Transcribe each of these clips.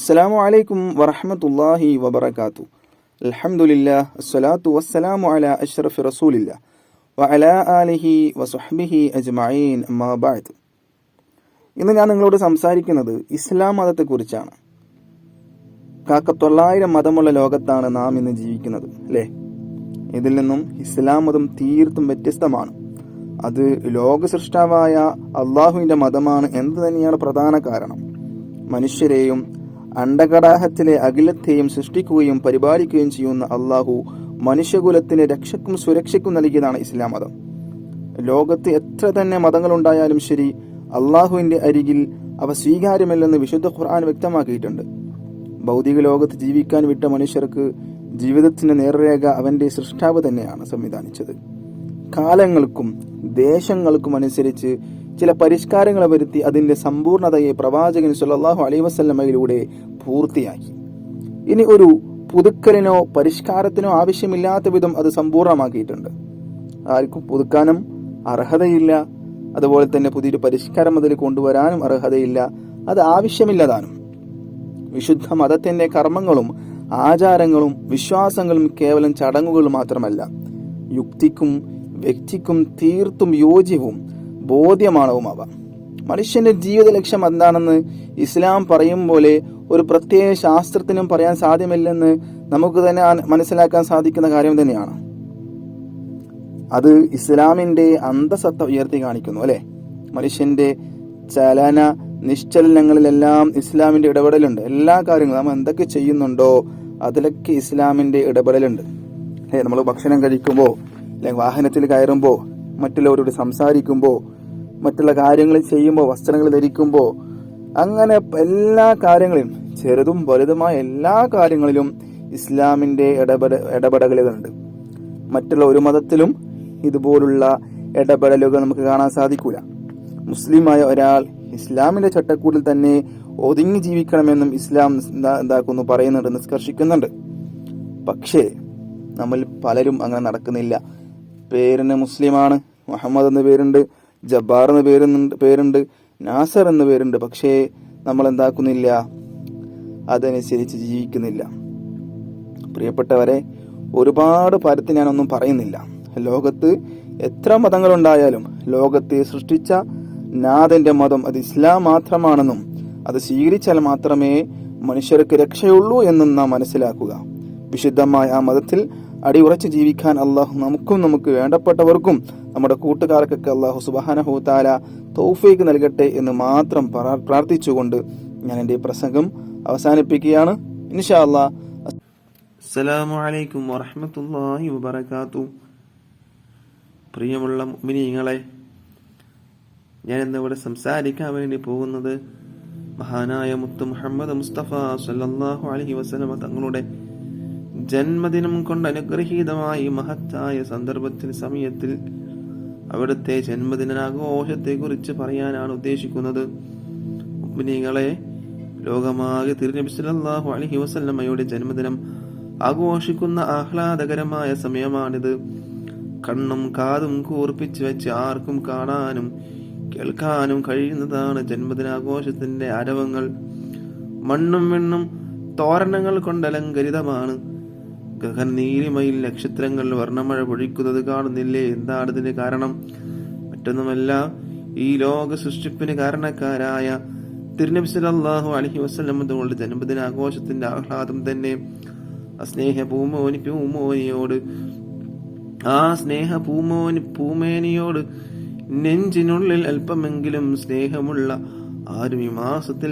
അസ്സലാമു അലൈക്കും വറഹ്മത്തുള്ളാഹി വബറകാതുഹു. അൽഹംദുലില്ലാഹ് അസ്സലാത്തു വസ്സലാമു അലാ അഷ്റഫി റസൂലില്ലാഹ് വഅലാ ആലിഹി വസ്വഹ്ബിഹി അജ്മഈൻ അമ്മാ ബഅദ്. ഇന്ന് ഞാൻ നിങ്ങളോട് സംസാരിക്കുന്നത് ഇസ്ലാം മതത്തെക്കുറിച്ചാണ്. 900 മതമുള്ള ലോകത്താണ് നാം ഇന്ന് ജീവിക്കുന്നത്, അല്ലേ? ഇതിൽ നിന്നും ഇസ്ലാം മതം തീർത്തും വ്യത്യസ്തമാണ്. അത് ലോക സൃഷ്ടാവായ അള്ളാഹുവിൻ്റെ മതമാണ് എന്ന് തന്നെയാണ് പ്രധാന കാരണം. മനുഷ്യരെയും അണ്ടകടാഹത്തിലെ അഖിലത്തെയും സൃഷ്ടിക്കുകയും പരിപാലിക്കുകയും ചെയ്യുന്ന അള്ളാഹു മനുഷ്യകുലത്തിന് രക്ഷയ്ക്കും സുരക്ഷയ്ക്കും നൽകിയതാണ് ഇസ്ലാം മതം. ലോകത്ത് എത്ര തന്നെ മതങ്ങളുണ്ടായാലും ശരി, അള്ളാഹുവിൻ്റെ അരികിൽ അവ സ്വീകാര്യമല്ലെന്ന് വിശുദ്ധ ഖുർആൻ വ്യക്തമാക്കിയിട്ടുണ്ട്. ഭൗതിക ലോകത്ത് ജീവിക്കാൻ വിട്ട മനുഷ്യർക്ക് ജീവിതത്തിന്റെ നേർരേഖ അവന്റെ സൃഷ്ടാവ് തന്നെയാണ് സംവിധാനിച്ചത്. കാലങ്ങൾക്കും ദേശങ്ങൾക്കും അനുസരിച്ച് ചില പരിഷ്കാരങ്ങൾ വരുത്തി അതിന്റെ സമ്പൂർണതയെ പ്രവാചകൻ സല്ലല്ലാഹു അലൈഹി വസല്ലമയിലൂടെ പൂർത്തിയാക്കി. ഇനി ഒരു പുതുക്കലിനോ പരിഷ്കാരത്തിനോ ആവശ്യമില്ലാത്ത വിധം അത് സമ്പൂർണമാക്കിയിട്ടുണ്ട്. ആർക്കും പുതുക്കാനും അർഹതയില്ല, അതുപോലെ തന്നെ പുതിയൊരു പരിഷ്കാരം അതിൽ കൊണ്ടുവരാനും അർഹതയില്ല, അത് ആവശ്യമില്ലതാനും. വിശുദ്ധ മതത്തിന്റെ കർമ്മങ്ങളും ആചാരങ്ങളും വിശ്വാസങ്ങളും കേവലം ചടങ്ങുകൾ മാത്രമല്ല, യുക്തിക്കും വ്യക്തിക്കും തീർത്തും യോജ്യവും ബോധ്യമാണവുമാവ. മനുഷ്യന്റെ ജീവിത ലക്ഷ്യം എന്താണെന്ന് ഇസ്ലാം പറയും പോലെ ഒരു പ്രത്യേക ശാസ്ത്രത്തിനും പറയാൻ സാധ്യമല്ലെന്ന് നമുക്ക് തന്നെ മനസ്സിലാക്കാൻ സാധിക്കുന്ന കാര്യം തന്നെയാണ്. അത് ഇസ്ലാമിന്റെ അന്തസത്ത ഉയർത്തി കാണിക്കുന്നു, അല്ലെ? മനുഷ്യന്റെ ചലന നിശ്ചലനങ്ങളിലെല്ലാം ഇസ്ലാമിന്റെ ഇടപെടലുണ്ട്. എല്ലാ കാര്യങ്ങളും നാം എന്തൊക്കെ ചെയ്യുന്നുണ്ടോ അതിലൊക്കെ ഇസ്ലാമിന്റെ ഇടപെടലുണ്ട്. നമ്മൾ ഭക്ഷണം കഴിക്കുമ്പോൾ, അല്ലെങ്കിൽ വാഹനത്തിൽ കയറുമ്പോൾ, മറ്റുള്ളവരോട് സംസാരിക്കുമ്പോൾ, മറ്റുള്ള കാര്യങ്ങൾ ചെയ്യുമ്പോൾ, വസ്ത്രങ്ങൾ ധരിക്കുമ്പോൾ, അങ്ങനെ എല്ലാ കാര്യങ്ങളിലും, ചെറുതും വലുതുമായ എല്ലാ കാര്യങ്ങളിലും ഇസ്ലാമിന്റെ ഇടപെടലുകളുണ്ട്. മറ്റുള്ള ഒരു മതത്തിലും ഇതുപോലുള്ള ഇടപെടലുകൾ നമുക്ക് കാണാൻ സാധിക്കൂല. മുസ്ലിമായ ഒരാൾ ഇസ്ലാമിന്റെ ചട്ടക്കൂടിൽ തന്നെ ഒതുങ്ങി ജീവിക്കണമെന്നും ഇസ്ലാം പറയുന്നുണ്ട്, നിഷ്കർഷിക്കുന്നുണ്ട്. പക്ഷേ നമ്മൾ പലരും അങ്ങനെ നടക്കുന്നില്ല. പേരിന് മുസ്ലിമാണ്, മുഹമ്മദ് എന്ന പേരുണ്ട്, ജബ്ബാർ എന്ന പേരുണ്ട്, നാസർ എന്ന പേരുണ്ട്. പക്ഷേ നമ്മൾ എന്താക്കുന്നില്ല, അതനുസരിച്ച് ജീവിക്കുന്നില്ല. പ്രിയപ്പെട്ടവരെ, ഒരുപാട് പരത്തി ഞാനൊന്നും പറയുന്നില്ല. ലോകത്ത് എത്ര മതങ്ങളുണ്ടായാലും ലോകത്തെ സൃഷ്ടിച്ച നാഥന്റെ മതം അത് ഇസ്ലാം മാത്രമാണെന്നും അത് സ്വീകരിച്ചാൽ മാത്രമേ മനുഷ്യർക്ക് രക്ഷയുള്ളൂ എന്നും നാം മനസ്സിലാക്കുക. വിശുദ്ധമായ ആ മതത്തിൽ അടിയുറച്ച് ജീവിക്കാൻ അള്ളാഹു നമുക്ക് വേണ്ടപ്പെട്ടവർക്കും നമ്മുടെ കൂട്ടുകാർക്കൊക്കെ അള്ളാഹു സുബ്ഹാനഹു തആല തൗഫീഖ് നൽകട്ടെ എന്ന് മാത്രം പ്രാർത്ഥിച്ചുകൊണ്ട് ഞാൻ എൻ്റെ പ്രസംഗം അവസാനിപ്പിക്കുകയാണ്. ഇൻഷാ അല്ലാഹ്. അസ്സലാമു അലൈക്കും വറഹ്മത്തുള്ളാഹി വബറകാതുഹു. പ്രിയമുള്ള മുഅ്മിനീങ്ങളെ, ഞാൻ ഇന്നിവിടെ സംസാരിക്കാൻ വേണ്ടി പോകുന്നത് മഹാനായ മുത്ത് മുഹമ്മദ് മുസ്തഫ സല്ലല്ലാഹു അലൈഹി വസല്ലം തങ്ങളുടെ ജന്മദിനം കൊണ്ട് അനുഗ്രഹീതമായി മഹത്തായ സമയത്തിൽ അവിടുത്തെ ജന്മദിനാഘോഷത്തെ കുറിച്ച് പറയാനാണ് ഉദ്ദേശിക്കുന്നത്. മുഅ്മിനീങ്ങളെ, ലോകമാകെ തിരുനബി സല്ലല്ലാഹു അലൈഹി വസല്ലമയുടെ ജന്മദിനം ആഘോഷിക്കുന്ന ആഹ്ലാദകരമായ സമയമാണിത്. കണ്ണും കാതും കൂർപ്പിച്ച് വെച്ച് ആർക്കും കാണാനും കേൾക്കാനും കഴിയുന്നതാണ് ജന്മദിനാഘോഷത്തിന്റെ ആരവങ്ങൾ. മണ്ണും വെണ്ണും തോരണങ്ങൾ കൊണ്ട് അലങ്കരിതമാണ്. ഗഗനനീലിമയിൽ നക്ഷത്രങ്ങൾ വർണ്ണമഴ പൊഴിക്കുന്നത് കാണുന്നില്ലേ? എന്താണ് ഇതിന് കാരണം? മറ്റൊന്നുമല്ല, ഈ ലോക സൃഷ്ടിപ്പിന് കാരണക്കാരായ തിരുനബി സല്ലല്ലാഹു അലൈഹി വസല്ലം തങ്ങളുടെ ജന്മദിനാഘോഷത്തിന്റെ ആഹ്ലാദം തന്നെ. ആ സ്നേഹ പൂമേനിയോട് നെഞ്ചിനുള്ളിൽ അല്പമെങ്കിലും സ്നേഹമുള്ള ആരും ഈ മാസത്തിൽ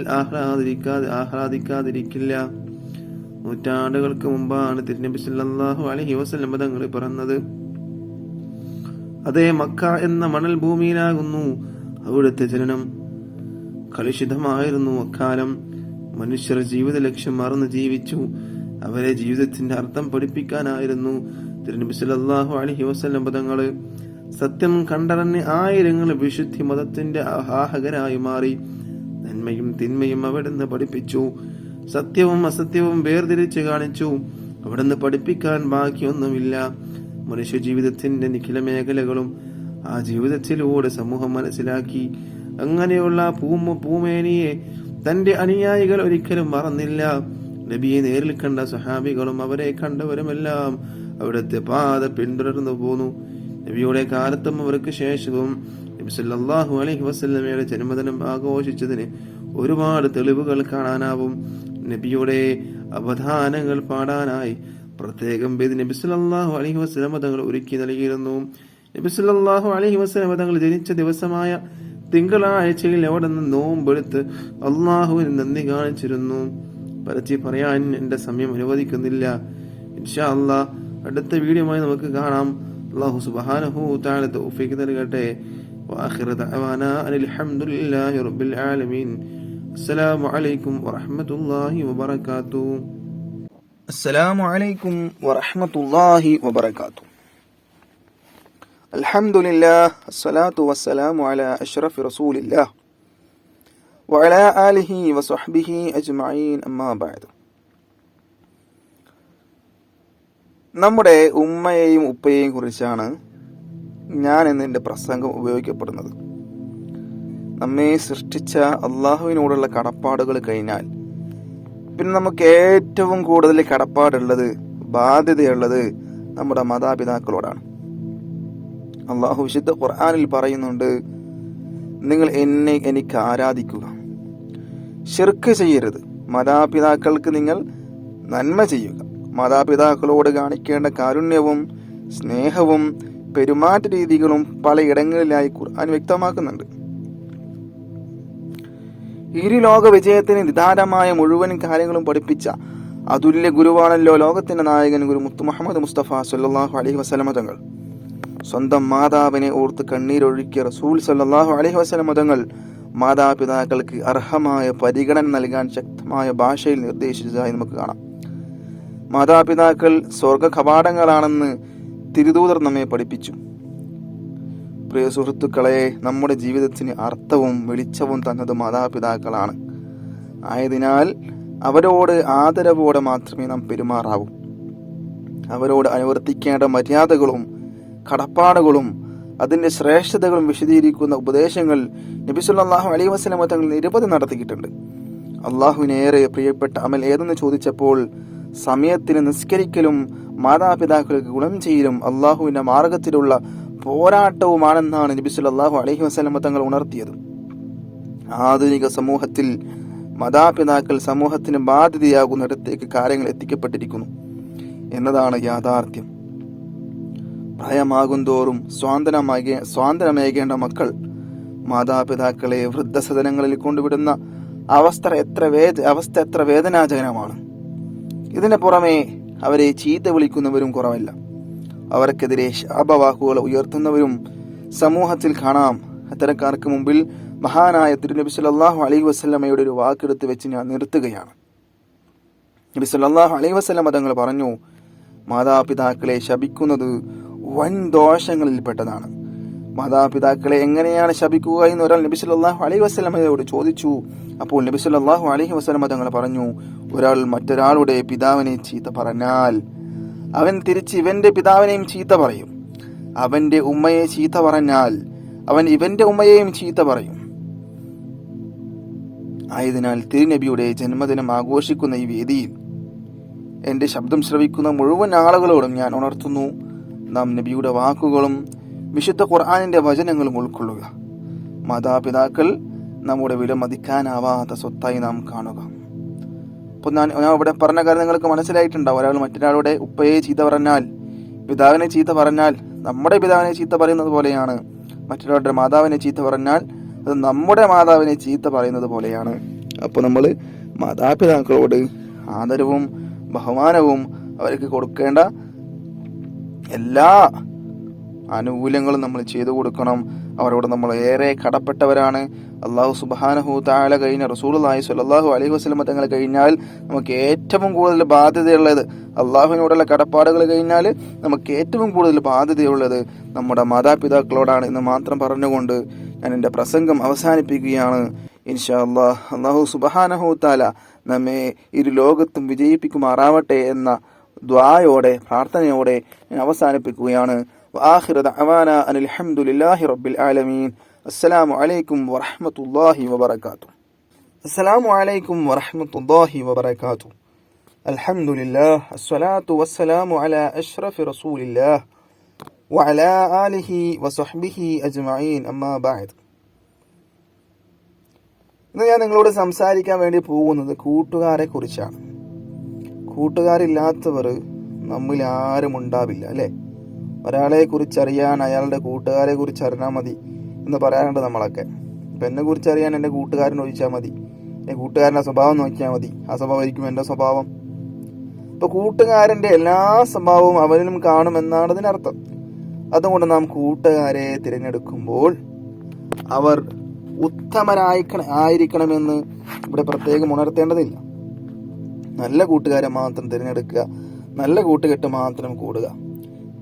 ആഹ്ലാദിക്കാതിരിക്കില്ല. നൂറ്റാണ്ടുകൾക്ക് മുമ്പാണ് തിരുനബി സല്ലല്ലാഹു അലൈഹി വസല്ലം തങ്ങൾ പിറന്നത്. അതേ മക്ക എന്ന മണൽ ഭൂമിയിലാകുന്നു അവിടുത്തെ ജനനം. കലുഷിതമായിരുന്നു അക്കാലം. മനുഷ്യർ ജീവിത ലക്ഷ്യം മറന്ന് ജീവിച്ചു. അവരെ ജീവിതത്തിന്റെ അർത്ഥം പഠിപ്പിക്കാനായിരുന്നു തിരുനബി സല്ലല്ലാഹു അലൈഹി വസല്ലം തങ്ങൾ. സത്യം കണ്ടറിഞ്ഞ് ആയിരങ്ങൾ വിശുദ്ധി മതത്തിന്റെ ആവാഹകരായി മാറി. നന്മയും തിന്മയും അവിടുന്ന് പഠിപ്പിച്ചു. സത്യവും അസത്യവും വേർതിരിച്ച് കാണിച്ചു. അവിടുന്ന് പഠിപ്പിക്കാൻ ബാക്കിയൊന്നുമില്ല. മനുഷ്യ ജീവിതത്തിന്റെ നിഖില മേഖലകളും ആ ജീവിതത്തിലൂടെ സമൂഹം മനസ്സിലാക്കി. അങ്ങനെയുള്ള പൂമേനിയെ തന്റെ അനുയായികൾ ഒരിക്കലും മറന്നില്ല. നബിയെ നേരിൽ കണ്ട സഹാബികളും അവരെ കണ്ടവരുമെല്ലാം അവിടുത്തെ പാത പിന്തുടർന്നു പോന്നു. നബിയുടെ കാലത്തും അവർക്ക് ശേഷവും നബി സല്ലല്ലാഹു അലൈഹി വസല്ലമയുടെ ജന്മദിനം ആഘോഷിച്ചതിന് ഒരുപാട് തെളിവുകൾ കാണാനാവും. നബിയുടെ അവധാനങ്ങൾ പാടാനായി പ്രത്യേകം വേദി നബി സല്ലല്ലാഹു അലൈഹി വസല്ലമ തങ്ങൾ ഒരുക്കി നൽകിയിരുന്നു. നബി സല്ലല്ലാഹു അലൈഹി വസല്ലമ തങ്ങൾ ജനിച്ച ദിവസമായ തിങ്കളാഴ്ചയിൽ അവിടെ നിന്ന് നോമ്പെടുത്ത് അള്ളാഹുവിന് നന്ദി കാണിച്ചിരുന്നു. പരത്തി പറയാൻ എന്റെ സമയം അനുവദിക്കുന്നില്ല. ഇൻഷാ അല്ലാഹ് അടുത്ത വീഡിയോയുമായി നമുക്ക് കാണാം. അല്ലാഹു സുബ്ഹാനഹു തആല തൗഫീഖ് നൽകട്ടെ. വആഖിറു ദഅവാനാ അനിൽ ഹംദുലില്ലാഹി റബ്ബിൽ ആലമീൻ. അസ്സലാമു അലൈക്കും വറഹ്മത്തുള്ളാഹി വബറകാതുഹു. അസ്സലാമു അലൈക്കും വറഹ്മത്തുള്ളാഹി വബറകാതുഹു. അൽഹംദുലില്ലാഹ് അസ്സലാത്തു വസ്സലാമു അലാ അഷ്റഫി റസൂലില്ലാഹ് വഅലാ ആലിഹി വസ്വഹ്ബിഹി അജ്മഈൻ. അമ്മാ ബഅദ്. നമ്മുടെ ഉമ്മയെയും ഉപ്പയെയും കുറിച്ചാണ് ഞാൻ എന്നെ പ്രസംഗം ഉപയോഗിക്കപ്പെടുന്നത്. നമ്മെ സൃഷ്ടിച്ച അള്ളാഹുവിനോടുള്ള കടപ്പാടുകൾ കഴിഞ്ഞാൽ പിന്നെ നമുക്ക് ഏറ്റവും കൂടുതൽ കടപ്പാടുള്ളത്, ബാധ്യതയുള്ളത് നമ്മുടെ മാതാപിതാക്കളോടാണ്. അള്ളാഹു വിശുദ്ധ ഖുർആനിൽ പറയുന്നുണ്ട്, നിങ്ങൾ എനിക്ക് ആരാധിക്കുക, ശിർക്ക് ചെയ്യരുത്, മാതാപിതാക്കൾക്ക് നിങ്ങൾ നന്മ ചെയ്യുക. മാതാപിതാക്കളോട് കാണിക്കേണ്ട കാരുണ്യവും സ്നേഹവും പെരുമാറ്റ രീതികളും പലയിടങ്ങളിലായി ഖുർആൻ വ്യക്തമാക്കുന്നുണ്ട്. ഇരുലോക വിജയത്തിന് നിദാനമായ മുഴുവൻ കാര്യങ്ങളും പഠിപ്പിച്ച അതുല്യ ഗുരുവാണല്ലോ ലോകത്തിന്റെ നായകൻ ഗുരു മുത്തു മുഹമ്മദ് മുസ്തഫ സല്ലല്ലാഹു അലൈഹി വസല്ലമ തങ്ങൾ. സ്വന്തം മാതാവിനെ ഓർത്ത് കണ്ണീരൊഴുക്കിയ റസൂൽ സല്ലല്ലാഹു അലൈഹി വസല്ലമ തങ്ങൾ മാതാപിതാക്കൾക്ക് അർഹമായ പരിഗണന നൽകാൻ ശക്തമായ ഭാഷയിൽ നിർദ്ദേശിച്ചതായി നമുക്ക് കാണാം. മാതാപിതാക്കൾ സ്വർഗ കവാടങ്ങളാണെന്ന് തിരുദൂതർ നമ്മെ പഠിപ്പിച്ചു. പ്രിയ സുഹൃത്തുക്കളെ, നമ്മുടെ ജീവിതത്തിന് അർത്ഥവും വെളിച്ചവും തന്നത് മാതാപിതാക്കളാണ്. ആയതിനാൽ അവരോട് ആദരവോടെ മാത്രമേ നാം പെരുമാറാവൂ. അവരോട് അനുവർത്തിക്കേണ്ട മര്യാദകളും കടപ്പാടുകളും അതിന്റെ ശ്രേഷ്ഠതകളും വിശദീകരിക്കുന്ന ഉപദേശങ്ങൾ നബി സല്ലല്ലാഹു അലൈഹി വസല്ലം തങ്ങൾ നിരവധി നടത്തിയിട്ടുണ്ട്. അള്ളാഹുവിനേറെ പ്രിയപ്പെട്ട അമൽ ഏതെന്ന് ചോദിച്ചപ്പോൾ സമയത്തിന് നിസ്കരിക്കലും മാതാപിതാക്കൾക്ക് ഗുണം ചെയ്യലും അള്ളാഹുവിന്റെ മാർഗത്തിലുള്ള പോരാട്ടവുമാണെന്നാണ് നബി സല്ലല്ലാഹു അലൈഹി വസല്ലം തങ്ങൾ ഉണർത്തിയത്. ആധുനിക സമൂഹത്തിൽ മാതാപിതാക്കൾ സമൂഹത്തിന് ബാധ്യതയാകുന്നിടത്തേക്ക് കാര്യങ്ങൾ എത്തിക്കപ്പെട്ടിരിക്കുന്നു എന്നതാണ് യാഥാർത്ഥ്യം. പ്രായമാകും തോറും സ്വാതന്ത്ര്യമേകേണ്ട മക്കൾ മാതാപിതാക്കളെ വൃദ്ധസദനങ്ങളിൽ കൊണ്ടുവിടുന്ന അവസ്ഥ എത്ര വേദനാജനകമാണ്. ഇതിന് പുറമെ അവരെ ചീത്ത വിളിക്കുന്നവരും കുറവല്ല. അവർക്കെതിരെ ശാപവാക്കുകൾ ഉയർത്തുന്നവരും സമൂഹത്തിൽ കാണാം. അത്തരക്കാർക്ക് മുമ്പിൽ മഹാനായ തിരുനബി സല്ലല്ലാഹു അലൈഹി വസല്ലമയുടെ ഒരു വാക്കെടുത്ത് വെച്ച് ഞാൻ നിർത്തുകയാണ്. നബി സല്ലല്ലാഹു അലൈഹി വസല്ലമ തങ്ങൾ പറഞ്ഞു, മാതാപിതാക്കളെ ശപിക്കുന്നത് വൻ ദോഷങ്ങളിൽപ്പെട്ടതാണ്. മാതാപിതാക്കളെ എങ്ങനെയാണ് ശപിക്കുക എന്ന് ഒരാൾ നബി സല്ലല്ലാഹു അലൈഹി വസല്ലമയോട് ചോദിച്ചു. അപ്പോൾ നബി സല്ലല്ലാഹു അലൈഹി വസല്ലമ തങ്ങൾ പറഞ്ഞു, ഒരാൾ മറ്റൊരാളുടെ പിതാവിനെ ചീത്ത പറഞ്ഞാൽ അവൻ തിരിച്ച് ഇവന്റെ പിതാവിനെയും ചീത്ത പറയും. അവന്റെ ഉമ്മയെ ചീത്ത പറഞ്ഞാൽ അവൻ ഇവന്റെ ഉമ്മയെയും ചീത്ത പറയും. ആയതിനാൽ തിരുനബിയുടെ ജന്മദിനം ആഘോഷിക്കുന്ന ഈ വേദിയിൽ എന്റെ ശബ്ദം ശ്രവിക്കുന്ന മുഴുവൻ ആളുകളോടും ഞാൻ ഉണർത്തുന്നു, നാം നബിയുടെ വാക്കുകളും വിശുദ്ധ ഖുർആനിന്റെ വചനങ്ങളും ഉൾക്കൊള്ളുക. മാതാപിതാക്കൾ നമ്മുടെ വിലമതിക്കാനാവാത്ത സ്വത്തായി നാം കാണുക. അപ്പോൾ ഞാൻ ഇവിടെ പറഞ്ഞ കാര്യം നിങ്ങൾക്ക് മനസ്സിലായിട്ടുണ്ടാവും. ഒരാൾ മറ്റൊരാളുടെ ഉപ്പയെ ചീത്ത പറഞ്ഞാൽ, പിതാവിനെ ചീത്ത പറഞ്ഞാൽ നമ്മുടെ പിതാവിനെ ചീത്ത പറയുന്നത് പോലെയാണ്. മറ്റൊരാളുടെ മാതാവിനെ ചീത്ത പറഞ്ഞാൽ അത് നമ്മുടെ മാതാവിനെ ചീത്ത പറയുന്നത് പോലെയാണ്. അപ്പോൾ നമ്മൾ മാതാപിതാക്കളോട് ആദരവും ബഹുമാനവും അവർക്ക് കൊടുക്കേണ്ട എല്ലാ ആനുകൂല്യങ്ങളും നമ്മൾ ചെയ്തു കൊടുക്കണം. അവരോട് നമ്മൾ ഏറെ കടപ്പെട്ടവരാണ്. അള്ളാഹു സുബ്ഹാനഹു തആല കഴിഞ്ഞ റസൂലുള്ളാഹി സ്വല്ലല്ലാഹു അലൈഹി വസല്ലം തങ്ങൾ കഴിഞ്ഞാൽ നമുക്ക് ഏറ്റവും കൂടുതൽ ബാധ്യതയുള്ളത്, അള്ളാഹുവിനോടുള്ള കടപ്പാടുകൾ കഴിഞ്ഞാൽ നമുക്ക് ഏറ്റവും കൂടുതൽ ബാധ്യതയുള്ളത് നമ്മുടെ മാതാപിതാക്കളോടാണ് എന്ന് മാത്രം പറഞ്ഞുകൊണ്ട് ഞാൻ എൻ്റെ പ്രസംഗം അവസാനിപ്പിക്കുകയാണ്. ഇൻഷാ അല്ലാഹ് അള്ളാഹു സുബ്ഹാനഹു തആല നമ്മെ ഇരു ലോകത്തും വിജയിപ്പിക്കുമാറാവട്ടെ എന്ന ദുആയോടെ പ്രാർത്ഥനയോടെ ഞാൻ അവസാനിപ്പിക്കുകയാണ്. വആഖിറു ദഅവാനാ അനിൽ ഹംദുലില്ലാഹി റബ്ബിൽ ആലമീൻ. അസ്സലാമു അലൈക്കും വറഹ്മത്തുള്ളാഹി വബറകാതുഹു. അസ്സലാമു അലൈക്കും വറഹ്മത്തുള്ളാഹി വബറകാതുഹു. അൽഹംദുലില്ലാഹ് അസ്സലാത്തു വസ്സലാമു അലാ അഷ്റഫി റസൂലില്ലാഹ് വഅലാ ആലിഹി വസഹ്ബിഹി അജ്മഈൻ. അമ്മാ ബഅദ്. ഇന്ന് ഞാൻ നിങ്ങളോട് സംസാരിക്കാൻ വേണ്ടി പോകുന്നത് കൂട്ടുകാരെ കുറിച്ചാണ്. കൂട്ടുകാരില്ലാത്തവർ നമ്മിൽ ആരും ഉണ്ടാവില്ല, അല്ലേ? ഒരാളെ കുറിച്ചറിയാൻ അയാളുടെ കൂട്ടുകാരെ കുറിച്ച് അറിഞ്ഞാൽ മതി എന്ന് പറയാറുണ്ട് നമ്മളൊക്കെ. ഇപ്പം എന്നെ കുറിച്ചറിയാൻ എൻ്റെ കൂട്ടുകാരൻ ചോദിച്ചാൽ മതി, എൻ്റെ കൂട്ടുകാരൻ്റെ സ്വഭാവം നോക്കിയാൽ മതി, ആ സ്വഭാവമായിരിക്കും എൻ്റെ സ്വഭാവം. ഇപ്പൊ കൂട്ടുകാരൻ്റെ എല്ലാ സ്വഭാവവും അവനിലും കാണുമെന്നാണ് ഇതിനർത്ഥം. അതുകൊണ്ട് നാം കൂട്ടുകാരെ തിരഞ്ഞെടുക്കുമ്പോൾ അവർ ഉത്തമരായിരിക്കണമെന്ന് ഇവിടെ പ്രത്യേകം ഉണർത്തേണ്ടതില്ല. നല്ല കൂട്ടുകാരെ മാത്രം തിരഞ്ഞെടുക്കുക, നല്ല കൂട്ടുകെട്ട് മാത്രം കൂടുക.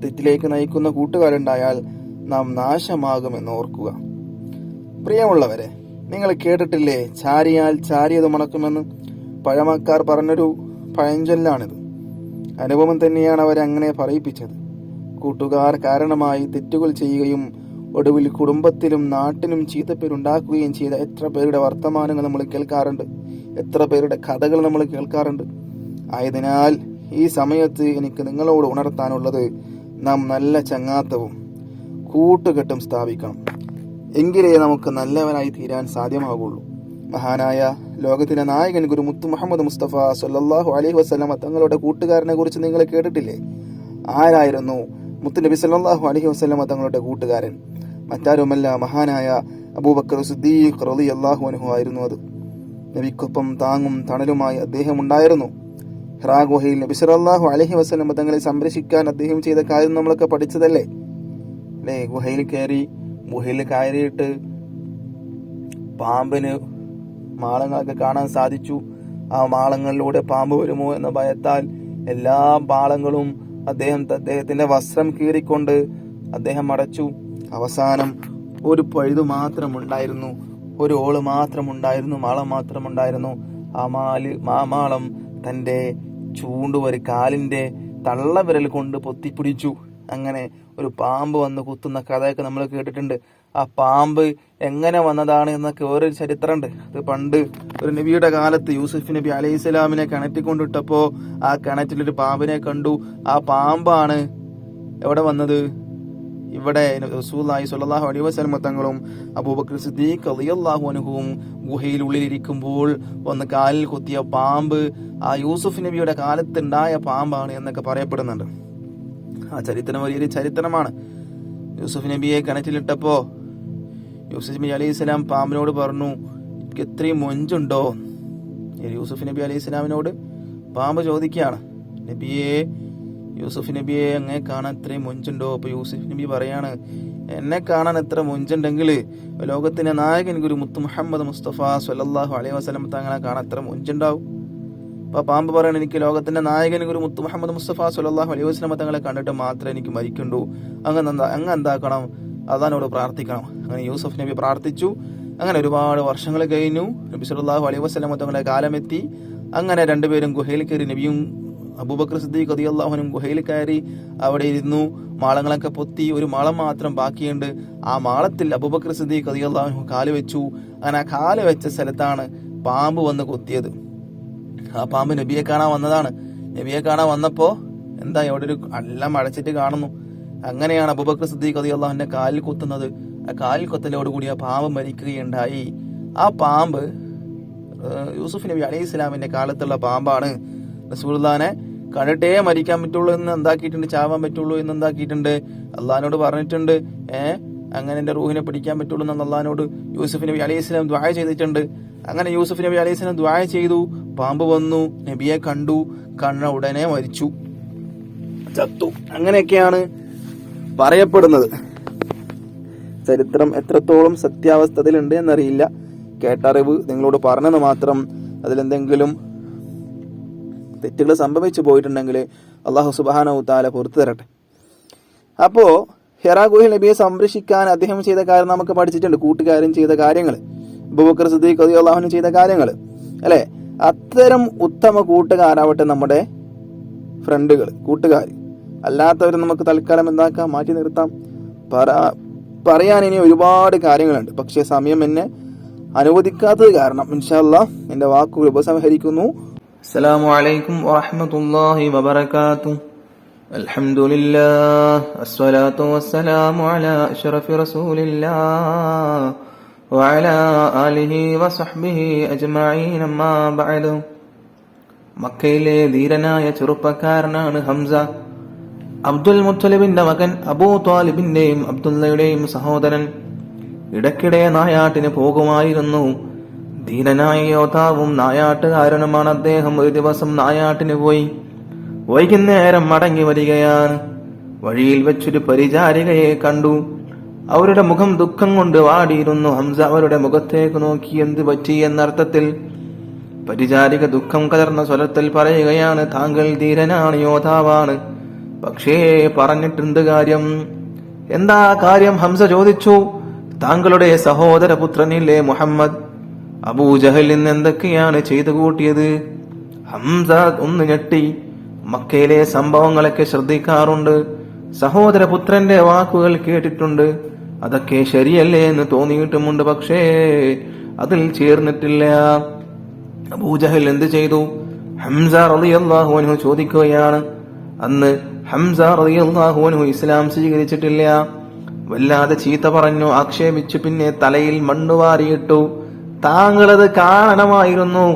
തെറ്റിലേക്ക് നയിക്കുന്ന കൂട്ടുകാരുണ്ടായാൽ നാം നാശമാകുമെന്ന് ഓർക്കുക. പ്രിയമുള്ളവരെ, നിങ്ങൾ കേട്ടിട്ടില്ലേ ചാരിയാൽ ചാരിയത് മണക്കുമെന്ന്? പഴമക്കാർ പറഞ്ഞൊരു പഴഞ്ചൊല്ലാണിത്. അനുഭവം തന്നെയാണ് അവരങ്ങനെ പറയിപ്പിച്ചത്. കൂട്ടുകാർ കാരണമായി തെറ്റുകൾ ചെയ്യുകയും ഒടുവിൽ കുടുംബത്തിലും നാട്ടിലും ചീത്തപ്പേരുണ്ടാക്കുകയും ചെയ്ത എത്ര പേരുടെ വർത്തമാനങ്ങൾ നമ്മൾ കേൾക്കാറുണ്ട്, എത്ര പേരുടെ കഥകൾ നമ്മൾ കേൾക്കാറുണ്ട്. ആയതിനാൽ ഈ സമയത്ത് എനിക്ക് നിങ്ങളോട് ഉണർത്താനുള്ളത്, നാം നല്ല ചങ്ങാത്തവും കൂട്ടുകെട്ടും സ്ഥാപിക്കണം. എങ്കിലേ നമുക്ക് നല്ലവനായി തീരാൻ സാധ്യമാകുള്ളൂ. മഹാനായ ലോകത്തിന്റെ നായകൻ ഗുരു മുത്തു മുഹമ്മദ് മുസ്തഫ സല്ലല്ലാഹു അലൈഹി വസല്ലമ തങ്ങളുടെ കൂട്ടുകാരനെ കുറിച്ച് നിങ്ങൾ കേട്ടിട്ടില്ലേ? ആരായിരുന്നു മുത്തുനബി സല്ലല്ലാഹു അലൈഹി വസല്ലമ തങ്ങളുടെ കൂട്ടുകാരൻ? മറ്റാരുമല്ല, മഹാനായ അബൂബക്കർ സിദ്ദീഖ് റളിയല്ലാഹു അൻഹു ആയിരുന്നു അത്. നബിക്കൊപ്പം താങ്ങും തണലുമായി അദ്ദേഹം ഉണ്ടായിരുന്നു. ഹിറാ ഗുഹയിൽ നബി സല്ലല്ലാഹു അലൈഹി വസല്ലമ തങ്ങളെ സംരക്ഷിക്കാൻ അദ്ദേഹം ചെയ്ത കാര്യം നമ്മളൊക്കെ പഠിച്ചതല്ലേ? അല്ലേ? ഗുഹയിൽ കയറിയിട്ട് പാമ്പിന് മാളങ്ങളൊക്കെ കാണാൻ സാധിച്ചു. ആ മാളങ്ങളിലൂടെ പാമ്പ് വരുമോ എന്ന ഭയത്താൽ എല്ലാ മാളങ്ങളും അദ്ദേഹത്തിന്റെ വസ്ത്രം കീറിക്കൊണ്ട് അദ്ദേഹം അടച്ചു. അവസാനം ഒരു പഴുതു മാത്രമുണ്ടായിരുന്നു, ഒരു ഓള് മാത്രമുണ്ടായിരുന്നു, മാളം മാത്രമുണ്ടായിരുന്നു. ആ മാളം തന്റെ ചൂണ്ടുവരി കാലിന്റെ തള്ളവിരൽ കൊണ്ട് പൊത്തിപ്പിടിച്ചു. അങ്ങനെ ഒരു പാമ്പ് വന്ന് കുത്തുന്ന കഥയൊക്കെ നമ്മൾ കേട്ടിട്ടുണ്ട്. ആ പാമ്പ് എങ്ങനെ വന്നതാണ് എന്നൊക്കെ വേറൊരു ചരിത്രമുണ്ട്. അത് പണ്ട് ഒരു നബിയുടെ കാലത്ത് യൂസുഫ് നബി അലൈഹി സ്വലാമിനെ കിണറ്റിക്കൊണ്ടിട്ടപ്പോ ആ കിണറ്റിലൊരു പാമ്പിനെ കണ്ടു. ആ പാമ്പാണ് എവിടെ വന്നത്? ഇവിടെ റസൂലുള്ളാഹി സ്വല്ലല്ലാഹു അലൈഹി വസല്ലം തങ്ങളും അബൂബക്കർ സിദ്ദീഖ് റളിയല്ലാഹു അൻഹുവും ഗുഹയിലുള്ളിലിരിക്കുമ്പോൾ വന്ന് കാലിൽ കുത്തിയ പാമ്പ് ആ യൂസുഫ് നബിയുടെ കാലത്തുണ്ടായ പാമ്പാണ് എന്നൊക്കെ പറയപ്പെടുന്നുണ്ട്. ആ ചരിത്രം വലിയൊരു ചരിത്രമാണ്. യൂസുഫ് നബിയെ കിണറ്റിലിട്ടപ്പോ യൂസുഫ് നബി അലൈഹി സ്വലാം പാമ്പിനോട് പറഞ്ഞു, എനിക്ക് ഇത്രയും മൊഞ്ചുണ്ടോ? യൂസുഫ് നബി അലൈഹി സ്വലാമിനോട് പാമ്പ് ചോദിക്കുകയാണ്, യൂസുഫ് നബിയെ അങ്ങനെ കാണാൻ ഇത്രയും മൊഞ്ചുണ്ടോ? അപ്പൊ യൂസുഫ് നബി പറയാണ്, എന്നെ കാണാൻ എത്ര മൊഞ്ചുണ്ടെങ്കിൽ ലോകത്തിന്റെ നായകൻ ഗുരു മുത്തു മുഹമ്മദ് മുസ്തഫ സ്വല്ലല്ലാഹു അലൈഹി വസല്ലം തങ്ങളെ കാണാൻ എത്ര മൊഞ്ചുണ്ടാവും? അപ്പൊ പാമ്പ് പറയണ, എനിക്ക് ലോകത്തിന്റെ നായകൻ ഗുരു മുത്തു മുഹമ്മദ് മുസ്തഫ സ്വല്ലല്ലാഹു അലൈഹി വസല്ലം തങ്ങളെ കണ്ടിട്ട് മാത്രമേ എനിക്ക് മരിക്കണ്ടൂ. അങ്ങ് എന്താക്കണം? അള്ളാഹിനോട് പ്രാർത്ഥിക്കണം. അങ്ങനെ യൂസുഫ് നബി പ്രാർത്ഥിച്ചു. അങ്ങനെ ഒരുപാട് വർഷങ്ങൾ കഴിഞ്ഞു. നബി സല്ലല്ലാഹു അലൈഹി വസല്ലം തങ്ങളുടെ കാലമെത്തി. അങ്ങനെ രണ്ടുപേരും ഗുഹയിൽ കയറി. നബിയും അബൂബക്കർ സിദ്ദീഖ് റളിയല്ലാഹു അൻഹു ഗുഹയിൽ കയറി അവിടെ ഇരുന്നു. മാളങ്ങളൊക്കെ പൊത്തി. ഒരു മാളം മാത്രം ബാക്കിയുണ്ട്. ആ മാളത്തിൽ അബൂബക്കർ സിദ്ദീഖ് റളിയല്ലാഹു അൻഹു കാല് വെച്ചു. അങ്ങനെ ആ കാല് വെച്ച സ്ഥലത്താണ് പാമ്പ് വന്ന് കൊത്തിയത്. ആ പാമ്പ് നബിയെ കാണാൻ വന്നതാണ്. നബിയെ കാണാൻ വന്നപ്പോ എന്താ അവിടെ ഒരു എല്ലാം അടച്ചിട്ട് കാണുന്നു. അങ്ങനെയാണ് അബൂബക്കർ സിദ്ദീഖ് റളിയല്ലാഹു അൻഹു കാലിൽ കുത്തുന്നത്. ആ കാലിൽ കൊത്തലോടുകൂടി ആ പാമ്പ് മരിക്കുകയുണ്ടായി. ആ പാമ്പ് യൂസുഫ് നബി അലൈഹി സ്വലാമിന്റെ കാലത്തുള്ള പാമ്പാണ്. റസൂലുള്ളാഹിനെ കണ്ടിട്ടേ മരിക്കാൻ പറ്റുള്ളൂ എന്ന് എന്താക്കിയിട്ടുണ്ട്, ചാവാൻ പറ്റുള്ളൂ എന്ന് എന്താക്കിയിട്ടുണ്ട്, അള്ളാഹിനോട് പറഞ്ഞിട്ടുണ്ട്. അങ്ങനെ എന്റെ റൂഹിനെ പിടിക്കാൻ പറ്റുള്ളൂ എന്ന് അള്ളാഹിനോട് യൂസുഫ് നബി അലൈഹി സ്വലാം ദുആ ചെയ്തിട്ടുണ്ട്. അങ്ങനെ യൂസുഫ് നബി അലൈഹി സ്വലാം ദുആ ചെയ്തു. പാമ്പ് വന്നു, നബിയെ കണ്ടു. കണ്ട ഉടനെ മരിച്ചു, ചത്തു. അങ്ങനെയൊക്കെയാണ് പറയപ്പെടുന്നത്. ചരിത്രം എത്രത്തോളം സത്യാവസ്ഥയിലുണ്ട് എന്നറിയില്ല. കേട്ടറിവ് നിങ്ങളോട് പറഞ്ഞത് മാത്രം. അതിലെന്തെങ്കിലും തെറ്റുകൾ സംഭവിച്ചു പോയിട്ടുണ്ടെങ്കിൽ അള്ളാഹു സുബ്ഹാനഹു തആല പുറത്തു തരട്ടെ. അപ്പോ ഹിറാ ഗുഹയിൽ നബിയെ സംരക്ഷിക്കാൻ അദ്ദേഹം ചെയ്ത കാര്യം നമുക്ക് പഠിച്ചിട്ടുണ്ട്. കൂട്ടുകാരൻ ചെയ്ത കാര്യങ്ങൾ, അബൂബക്കർ സിദ്ദീഖ് റളിയല്ലാഹു അൻഹു ചെയ്ത കാര്യങ്ങൾ, അല്ലെ? അത്തരം ഉത്തമ കൂട്ടുകാരാവട്ടെ നമ്മുടെ ഫ്രണ്ടുകൾ, കൂട്ടുകാർ. അല്ലാത്തവർ നമുക്ക് തൽക്കാലം എന്താക്കാം, മാറ്റി നിർത്താം. പറയാൻ ഇനി ഒരുപാട് കാര്യങ്ങളുണ്ട്. പക്ഷെ സമയം എന്നെ അനുവദിക്കാത്തത് കാരണം ഇൻഷാ അല്ലാഹ് എന്റെ വാക്കുകൾ ഉപസംഹരിക്കുന്നു. അസ്സലാമു അലൈക്കും വറഹ്മത്തുള്ളാഹി വബറകാതുഹു. അൽഹംദുലില്ലാഹ് വസ്സലാത്തു വസ്സലാമു അലാ അഷ്റഫി റസൂലില്ലാഹ് വഅലാ ആലിഹി വസഹ്ബിഹി അജ്മഈൻ. അമ്മാ ബഅദ്. മക്കയിലെ ധീരനായ ചെറുപ്പക്കാരനാണ് ഹംസ. അബ്ദുൽ മുത്തലിബിന്റെ മകൻ അബൂ ത്വാലിബിന്റെയും അബ്ദുള്ളയുടെയും സഹോദരൻ. ഇടയ്ക്കിടെ നായാട്ടിന് പോകുമായിരുന്നു. ധീരനായ യോദ്ധാവും നായാട്ടുകാരനുമാണ് അദ്ദേഹം. ഒരു ദിവസം നായാട്ടിന് പോയി. വൈകുന്നേരം മടങ്ങി വരികയാണ്. വഴിയിൽ വെച്ചൊരു പരിചാരികയെ കണ്ടു. അവരുടെ മുഖം ദുഃഖം കൊണ്ട് വാടിയിരുന്നു. ഹംസ അവരുടെ മുഖത്തേക്ക് നോക്കി. എന്ത് പറ്റി എന്നർത്ഥത്തിൽ. പരിചാരിക ദുഃഖം കലർന്ന സ്വരത്തിൽ പറയുകയാണ്, താങ്കൾ ധീരനാണ്, യോദ്ധാവാണ്, പക്ഷേ പറഞ്ഞിട്ടെന്ത് കാര്യം? എന്താ കാര്യം? ഹംസ ചോദിച്ചു. താങ്കളുടെ സഹോദരപുത്രനില്ലേ മുഹമ്മദ്, അബൂജഹൽ ഇന്ന് എന്തൊക്കെയാണ് ചെയ്തു കൂട്ടിയത്? ഹംസ ഒന്ന് ഞെട്ടി. മക്കയിലെ സംഭവങ്ങളൊക്കെ ശ്രദ്ധിക്കാറുണ്ട്, സഹോദരപുത്രന്റെ വാക്കുകൾ കേട്ടിട്ടുണ്ട്, അതൊക്കെ ശരിയല്ലേ എന്ന് തോന്നിയിട്ടുമുണ്ട്, പക്ഷേ അതിൽ ചേർന്നിട്ടില്ല. അബൂജഹൽ എന്ത് ചെയ്തു? ഹംസ റളിയല്ലാഹു അൻഹു ചോദിക്കുകയാണ്. അന്ന് ഹംസ റളിയല്ലാഹു അൻഹു ഇസ്ലാം സ്വീകരിച്ചിട്ടില്ല. വല്ലാതെ ചീത്ത പറഞ്ഞു, ആക്ഷേപിച്ചു, പിന്നെ തലയിൽ മണ്ണുവാരിയിട്ടു. താങ്കളത് കാണണമായിരുന്നു,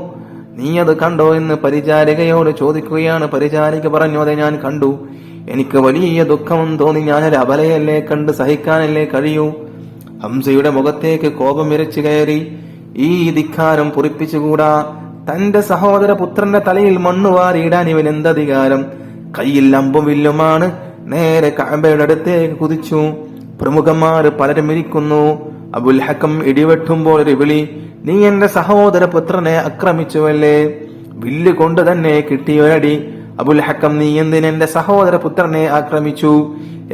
നീ അത് കണ്ടോ എന്ന് പരിചാരികയോട് ചോദിക്കുകയാണ്. പരിചാരിക പറഞ്ഞു, അതെ ഞാൻ കണ്ടു, എനിക്ക് വലിയ ദുഃഖം തോന്നി, ഞാനൊരു അബലയല്ലേ, കണ്ട് സഹിക്കാനല്ലേ കഴിയൂ. ഹംസയുടെ മുഖത്തേക്ക് കോപം ഇരച്ചു കയറി. ഈ ധിക്കാരം പൊറിപ്പിച്ചുകൂടാ, തന്റെ സഹോദര പുത്രന്റെ തലയിൽ മണ്ണുവാരിയിടാൻ ഇവൻ എന്തധികാരം? കയ്യിൽ അമ്പും വില്ലുമാണ്. നേരെ കഅബയുടെ അടുത്തേക്ക് കുതിച്ചു. പ്രമുഖന്മാര് പലരും ഇരിക്കുന്നു. അബുൽ ഹക്കം ഇടിവെട്ടുമ്പോൾ ഒരു വിളി, നീ എന്റെ സഹോദര പുത്രനെ ആക്രമിച്ചുവല്ലേ? വില്ല് കൊണ്ട് തന്നെ കിട്ടിയൊരടി. അബുൽ ഹക്കം, നീ എന്തിനെന്റെ സഹോദര പുത്രനെ ആക്രമിച്ചു?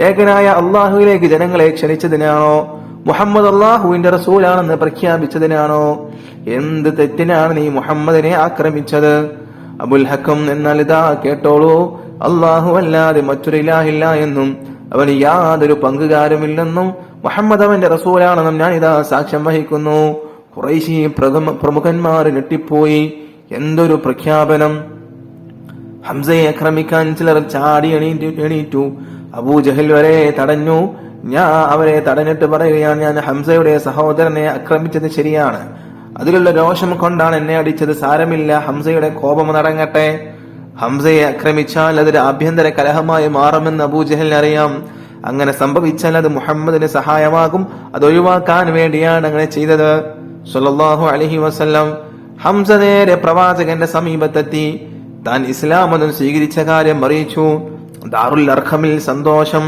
ഏകനായ അള്ളാഹുവിലേക്ക് ജനങ്ങളെ ക്ഷണിച്ചതിനാണോ? മുഹമ്മദ് അള്ളാഹുവിന്റെ റസൂലാണെന്ന് പ്രഖ്യാപിച്ചതിനാണോ? എന്ത് തെറ്റിനാണ് നീ മുഹമ്മദിനെ ആക്രമിച്ചത്? അബുൽ ഹക്കം, എന്നാൽ ഇതാ കേട്ടോളൂ, അള്ളാഹു അല്ലാതെ മറ്റൊരു ഇലാഹില്ല എന്നും അവന് യാതൊരു പങ്കുകാരുമില്ലെന്നും മുഹമ്മദ് അവന്റെ റസൂലാണെന്നും ഞാൻ ഇതാ സാക്ഷ്യം വഹിക്കുന്നു. ഖുറൈശി പ്രമുഖന്മാർ ഞെട്ടിപ്പോയി. എന്തൊരു പ്രഖ്യാപനം! ഹംസയെ ആക്രമിക്കാൻ ചിലർ ചാടി എണീറ്റു. അബൂജഹൽ വരെ തടഞ്ഞു. അവരെ തടഞ്ഞിട്ട് പറയുകയാണ്, ഞാൻ ഹംസയുടെ സഹോദരനെ ആക്രമിച്ചത് ശരിയാണ്, അതിലുള്ള രോഷം കൊണ്ടാണ് എന്നെ അടിച്ചത്, സാരമില്ല, ഹംസയുടെ കോപം നടങ്ങട്ടെ. ഹംസയെ ആക്രമിച്ചാൽ അതൊരു ആഭ്യന്തര കലഹമായി മാറുമെന്ന് അബൂജഹലിന് അറിയാം. അങ്ങനെ സംഭവിച്ചാൽ അത് മുഹമ്മദിന് സഹായമാകും. അതൊഴിവാക്കാൻ വേണ്ടിയാണ് അങ്ങനെ ചെയ്തത്. സ്വല്ലല്ലാഹു അലൈഹി വസല്ലം. ഹംസ നേരെ പ്രവാചകന്റെ സമീപത്തെത്തി. താൻ ഇസ്ലാം മതം സ്വീകരിച്ച കാര്യം അറിയിച്ചു. ദാറുൽ അർഖമിൽ സന്തോഷം.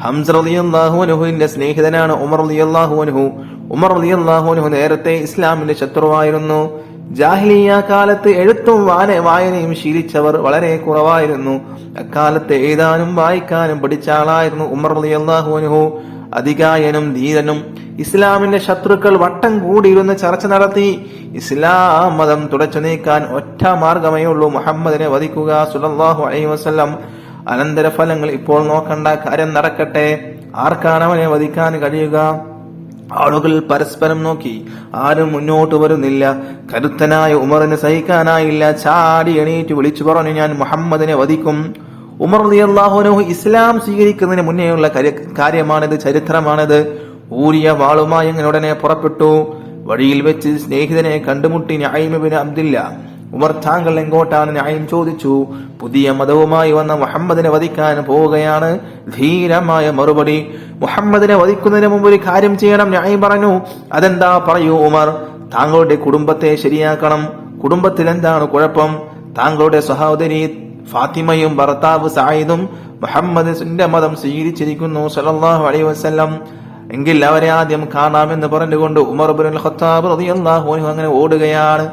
ഹംസ റളിയല്ലാഹു അൻഹുവിന്റെ സ്നേഹിതനാണ് ഉമർ റളിയല്ലാഹു അൻഹു. ഉമർ റളിയല്ലാഹു അൻഹു നേരത്തെ ഇസ്ലാമിന്റെ ശത്രുവായിരുന്നു. ജാഹിലിയ്യ കാലത്ത് എഴുത്തും വായനയും ശീലിച്ചവർ വളരെ കുറവായിരുന്നു. അക്കാലത്ത് എഴുതാനും വായിക്കാനും പഠിച്ച ആളായിരുന്നു ഉമർ റളിയല്ലാഹു അൻഹു. അതികായനും ധീരനും. ഇസ്ലാമിന്റെ ശത്രുക്കൾ വട്ടം കൂടിയിരുന്ന് ചർച്ച നടത്തി. ഇസ്ലാം മതം തുടച്ചു നീക്കാൻ ഒറ്റ മാർഗമേ ഉള്ളൂ, മുഹമ്മദിനെ വധിക്കുക സ്വല്ലല്ലാഹു അലൈഹി വസല്ലം. അനന്തരഫലങ്ങൾ ഇപ്പോൾ നോക്കണ്ട, കാര്യം നടക്കട്ടെ. ആർക്കാണ് അവനെ വധിക്കാൻ കഴിയുക? ആളുകൾ പരസ്പരം നോക്കി. ആരും മുന്നോട്ട് വരുന്നില്ല. കരുത്തനായ ഉമറിന് സഹിക്കാനായില്ല. ചാടി എണീറ്റ് വിളിച്ചു പറഞ്ഞു, ഞാൻ മുഹമ്മദിനെ വധിക്കും. ഉമർ റളിയല്ലാഹു അൻഹു ഇസ്ലാം സ്വീകരിക്കുന്നതിന് മുന്നേയുള്ള കാര്യമാണിത്, ചരിത്രമാണിത്. ഊരിയ വാളുമായി അങ്ങനെ ഉടനെ പുറപ്പെട്ടു. വഴിയിൽ വെച്ച് സ്നേഹിതനെ കണ്ടുമുട്ടി നഈം ഇബ്നു അബ്ദില്ല. ഉമർ, താങ്കൾ എങ്ങോട്ടാണ്? നഈം ചോദിച്ചു. പുതിയ മതവുമായി വന്ന മുഹമ്മദിനെ വധിക്കാൻ പോവുകയാണ്. ധീരമായ മറുപടി. മുഹമ്മദിനെ വധിക്കുന്നതിന് മുമ്പ് ഒരു കാര്യം ചെയ്യണം. നഈം പറഞ്ഞു. അതെന്താ? പറയൂ ഉമർ. താങ്കളുടെ കുടുംബത്തെ ശരിയാക്കണം. കുടുംബത്തിൽ എന്താണ് കുഴപ്പം? താങ്കളുടെ സഹോദരി ഫാത്തിമയും ഭർത്താവ് സഈദും മുഹമ്മദിന്റെ മതം സ്വീകരിച്ചിരിക്കുന്നു സ്വല്ലല്ലാഹു അലൈഹി വസല്ലം. എങ്കിൽ അവരെ ആദ്യം കാണാമെന്ന് പറഞ്ഞുകൊണ്ട് ഉമർ ഇബ്നുൽ ഖത്താബ് റളിയല്ലാഹു അൻഹു അങ്ങനെ ഓടുകയാണ്.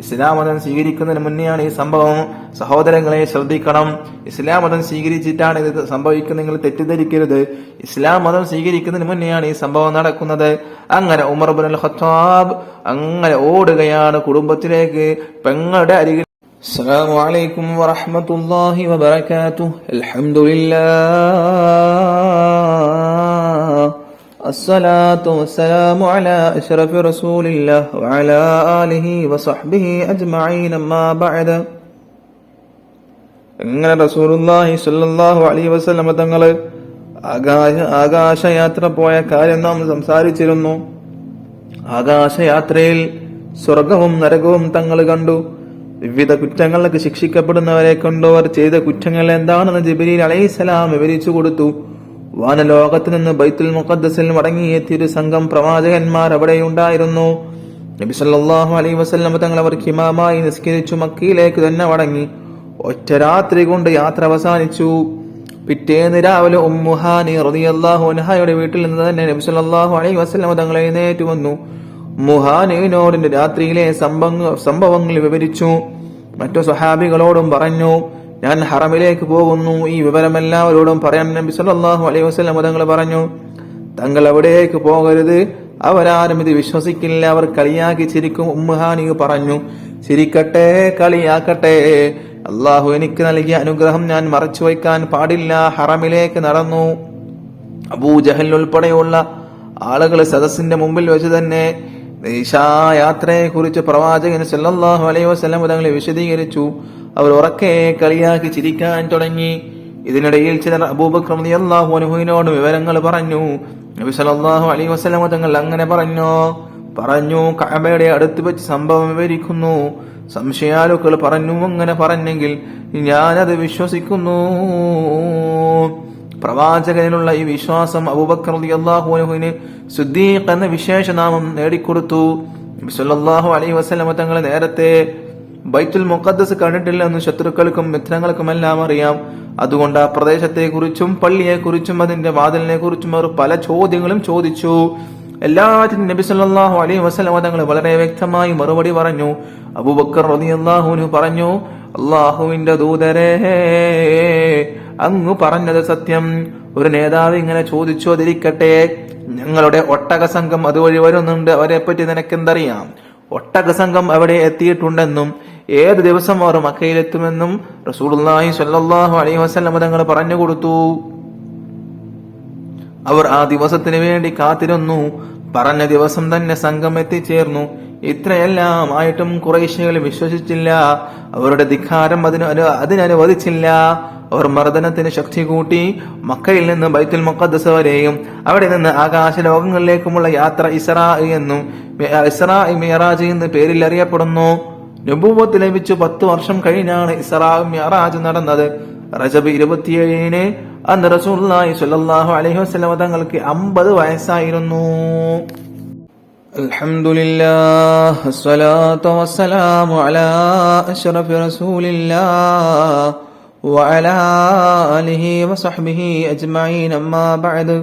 ഇസ്ലാം മതം സ്വീകരിക്കുന്നതിന് മുന്നെയാണ് ഈ സംഭവം. സഹോദരങ്ങളെ ശ്രദ്ധിക്കണം. ഇസ്ലാം മതം സ്വീകരിച്ചിട്ടാണ് ഇത് സംഭവിക്കുന്നത്, നിങ്ങൾ തെറ്റിദ്ധരിക്കരുത്. ഇസ്ലാം മതം സ്വീകരിക്കുന്നതിന് മുന്നെയാണ് ഈ സംഭവം നടക്കുന്നത്. അങ്ങനെ ഉമർ ഇബ്നുൽ ഖത്താബ് അങ്ങനെ ഓടുകയാണ് കുടുംബത്തിലേക്ക്, പെങ്ങളുടെ അരികിൽ. അസ്സലാമു അലൈക്കും വറഹ്മത്തുള്ളാഹി വബറകാതുഹു. അൽഹംദുലില്ലാഹ് الصلاة والسلام على أشرف رسول الله وعلى آله وصحبه أجمعين أما بعد. ഇങ്ങനെ റസൂലുള്ളാഹി സ്വല്ലല്ലാഹു അലൈഹി വസല്ലം തങ്ങള് ആകാശയാത്ര പോയ കാര്യം നാം സംസാരിച്ചിരുന്നു. ആകാശയാത്രയിൽ സ്വർഗവും നരകവും തങ്ങൾ കണ്ടു. വിവിധ കുറ്റങ്ങൾക്ക് ശിക്ഷിക്കപ്പെടുന്നവരെ കണ്ടു. അവർ ചെയ്ത കുറ്റങ്ങൾ എന്താണെന്ന് ജിബ്രീൽ അലൈഹിസ്സലാം വിവരിച്ചു കൊടുത്തു. വാനലോകത്ത് നിന്ന് ബൈത്തുൽ മുഖദ്ദസിൽ മടങ്ങിയെത്തിയൊരു സംഘം പ്രവാചകന്മാർ അവിടെയുണ്ടായിരുന്നു. നബി സല്ലല്ലാഹു അലൈഹി വസല്ലം തങ്ങൾ അവർക്ക് ഇമാമായി നിസ്കരിച്ചു മക്കയിലേക്ക് തന്നെ മടങ്ങി. ഒറ്റ രാത്രി കൊണ്ട് യാത്ര അവസാനിച്ചു. പിറ്റേന്ന് രാവിലെ ഉമ്മു ഹാനി റളിയല്ലാഹു അൻഹയുടെ വീട്ടിൽ നിന്ന് തന്നെ നബി സല്ലല്ലാഹു അലൈഹി വസല്ലം തങ്ങൾ എഴുന്നേറ്റ് വന്നു. ഉമ്മു ഹാനിയോട് രാത്രിയിലെ സംഭവങ്ങൾ വിവരിച്ചു. മറ്റു സ്വഹാബികളോടും പറഞ്ഞു, ഞാൻ ഹറമിലേക്ക് പോകുന്നു, ഈ വിവരം എല്ലാവരോടും പറയാൻ നബി സല്ലല്ലാഹു അലൈഹി വസല്ലം തങ്ങൾ പറഞ്ഞു. തങ്ങൾ അവിടേക്ക് പോകരുത്, അവരാരും ഇത് വിശ്വസിക്കില്ല, അവർ കളിയാക്കി ചിരിക്കും. ഉമ്മു ഹാനി പറഞ്ഞു, ചിരിക്കട്ടെ, കളിയാക്കട്ടെ, അള്ളാഹു എനിക്ക് നൽകിയ അനുഗ്രഹം ഞാൻ മറച്ചു വയ്ക്കാൻ പാടില്ല. ഹറമിലേക്ക് നടന്നു. അബൂജഹൽ ഉൾപ്പെടെയുള്ള ആളുകൾ സദസ്സിന്റെ മുമ്പിൽ വെച്ച് തന്നെ യാത്രയെ കുറിച്ച് പ്രവാചകൻ സല്ലല്ലാഹു അലൈഹി വസല്ലം തങ്ങളെ വിശദീകരിച്ചു. അവർ ഉറക്കെ കളിയാക്കി ചിരിക്കാൻ തുടങ്ങി. ഇതിനിടയിൽ ചിലർ അബൂബക്കർ റളിയല്ലാഹു അൻഹുവിനോട് വിവരങ്ങൾ പറഞ്ഞു. നബി സല്ലല്ലാഹു അലൈഹി വസല്ലം തങ്ങൾ അങ്ങനെ പറഞ്ഞു കഅബയുടെ അടുത്ത് വെച്ച് സംഭവം വിവരിക്കുന്നു. സംശയാലുക്കൾ പറഞ്ഞു, അങ്ങനെ പറഞ്ഞെങ്കിൽ ഞാനത് വിശ്വസിക്കുന്നു. പ്രവാചകനിലുള്ള ഈ വിശ്വാസം അബൂബക്കർ റളിയല്ലാഹു അൻഹുവിന് സിദ്ദീഖ് എന്ന വിശേഷനാമം നേടിക്കൊടുത്തു. നബി സല്ലല്ലാഹു അലൈഹി വസല്ലം തങ്ങൾ നേരത്തെ ബൈത്തുൽ മുഖദ്ദസ് കണ്ടിട്ടില്ലെന്ന് ശത്രുക്കൾക്കും മിത്രങ്ങൾക്കുമെല്ലാം അറിയാം. അതുകൊണ്ട് ആ പ്രദേശത്തെക്കുറിച്ചും പള്ളിയെക്കുറിച്ചും അതിന്റെ വാതിലിനെ കുറിച്ചും അവർ പല ചോദ്യങ്ങളും ചോദിച്ചു. എല്ലാറ്റിനും നബി സല്ലല്ലാഹു അലൈഹി വസല്ലം തങ്ങൾ വളരെ വ്യക്തമായി മറുപടി പറഞ്ഞു. അബൂബക്കർ റളിയല്ലാഹു അൻഹു പറഞ്ഞു, അല്ലാഹുവിന്റെ ദൂതരേ, അങ്ങ് പറഞ്ഞത് സത്യം. ഒരു നേതാവ് ഇങ്ങനെ ചോദിച്ചു, അതിരിക്കട്ടെ, ഞങ്ങളുടെ ഒട്ടക സംഘം അതുവഴി വരുന്നുണ്ട്, അവരെ പറ്റി നിനക്കെന്തറിയാം? ഒട്ടക സംഘം അവിടെ എത്തിയിട്ടുണ്ടെന്നും ഏത് ദിവസം അവർ മക്കയിലെത്തുമെന്നും റസൂലുള്ളാഹി സ്വല്ലല്ലാഹു അലൈഹി വസല്ലം തങ്ങൾ പറഞ്ഞു കൊടുത്തു. അവർ ആ ദിവസത്തിന് വേണ്ടി കാത്തിരുന്നു. പറഞ്ഞ ദിവസം തന്നെ സംഘം എത്തിച്ചേർന്നു. ഇത്രയെല്ലാം ആയിട്ടും ഖുറൈശികൾ വിശ്വസിച്ചില്ല. അവരുടെ ധിക്കാരം അതിനനുവദിച്ചില്ല. അവർ മർദ്ദനത്തിന് ശക്തി കൂട്ടി. മക്കയിൽ നിന്ന് ബൈത്തുൽ മുഖദ്ദസ് വരെയും അവിടെ നിന്ന് ആകാശ ലോകങ്ങളിലേക്കുമുള്ള യാത്ര ഇസ്രാ മിഅറാജ് എന്ന് പേരിൽ അറിയപ്പെടുന്നു. നബുവത്ത് ലഭിച്ചു 10 വർഷം കഴിഞ്ഞാണ് ഇസ്രാ മിഅറാജ് നടന്നത്. റജബ് 27-ന് അന്ന് റസൂലുള്ളാഹി സ്വല്ലല്ലാഹു അലൈഹി വസല്ലം തങ്ങൾക്ക് 50 വയസ്സായിരുന്നു. അൽഹംദുലില്ലാഹ് വസ്സലാത്തു വസ്സലാമു അലാ അഷ്റഫി റസൂലില്ലാഹ് വഅലാ ആലിഹി വസഹ്ബിഹി അജ്മഈൻ അമ്മാ ബഅദ്.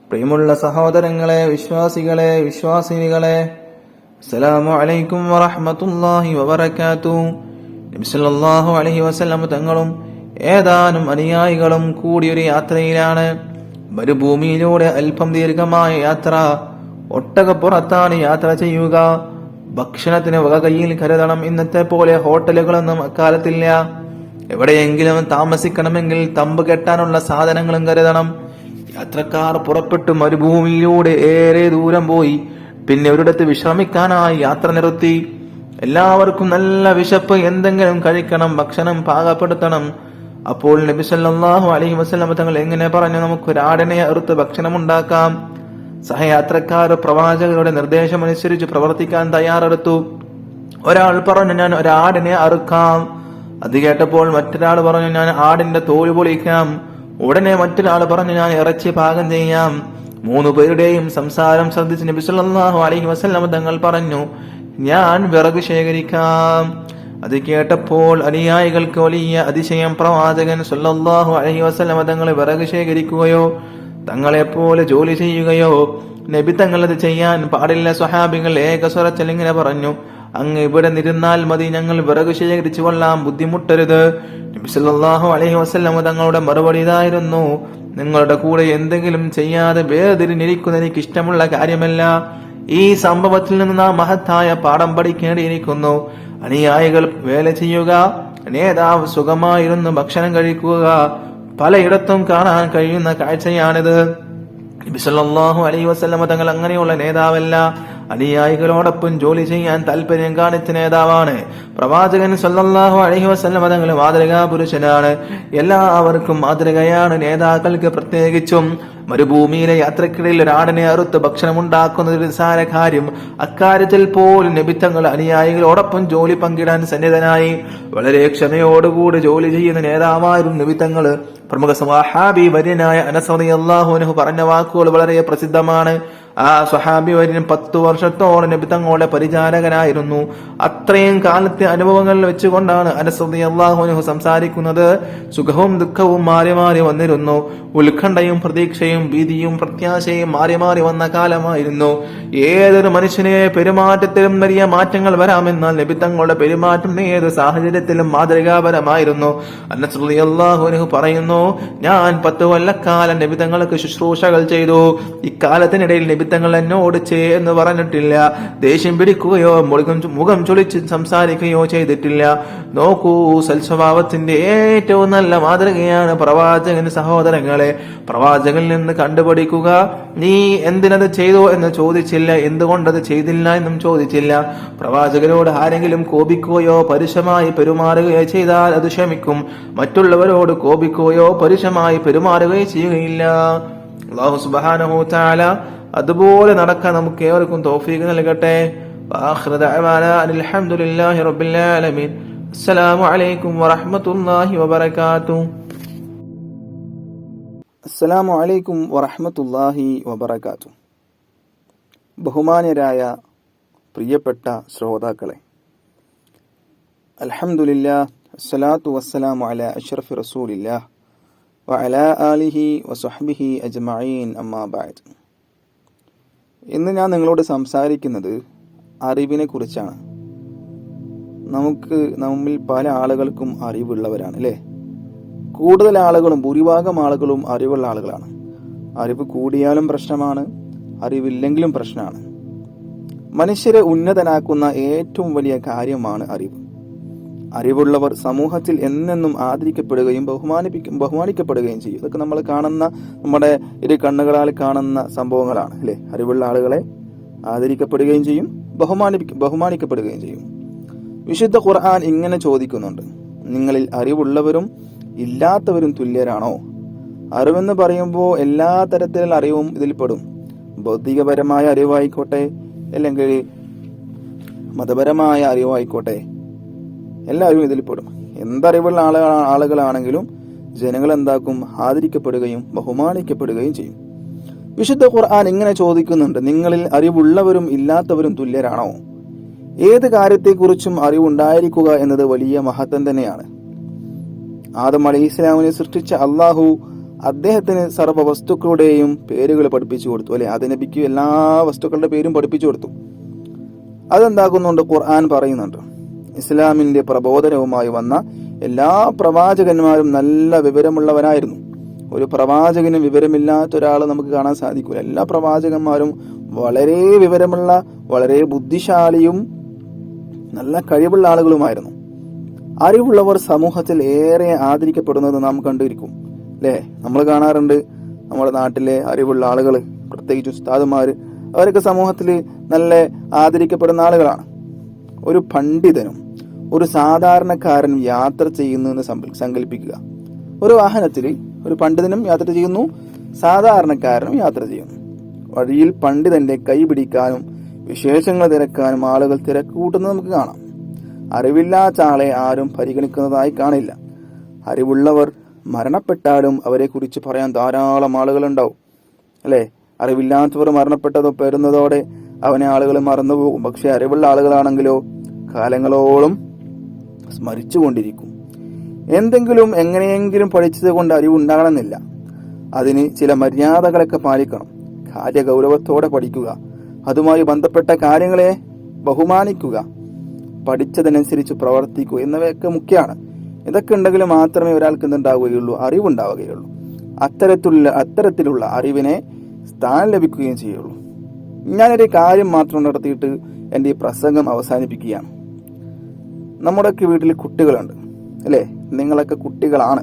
പ്രിയമുള്ള സഹോദരങ്ങളെ, വിശ്വാസികളെ, വിശ്വാസിനികളെ, അസ്സലാമു അലൈക്കും വറഹ്മത്തുള്ളാഹി വബറകാതുഹു. നബി സല്ലല്ലാഹു അലൈഹി വസല്ലം തങ്ങളും ഏതാനും അനുയായികളും കൂടിയൊരു യാത്രയിലാണ്. മരുഭൂമിയിലൂടെ അല്പം ദീർഘമായ യാത്ര. ഒട്ടകപ്പുറത്താണ് യാത്ര ചെയ്യുക. ഭക്ഷണത്തിന് വക കയ്യിൽ കരുതണം. ഇന്നത്തെ പോലെ ഹോട്ടലുകളൊന്നും അക്കാലത്തില്ല. എവിടെയെങ്കിലും താമസിക്കണമെങ്കിൽ തമ്പ് കെട്ടാനുള്ള സാധനങ്ങളും കരുതണം. യാത്രക്കാർ പുറപ്പെട്ടു മരുഭൂമിയിലൂടെ ഏറെ ദൂരം പോയി. പിന്നെ ഒരിടത്ത് വിശ്രമിക്കാനായി യാത്ര നിർത്തി. എല്ലാവർക്കും നല്ല വിശപ്പ്, എന്തെങ്കിലും കഴിക്കണം, ഭക്ഷണം പാകപ്പെടുത്തണം. അപ്പോൾ നബി സല്ലല്ലാഹു അലൈഹി വസല്ലം തങ്ങൾ എങ്ങനെ പറഞ്ഞു, നമുക്കൊരാടിനെ അറുത്ത് ഭക്ഷണം ഉണ്ടാക്കാം. സഹയാത്രക്കാർ പ്രവാചകരുടെ നിർദ്ദേശമനുസരിച്ച് പ്രവർത്തിക്കാൻ തയ്യാറെടുത്തു. ഒരാൾ പറഞ്ഞു, ഞാൻ ഒരാടിനെ അറുക്കാം. അത് കേട്ടപ്പോൾ മറ്റൊരാൾ പറഞ്ഞു, ഞാൻ ആടിന്റെ തോല് പൊളിക്കാം. ഉടനെ മറ്റൊരാൾ പറഞ്ഞു, ഞാൻ ഇറച്ചി പാകം ചെയ്യാം. 3 പേരുടെയും സംസാരം ശ്രദ്ധിച്ച് നബി സല്ലല്ലാഹു അലൈഹി വസല്ലം തങ്ങൾ പറഞ്ഞു, ഞാൻ വിറക് ശേഖരിക്കാം. അത് കേട്ടപ്പോൾ അനുയായികൾക്ക് വലിയ അതിശയം. പ്രവാചകൻ സല്ലല്ലാഹു അലൈഹി വസല്ലം തങ്ങൾ വിറക് ശേഖരിക്കുകയോ തങ്ങളെപ്പോലെ ജോലി ചെയ്യുകയോ നബി തങ്ങൾ അത് ചെയ്യാൻ പാടില്ല. സ്വഹാബികൾ ഏകസ്വരത്തിൽ ഇങ്ങനെ പറഞ്ഞു, അങ്ങ് ഇവിടെ നിരുന്നാൽ മതി, ഞങ്ങൾ വിറക് ശേഖരിച്ചു കൊള്ളാം, ബുദ്ധിമുട്ടരുത്. നബി സല്ലല്ലാഹു അലൈഹി വസല്ലം തങ്ങളുടെ മറുപടി ഇതായിരുന്നു, നിങ്ങളുടെ കൂടെ എന്തെങ്കിലും ചെയ്യാതെ വേർതിരിഞ്ഞിരിക്കുന്ന എനിക്ക് ഇഷ്ടമുള്ള കാര്യമല്ല. ഈ സംഭവത്തിൽ നിന്ന് നാം മഹത്തായ പാഠം പഠിക്കേണ്ടിയിരിക്കുന്നു. അനുയായികൾ വേല ചെയ്യുക, നേതാവ് സുഖമായിരുന്നു ഭക്ഷണം കഴിക്കുക, പലയിടത്തും കാണാൻ കഴിയുന്ന കാഴ്ചയാണിത്. നബി സല്ലല്ലാഹു അലൈഹി വസല്ലമ തങ്ങൾ അങ്ങനെയുള്ള നേതാവല്ല, അനുയായികളോടൊപ്പം ജോലി ചെയ്യാൻ താല്പര്യം കാണിച്ച നേതാവാണ്. പ്രവാചകൻ സല്ലല്ലാഹു അലൈഹി വസല്ലമ തങ്ങൾ മാതൃകാ പുരുഷനാണ്, എല്ലാവർക്കും മാതൃകയാണ്. നേതാക്കൾക്ക് പ്രത്യേകിച്ചും മരുഭൂമിയിലെ യാത്രക്കിടയിൽ ഒരാടിനെ അറുത്ത് ഭക്ഷണം ഉണ്ടാക്കുന്നത് ഒരു നിസ്സാര കാര്യം. അക്കാര്യത്തിൽ പോലും നബി തങ്ങൾ അനുയായികളോടൊപ്പം ജോലി പങ്കിടാൻ സന്നിധനായി. വളരെ ക്ഷമയോടുകൂടി ജോലി ചെയ്യുന്ന നേതാവായിരുന്നു നബി തങ്ങൾ. പ്രമുഖ സ്വഹാബി വര്യനായ അനസ് റളിയല്ലാഹു അൻഹു പറഞ്ഞ വാക്കുകൾ വളരെ പ്രസിദ്ധമാണ്. ആ സ്വഹാബി വര്യൻ 10 വർഷത്തോളം നബി തങ്ങളുടെ പരിചാരകനായിരുന്നു. അത്രയും കാലത്തെ അനുഭവങ്ങൾ വെച്ചുകൊണ്ടാണ് അനസ് റളിയല്ലാഹു അൻഹു സംസാരിക്കുന്നത്. സുഖവും ദുഃഖവും മാറി മാറി വന്നിരുന്നു. ഉത്കണ്ഠയും പ്രതീക്ഷയും ഭീതിയും പ്രത്യാശയും മാറി മാറി വന്ന കാലമായിരുന്നു. ഏതൊരു മനുഷ്യനെ പെരുമാറ്റത്തിലും വലിയ മാറ്റങ്ങൾ വരാമെന്നാൽ നബി തങ്ങളുടെ പെരുമാറ്റം ഏത് സാഹചര്യത്തിലും മാതൃകാപരമായിരുന്നു. അനസ് റളിയല്ലാഹു അൻഹു പറയുന്നു, ഞാൻ 10 കൊല്ലക്കാലം നബി തങ്ങൾക്ക് ശുശ്രൂഷകൾ ചെയ്തു. ഇക്കാലത്തിനിടയിൽ നബി തങ്ങൾ എന്നോട് എന്ന് പറഞ്ഞിട്ടില്ല, ദേഷ്യം പിടിക്കുകയോ മുഖം ചൊളിച്ച് സംസാരിക്കുകയോ ചെയ്തിട്ടില്ല. നോക്കൂ, സൽസ്വഭാവത്തിന്റെ ഏറ്റവും നല്ല മാതൃകയാണ് പ്രവാചകൻ. സഹോദരങ്ങളെ, പ്രവാചകനിൽ നിന്ന് കണ്ടുപഠിക്കുക. നീ എന്തിനത് ചെയ്തു എന്ന് ചോദിച്ചില്ല, എന്തുകൊണ്ടത് ചെയ്തില്ല എന്നും ചോദിച്ചില്ല. പ്രവാചകനോട് ആരെങ്കിലും കോപിക്കുകയോ പരുഷമായി പെരുമാറുകയോ ചെയ്താൽ അത് ക്ഷമിക്കും. മറ്റുള്ളവരോട് കോപിക്കുകയോ പരുഷമായി പെരുമാറുകയോ ചെയ്യുകയില്ല. അല്ലാഹു സുബ്ഹാനഹു വ തആല അതുപോലെ നടക്കാൻ നമുക്ക് ഏവർക്കും തൗഫീഖ് നൽകട്ടെ. വആഖിറു ദഅവാനാ അൽഹംദുലില്ലാഹി റബ്ബിൽ ആലമീൻ. അസ്സലാമു അലൈക്കും വറഹ്മത്തുള്ളാഹി വബറകാതുഹു. അസ്സലാമു അലൈക്കും വറഹ്മത്തുള്ളാഹി വബറകാതുഹു. ബഹുമാന്യരായ പ്രിയപ്പെട്ട ശ്രോതാക്കളെ, അൽഹംദുലില്ലാഹ് അസ്സലാത്തു വസ്സലാമു അലാ അഷ്റഫി റസൂലില്ലാഹ് വഅലാ ആലിഹി വസഹ്ബിഹി അജ്മഈൻ, അമ്മാ ബഅദ്. ഇന്ന് ഞാൻ നിങ്ങളോട് സംസാരിക്കുന്നത് അറിവിനെ കുറിച്ചാണ്. നമ്മിൽ പല ആളുകൾക്കും അറിവുള്ളവരാണ് അല്ലേ? കൂടുതൽ ആളുകളും, ഭൂരിഭാഗം ആളുകളും അറിവുള്ള ആളുകളാണ്. അറിവ് കൂടിയാലും പ്രശ്നമാണ്, അറിവില്ലെങ്കിലും പ്രശ്നമാണ്. മനുഷ്യരെ ഉന്നതനാക്കുന്ന ഏറ്റവും വലിയ കാര്യമാണ് അറിവ്. അറിവുള്ളവർ സമൂഹത്തിൽ എന്നെന്നും ആദരിക്കപ്പെടുകയും ബഹുമാനിക്കപ്പെടുകയും ചെയ്യും. ഇതൊക്കെ നമ്മൾ കാണുന്ന, നമ്മുടെ ഇരു കണ്ണുകളാൽ കാണുന്ന സംഭവങ്ങളാണ് അല്ലെ? അറിവുള്ള ആളുകളെ ആദരിക്കപ്പെടുകയും ചെയ്യും, ബഹുമാനിക്കപ്പെടുകയും ചെയ്യും. വിശുദ്ധ ഖുർആൻ ഇങ്ങനെ ചോദിക്കുന്നുണ്ട്, നിങ്ങളിൽ അറിവുള്ളവരും ഇല്ലാത്തവരും തുല്യരാണോ? അറിവെന്ന് പറയുമ്പോൾ എല്ലാ തരത്തിലുള്ള അറിവും ഇതിൽപ്പെടും. ഭൗതികപരമായ അറിവായിക്കോട്ടെ, അല്ലെങ്കിൽ മതപരമായ അറിവായിക്കോട്ടെ, എല്ലാവരും ഇതിൽപ്പെടും. എന്തറിവുള്ള ആളുകളാണെങ്കിലും ജനങ്ങൾ എന്താക്കും? ആദരിക്കപ്പെടുകയും ബഹുമാനിക്കപ്പെടുകയും ചെയ്യും. വിശുദ്ധ ഖുർആൻ ഇങ്ങനെ ചോദിക്കുന്നുണ്ട്, നിങ്ങളിൽ അറിവുള്ളവരും ഇല്ലാത്തവരും തുല്യരാണോ? ഏത് കാര്യത്തെക്കുറിച്ചും അറിവുണ്ടായിരിക്കുക എന്നത് വലിയ മഹത്വം തന്നെയാണ്. ആദം അലൈഹിസ്സലാമിനെ സൃഷ്ടിച്ച അള്ളാഹു അദ്ദേഹത്തിന് സർവ്വ വസ്തുക്കളുടെയും പേരുകൾ പഠിപ്പിച്ചു കൊടുത്തു അല്ലെ? അത് നബിക്ക് എല്ലാ വസ്തുക്കളുടെ പേരും പഠിപ്പിച്ചു കൊടുത്തു. അതെന്താക്കുന്നുണ്ട്? ഖുർആൻ പറയുന്നുണ്ട്, ഇസ്ലാമിന്റെ പ്രബോധനവുമായി വന്ന എല്ലാ പ്രവാചകന്മാരും നല്ല വിവരമുള്ളവരായിരുന്നു. ഒരു പ്രവാചകനും വിവരമില്ലാത്ത ഒരാൾ നമുക്ക് കാണാൻ സാധിക്കില്ല. എല്ലാ പ്രവാചകന്മാരും വളരെ വിവരമുള്ള, വളരെ ബുദ്ധിശാലിയും നല്ല കഴിവുള്ള ആളുകളുമായിരുന്നു. അറിവുള്ളവർ സമൂഹത്തിൽ ഏറെ ആദരിക്കപ്പെടുന്നത് നാം കണ്ടിരിക്കും അല്ലേ? നമ്മൾ കാണാറുണ്ട് നമ്മുടെ നാട്ടിലെ അറിവുള്ള ആളുകൾ, പ്രത്യേകിച്ച് ഉസ്താദുമാര്, അവരൊക്കെ സമൂഹത്തിൽ നല്ല ആദരിക്കപ്പെടുന്ന ആളുകളാണ്. ഒരു പണ്ഡിതനും ഒരു സാധാരണക്കാരനും യാത്ര ചെയ്യുന്നു എന്ന് സങ്കല്പിക്കുക. ഒരു വാഹനത്തിൽ ഒരു പണ്ഡിതനും യാത്ര ചെയ്യുന്നു, സാധാരണക്കാരനും യാത്ര ചെയ്യുന്നു. വഴിയിൽ പണ്ഡിതന്റെ കൈ പിടിക്കാനും വിശേഷങ്ങൾ തിരക്കാനും ആളുകൾ തിരക്ക് കൂട്ടുന്നത് നമുക്ക് കാണാം. അറിവില്ലാത്ത ആളെ ആരും പരിഗണിക്കുന്നതായി കാണില്ല. അറിവുള്ളവർ മരണപ്പെട്ടാലും അവരെ കുറിച്ച് പറയാൻ ധാരാളം ആളുകൾ ഉണ്ടാവും അല്ലെ? അറിവില്ലാത്തവർ മരണപ്പെട്ടതോ പെരുന്നതോടെ അവനെ ആളുകൾ മറന്നുപോകും. പക്ഷെ അറിവുള്ള ആളുകളാണെങ്കിലോ കാലങ്ങളോളം സ്മരിച്ചുകൊണ്ടിരിക്കും. എന്തെങ്കിലും എങ്ങനെയെങ്കിലും പഠിച്ചത് കൊണ്ട് അറിവുണ്ടാകണമെന്നില്ല. അതിന് ചില മര്യാദകളൊക്കെ പാലിക്കണം. കാര്യഗൗരവത്തോടെ പഠിക്കുക, അതുമായി ബന്ധപ്പെട്ട കാര്യങ്ങളെ ബഹുമാനിക്കുക, പഠിച്ചതനുസരിച്ച് പ്രവർത്തിക്കുക എന്നിവയൊക്കെ മുഖ്യമാണ്. ഇതൊക്കെ ഉണ്ടെങ്കിൽ മാത്രമേ ഒരാൾക്ക് എന്തുണ്ടാവുകയുള്ളൂ? അറിവുണ്ടാവുകയുള്ളൂ. അത്തരത്തിലുള്ള അറിവിനെ സ്ഥാനം ലഭിക്കുകയും ചെയ്യുള്ളൂ. ഞാനൊരു കാര്യം മാത്രം നടത്തിയിട്ട് എൻ്റെ ഈ പ്രസംഗം അവസാനിപ്പിക്കുകയാണ്. നമ്മുടെയൊക്കെ വീട്ടിൽ കുട്ടികളുണ്ട് അല്ലേ? നിങ്ങളൊക്കെ കുട്ടികളാണ്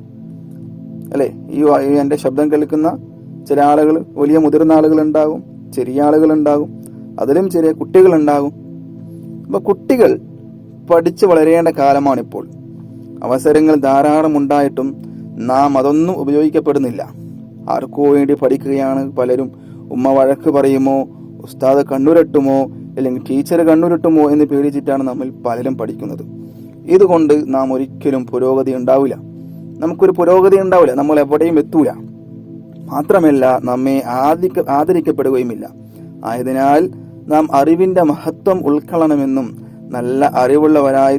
അല്ലേ? ഈ എൻ്റെ ശബ്ദം കേൾക്കുന്ന ചില ആളുകൾ വലിയ മുതിർന്ന ആളുകൾ ഉണ്ടാകും, ചെറിയ ആളുകൾ ഉണ്ടാകും, അതിലും ചെറിയ കുട്ടികൾ ഉണ്ടാകും. അപ്പൊ കുട്ടികൾ പഠിച്ചു വളരേണ്ട കാലമാണിപ്പോൾ. അവസരങ്ങൾ ധാരാളം ഉണ്ടായിട്ടും നാം അതൊന്നും ഉപയോഗിക്കപ്പെടുന്നില്ല. ആർക്കോ വേണ്ടി പഠിക്കുകയാണ് പലരും. ഉമ്മ വഴക്ക് പറയുമോ, ഉസ്താദ് കണ്ണുരട്ടുമോ, അല്ലെങ്കിൽ ടീച്ചർ കണ്ണുരട്ടുമോ എന്ന് പേടിച്ചിട്ടാണ് നമ്മൾ പലരും പഠിക്കുന്നത്. ഇതുകൊണ്ട് നാം ഒരിക്കലും പുരോഗതി ഉണ്ടാവില്ല. നമുക്കൊരു പുരോഗതി ഉണ്ടാവില്ല, നമ്മൾ എവിടെയും എത്തൂല. മാത്രമല്ല നമ്മെ ആദരിക്കപ്പെടുകയുമില്ല. ആയതിനാൽ നാം അറിവിന്റെ മഹത്വം ഉൾക്കൊള്ളണമെന്നും നല്ല അറിവുള്ളവരായി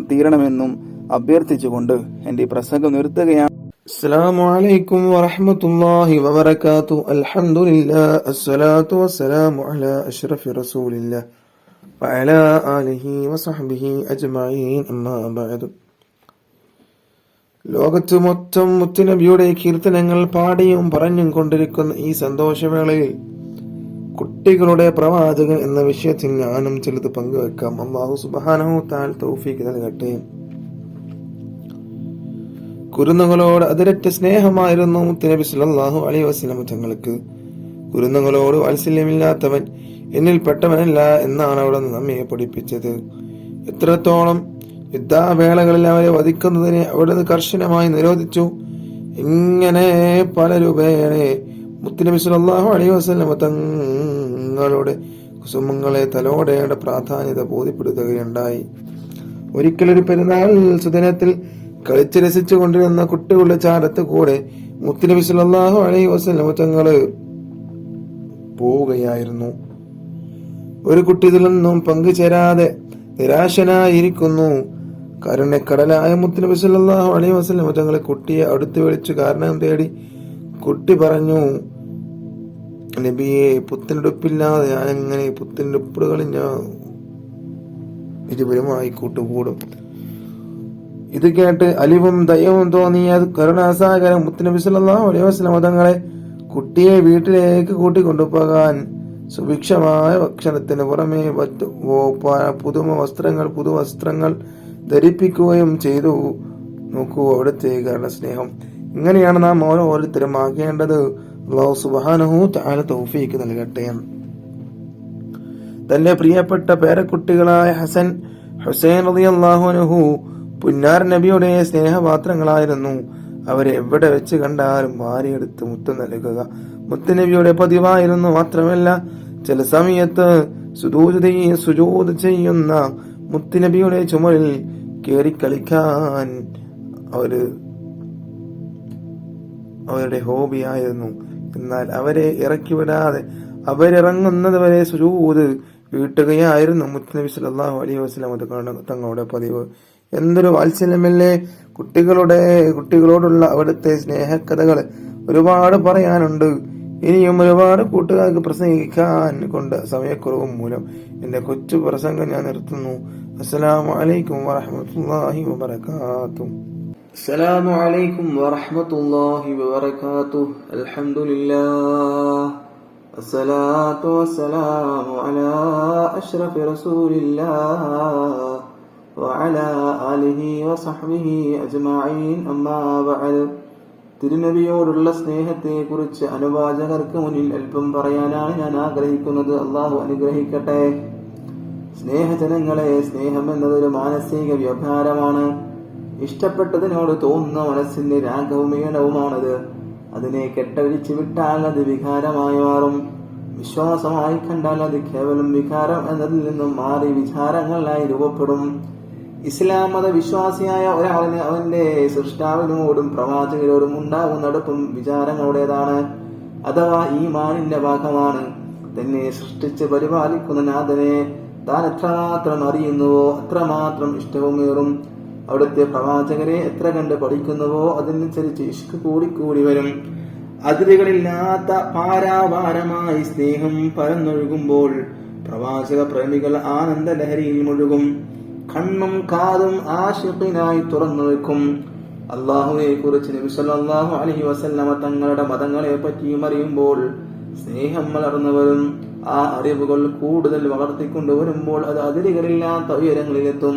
തീരണമെന്നും അഭ്യർത്ഥിച്ചുകൊണ്ട് എന്റെ പ്രസംഗം നിർത്തുകയാണ്. അസ്സലാമു അലൈക്കും വറഹ്മത്തുള്ളാഹി വബറകാതുഹു. അൽഹംദുലില്ലാഹ് അസ്സലാത്തു വസ്സലാമു അലാ അഷ്റഫി റസൂലില്ലാഹ് വഅലാ ആലിഹി വസഹ്ബിഹി അജ്മഈൻ. അമ്മാ ബഅദ്. ലോകത്ത് മൊത്തം മുത്തുനബിയുടെ കീർത്തനങ്ങൾ പാടിയും പറഞ്ഞും കൊണ്ടിരിക്കുന്ന ഈ സന്തോഷവേളയിൽ കുട്ടികളുടെ പ്രവാചകൻ എന്ന വിഷയത്തിൽ ഞാനും ചിലത് പങ്കുവെക്കാം. അല്ലാഹു സുബ്ഹാനഹു തആല തൗഫീഖ് നൽകട്ടെ. കുരുന്നുകളോട് അതിരറ്റ സ്നേഹമായിരുന്നു മുത്തുനബി സല്ലല്ലാഹു അലൈഹി വസല്ലം തങ്ങൾക്ക്. കുരുന്നുകളോട് വാത്സല്യമില്ലാത്തവൻ എന്നിൽ പെട്ടവനല്ല എന്നാണ് അവിടെ നമ്മെ പഠിപ്പിച്ചത്. എത്രത്തോളം യുദ്ധവേളകളിൽ അവരെ വധിക്കുന്നതിനെ അവിടുന്ന് കർശനമായി നിരോധിച്ചു. ഇങ്ങനെ പല രൂപേണെ മുത്തുനബി സല്ലല്ലാഹു അലൈഹി വസല്ലം തങ്ങളുടെ കുസുമങ്ങളെ തലോടേണ്ട പ്രാധാന്യത ബോധ്യപ്പെടുത്തുകയുണ്ടായി. ഒരിക്കലൊരു പെരുന്നാൾ സുദിനത്തിൽ കളിച്ച് രസിച്ചു കൊണ്ടിരുന്ന കുട്ടികളുടെ ചാരത്ത് കൂടെ മുത്തുനബി സല്ലല്ലാഹു അലൈഹി വസല്ലം തങ്ങള് പോവുകയായിരുന്നു. ഒരു കുട്ടി ഇതിൽ നിന്നും പങ്കുചേരാതെ നിരാശനായിരിക്കുന്നു. കരുണക്കടലായ മുത്തുനബി സല്ലല്ലാഹു അലൈഹി വസല്ലം തങ്ങളെ കുട്ടിയെ അടുത്ത് വിളിച്ചു കാരണം തേടി. കുട്ടി പറഞ്ഞു, നബിയെ, പുത്തനുടുപ്പില്ലാതെ ഞാൻ എങ്ങനെ പുത്തനുടുപ്പുകളിൽ ഞാൻ ഇരുവരുമായി കൂട്ടുകൂടും? ഇത് കേട്ട് അലിവും ദയവും തോന്നിയ കരുണാസാഗരം മുത്തുനബി സല്ലല്ലാഹു അലൈഹി വസല്ലം തങ്ങളെ കുട്ടിയെ വീട്ടിലേക്ക് കൂട്ടിക്കൊണ്ടുപോകാൻ സുഭിക്ഷമായ ഭക്ഷണത്തിന് പുറമെ പുതുവസ്ത്രങ്ങൾ ധരിപ്പിക്കുകയും ചെയ്തു. നോക്കൂ അവിടുത്തെ സ്നേഹം. ഇങ്ങനെയാണ് നാം ഓരോരുത്തരും ആകേണ്ടത്. അല്ലാഹു സുബ്ഹാനഹു തആല തൗഫീഖ് നൽകട്ടെ. തന്റെ പ്രിയപ്പെട്ട പേരക്കുട്ടികളായ ഹസൻ, ഹുസൈൻ റളിയല്ലാഹു അൻഹു പുന്നാർ നബിയുടെ സ്നേഹപാത്രങ്ങളായിരുന്നു. അവരെ എവിടെ വെച്ച് കണ്ടാലും വാരിയെടുത്ത് മുത്തം നൽകുക മുത്തുനബിയുടെ പതിവായിരുന്നു. മാത്രമല്ല ചില സമയത്ത് സുജൂദ് ചെയ്യുന്ന മുത്തുനബിയുടെ ചുമലിൽ കേറിക്കളിക്കാൻ അവരുടെ ഹോബിയായിരുന്നു. എന്നാൽ അവരെ ഇറക്കിവിടാതെ അവരിറങ്ങുന്നത് വരെ സുജൂദ് വീട്ടുകയായിരുന്നു മുത്തുനബി സല്ലല്ലാഹു അലൈഹി വസല്ലം തങ്ങളുടെ പതിവ്. എന്തൊരു വാത്സല്യമല്ലേ! കുട്ടികളോടുള്ള അവിടുത്തെ സ്നേഹകഥകൾ ഒരുപാട് പറയാനുണ്ട്. ഇനിയും ഒരുപാട് കൂട്ടുകാർക്ക് പ്രസംഗിക്കാൻ കൊണ്ട് സമയക്കുറവും മൂലം എന്റെ കൊച്ചു പ്രസംഗം ഞാൻ നിർത്തുന്നു. അസ്സലാമു അലൈക്കും വറഹ്മത്തുള്ളാഹി വബറകാതുഹു. അസ്സലാമു അലൈക്കും വറഹ്മത്തുള്ളാഹി വബറകാതുഹു. അൽഹംദുലില്ലാഹ് അസ്സലാത്തു വസ്സലാമു അലാ അഷ്റഫി റസൂലില്ലാഹ് വഅലാ ആലിഹി വസഹ്ബിഹി അജ്മഈൻ. അമ്മാ ബഅദ്. തിരുനബിയോടുള്ള സ്നേഹത്തെ കുറിച്ച് അനുവാചകർക്ക് മുന്നിൽ അല്പം പറയാനാണ് ഞാൻ ആഗ്രഹിക്കുന്നത്. അള്ളാഹു അനുഗ്രഹിക്കട്ടെ. സ്നേഹജനങ്ങളെ, സ്നേഹം എന്നതൊരു മാനസിക വ്യവഹാരമാണ്. ഇഷ്ടപ്പെട്ടതിനോട് തോന്നുന്ന മനസ്സിന്റെ രാഗവും ഈണവുമാണത്. അതിനെ കെട്ടഴിച്ചു വിട്ടാൽ അത് വികാരമായി മാറും. വിശ്വാസമായി കണ്ടാൽ അത് കേവലം വികാരം എന്നതിൽ നിന്നും മാറി വിചാരങ്ങളായി രൂപപ്പെടും. ഇസ്ലാം മത വിശ്വാസിയായ ഒരാളിന് അവന്റെ സൃഷ്ടാവിനോടും പ്രവാചകരോടും ഉണ്ടാകുന്ന അടുപ്പം വിചാരങ്ങളുടേതാണ്, അഥവാ ഈമാനിന്റെ ഭാഗമാണ്. തന്നെ സൃഷ്ടിച്ച് പരിപാലിക്കുന്ന നാഥനെ താൻ എത്രമാത്രം അറിയുന്നുവോ അത്രമാത്രം ഇഷ്ടവുമേറും. അവിടുത്തെ പ്രവാചകരെ എത്ര കണ്ട് പഠിക്കുന്നുവോ അതിനനുസരിച്ച് ഇഷ്ക് കൂടിക്കൂടി വരും. അതിരുകളില്ലാത്ത പാരാപാരമായി സ്നേഹം പരന്നൊഴുകുമ്പോൾ പ്രവാചക പ്രേമികൾ ആനന്ദ ലഹരിയിൽ മുഴുകും. കണ്ണും കാതും ആശിഖിനായി തുറന്നു വെക്കും. അള്ളാഹുവിനെ കുറിച്ച് നബി സല്ലല്ലാഹു അലൈഹി വസല്ലമ തങ്ങളുടെ മതങ്ങളെ പറ്റിയും അറിയുമ്പോൾ സ്നേഹം വളർന്നു വരും. ആ അറിവുകൾ കൂടുതൽ വളർത്തിക്കൊണ്ടുവരുമ്പോൾ അത് അതിരുകളില്ലാത്ത ഉയരങ്ങളിലെത്തും.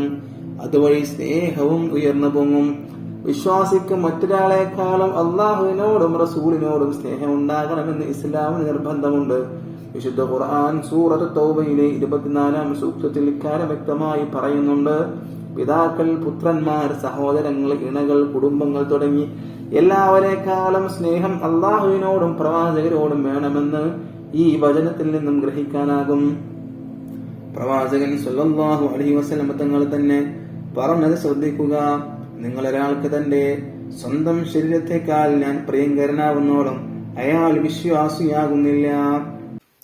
അതുവഴി സ്നേഹവും ഉയർന്നു പൊങ്ങും. വിശ്വാസിക്ക് മറ്റൊരാളെക്കാളും അള്ളാഹുവിനോടും റസൂലിനോടും സ്നേഹം ഉണ്ടാകണമെന്ന് ഇസ്ലാമിന് നിർബന്ധമുണ്ട്. വിശുദ്ധ ഖുർആൻ സൂറത്ത് തൗബയിലെ 24-ാം സൂക്തത്തിൽ ഇക്കാര്യം വ്യക്തമായി പറയുന്നുണ്ട്. പിതാക്കൾ, പുത്രന്മാർ, സഹോദരങ്ങൾ, ഇണകൾ, കുടുംബങ്ങൾ തുടങ്ങി എല്ലാവരെക്കാളും സ്നേഹം അള്ളാഹുവിനോടും പ്രവാചകരോടും വേണമെന്ന് ഈ വചനത്തിൽ നിന്നും ഗ്രഹിക്കാനാകും. പ്രവാചകൻ സല്ലല്ലാഹു അലൈഹി വസല്ലം തങ്ങൾ തന്നെ പറഞ്ഞത് ശ്രദ്ധിക്കുക: നിങ്ങൾ ഒരാൾക്ക് തന്റെ സ്വന്തം ശരീരത്തെക്കാൾ ഞാൻ പ്രിയങ്കരനാവുന്നോളം അയാൾ വിശ്വാസിയാകുന്നില്ല.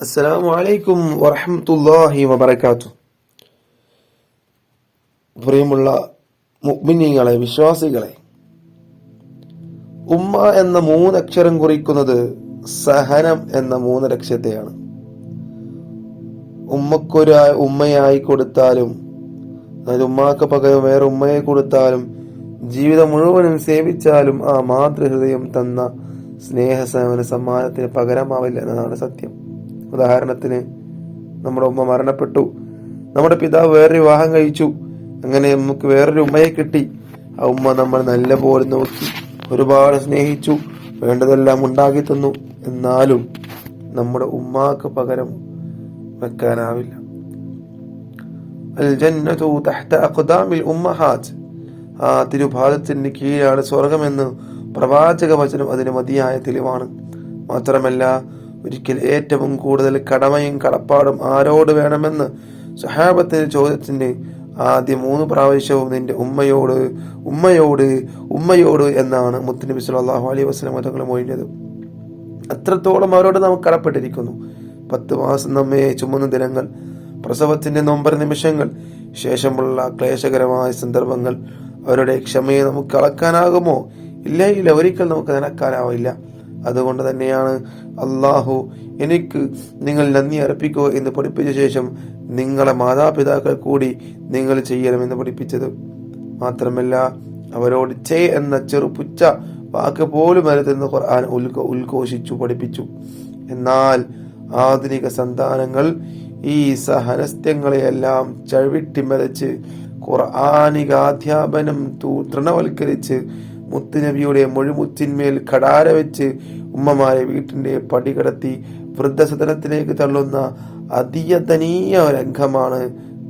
അസ്സലാമു അലൈക്കും വറഹ്മത്തുള്ളാഹി വബറകാതുഹു. പ്രിയമുള്ള മുഅ്മിനീങ്ങളെ, വിശ്വാസികളെ, ഉമ്മ എന്ന 3 അക്ഷരം കുറിക്കുന്നത് സഹനം എന്ന 3 ലക്ഷ്യത്തെയാണ്. ഉമ്മക്കൊരു ഉമ്മയായി കൊടുത്താലും, അതായത് ഉമ്മാക്ക് പകരം വേറെ ഉമ്മയെ കൊടുത്താലും, ജീവിതം മുഴുവനും സേവിച്ചാലും ആ മാതൃഹൃദയം തന്ന സ്നേഹസേവന സമ്മാനത്തിന് പകരമാവില്ല എന്നതാണ് സത്യം. ഉദാഹരണത്തിന്, നമ്മുടെ ഉമ്മ മരണപ്പെട്ടു, നമ്മുടെ പിതാവ് വേറൊരു വിവാഹം കഴിച്ചു, അങ്ങനെ നമുക്ക് വേറൊരു ഉമ്മയെ കിട്ടി. ആ ഉമ്മ നമ്മൾ നല്ല പോലെ നോക്കി, ഒരുപാട് സ്നേഹിച്ചു, വേണ്ടതെല്ലാം ഉണ്ടാക്കി തന്നു. എന്നാലും നമ്മുടെ ഉമ്മാക്ക് പകരം വെക്കാനാവില്ല. അൽ ജന്നതു തഹ്ത അഖ്ദാമിൽ ഉമ്മഹാത്ത്. ആ തിരുപാദത്തിന് കീഴാണ് സ്വർഗമെന്ന് പ്രവാചക വചനം അതിന് മതിയായ തെളിവാണ്. മാത്രമല്ല, ഒരിക്കൽ ഏറ്റവും കൂടുതൽ കടമയും കടപ്പാടും ആരോട് വേണമെന്ന് സ്വഹാബത്തിന്റെ ചോദ്യത്തിന് ആദ്യ 3 പ്രാവശ്യവും നിന്റെ ഉമ്മയോട് ഉമ്മയോട് ഉമ്മയോട് എന്നാണ് മുത്തുനബി സല്ലല്ലാഹു അലൈഹി വസല്ലം തങ്ങൾ മൊഴിഞ്ഞത്. അത്രത്തോളം അവരോട് നാം കടപ്പെട്ടിരിക്കുന്നു. 10 മാസം നമ്മെ ചുമന്ന ദിനങ്ങൾ, പ്രസവത്തിന്റെ നൊമ്പര നിമിഷങ്ങൾ, ശേഷമുള്ള ക്ലേശകരമായ സന്ദർഭങ്ങൾ, അവരുടെ ക്ഷമയെ നമുക്ക് അളക്കാനാകുമോ? ഇല്ല, ഒരിക്കൽ നമുക്ക് നനക്കാനാവില്ല. അതുകൊണ്ട് തന്നെയാണ് അള്ളാഹു എനിക്ക് നിങ്ങൾ നന്ദി അർപ്പിക്കുക എന്ന് പഠിപ്പിച്ച ശേഷം നിങ്ങളെ മാതാപിതാക്കൾ കൂടി നിങ്ങൾ ചെയ്യണമെന്ന് പഠിപ്പിച്ചത്. മാത്രമല്ല, അവരോട് ചേ എന്ന ചെറുപുച്ച വാക്ക് പോലും അരുതെന്ന് ഖുർആൻ ഉദ്ഘോഷിച്ചു പഠിപ്പിച്ചു. എന്നാൽ ആധുനിക സന്താനങ്ങൾ ഈ സഹനസ്യങ്ങളെയെല്ലാം ചവിട്ടിമരച്ച് ഖുർആനികാധ്യാപനം തൃണവൽക്കരിച്ച് മുത്തുനബിയുടെ മൊഴിമുത്തിന്മേൽ കടാര വെച്ച് ഉമ്മമാരെ വീട്ടിന്റെ പടികടത്തി വൃദ്ധസദനത്തിലേക്ക് തള്ളുന്ന അതിയതനീയ രംഗമാണ്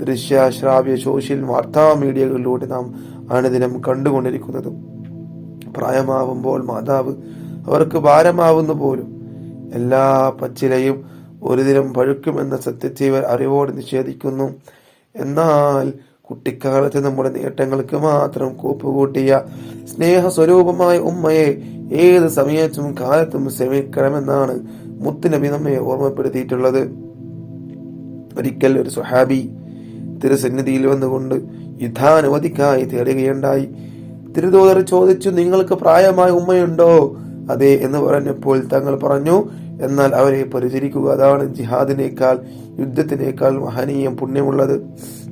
ദൃശ്യശ്രാവ്യ സോഷ്യൽ വാർത്താ മീഡിയകളിലൂടെ നാം അനുദിനം കണ്ടുകൊണ്ടിരിക്കുന്നത്. പ്രായമാവുമ്പോൾ മാതാവ് അവർക്ക് ഭാരമാവുന്നു പോലും. എല്ലാ പച്ചിലയും ഒരു ദിനം പഴുക്കുമെന്ന സത്യത്തെ ഇവർ അറിവോടെ നിഷേധിക്കുന്നു. എന്നാൽ കുട്ടിക്കാലത്ത് നമ്മുടെ നേട്ടങ്ങൾക്ക് മാത്രം കൂപ്പുകൂട്ടിയ സ്നേഹസ്വരൂപമായ ഉമ്മയെ ഏത് സമയത്തും കാലത്തും സേവിക്കണമെന്നാണ് മുത്തുനബി നമ്മെ ഓർമ്മപ്പെടുത്തിയിട്ടുള്ളത്. ഒരിക്കൽ ഒരു സ്വഹാബി തിരുസന്നിധിയിൽ വന്നുകൊണ്ട് യുദ്ധാനുമതിക്കായി തേടുകയുണ്ടായി. തിരുദൂതർ ചോദിച്ചു, നിങ്ങൾക്ക് പ്രായമായ ഉമ്മയുണ്ടോ? അതെ എന്ന് പറഞ്ഞപ്പോൾ തങ്ങൾ പറഞ്ഞു, എന്നാൽ അവരെ പരിചരിക്കുക, അതാണ് ജിഹാദിനേക്കാൾ യുദ്ധത്തിനേക്കാൾ മഹനീയം പുണ്യമുള്ളത്.